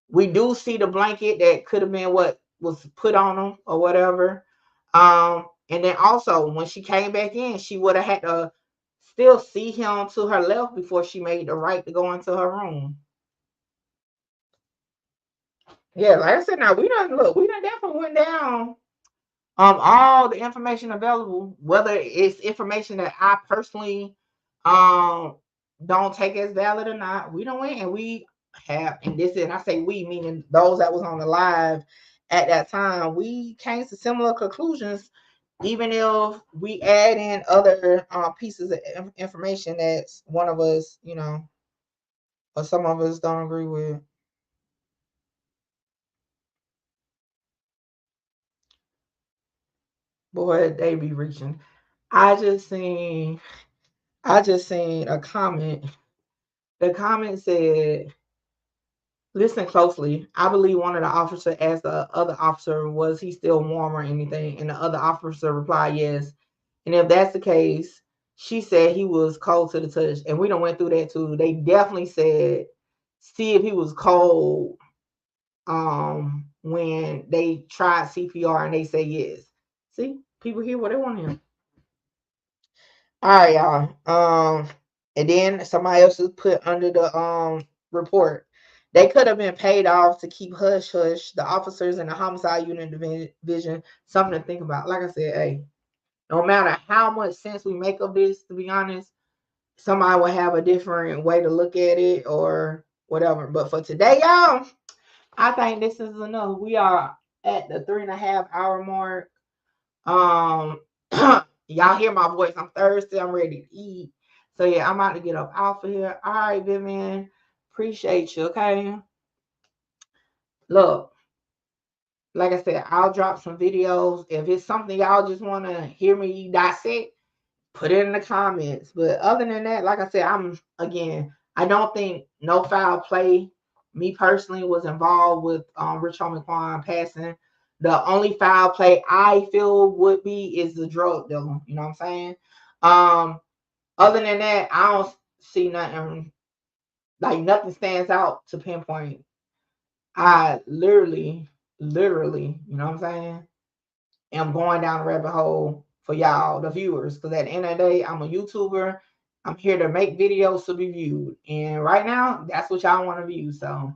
We do see the blanket that could have been what was put on him or whatever. And then also when she came back in, she would have had to still see him to her left before she made the right to go into her room. Yeah, like I said, now we done definitely went down all the information available, whether it's information that I personally don't take as valid or not. We don't win, and we have, and this is, and I say we meaning those that was on the live at that time, we came to similar conclusions, even if we add in other pieces of information that one of us, or some of us don't agree with. Boy, they be reaching. I just seen a comment. The comment said, listen closely. I believe one of the officers asked the other officer, was he still warm or anything? And the other officer replied, yes. And if that's the case, she said he was cold to the touch. And we done went through that too. They definitely said, see if he was cold when they tried CPR and they say yes. See, people hear what they want to hear. All right, y'all. And then somebody else is put under the report. They could have been paid off to keep hush hush. The officers in the homicide unit division, something to think about. Like I said, hey, no matter how much sense we make of this, to be honest, somebody will have a different way to look at it or whatever. But for today, y'all, I think this is enough. We are at the 3.5 hour mark. Y'all hear my voice. I'm thirsty. I'm ready to eat. So yeah, I'm about to get up off of here. All right, Vivian. Appreciate you. Okay. Look, like I said, I'll drop some videos. If it's something y'all just want to hear me dissect, put it in the comments. But other than that, like I said, I don't think no foul play me personally was involved with Rich Homie Quan passing. The only foul play I feel would be is the drug dealer. You know what I'm saying? Other than that, I don't see nothing. Like nothing stands out to pinpoint. I literally, you know what I'm saying, am going down the rabbit hole for y'all, the viewers. Because at the end of the day, I'm a YouTuber. I'm here to make videos to be viewed. And right now, that's what y'all want to view. So,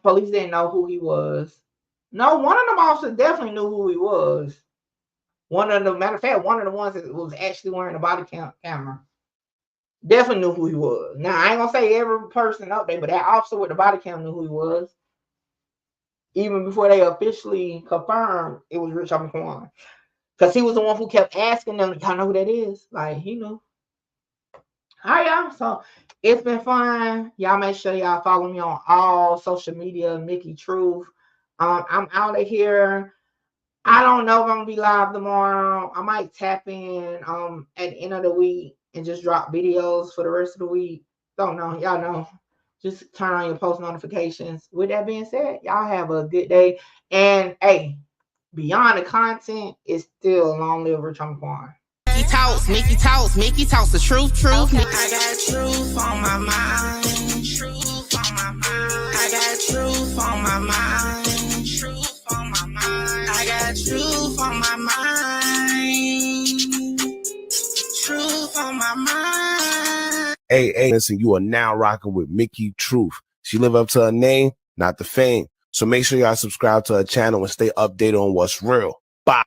police didn't know who he was. No, one of them officers definitely knew who he was. Matter of fact, one of the ones that was actually wearing a body camera definitely knew who he was. Now, I ain't going to say every person up there, but that officer with the body cam knew who he was. Even before they officially confirmed it was Rich Homie Quan. Because he was the one who kept asking them, y'all know who that is? Like, he knew. All right, y'all. So, it's been fun. Y'all make sure y'all follow me on all social media, Mickey Truth. I'm out of here. I don't know if I'm going to be live tomorrow. I might tap in at the end of the week and just drop videos for the rest of the week. Don't know. Y'all know. Just turn on your post notifications. With that being said, y'all have a good day. And hey, beyond the content, it's still long live Rich Homie Quan. Mickey talks the truth. Okay. I got truth on my mind. Truth on my mind. I got truth on my mind. Truth on my mind. I got truth on my mind. Truth on my mind. Hey, listen, you are now rocking with Mickey Truth. She live up to her name, not the fame. So make sure y'all subscribe to her channel and stay updated on what's real. Bye.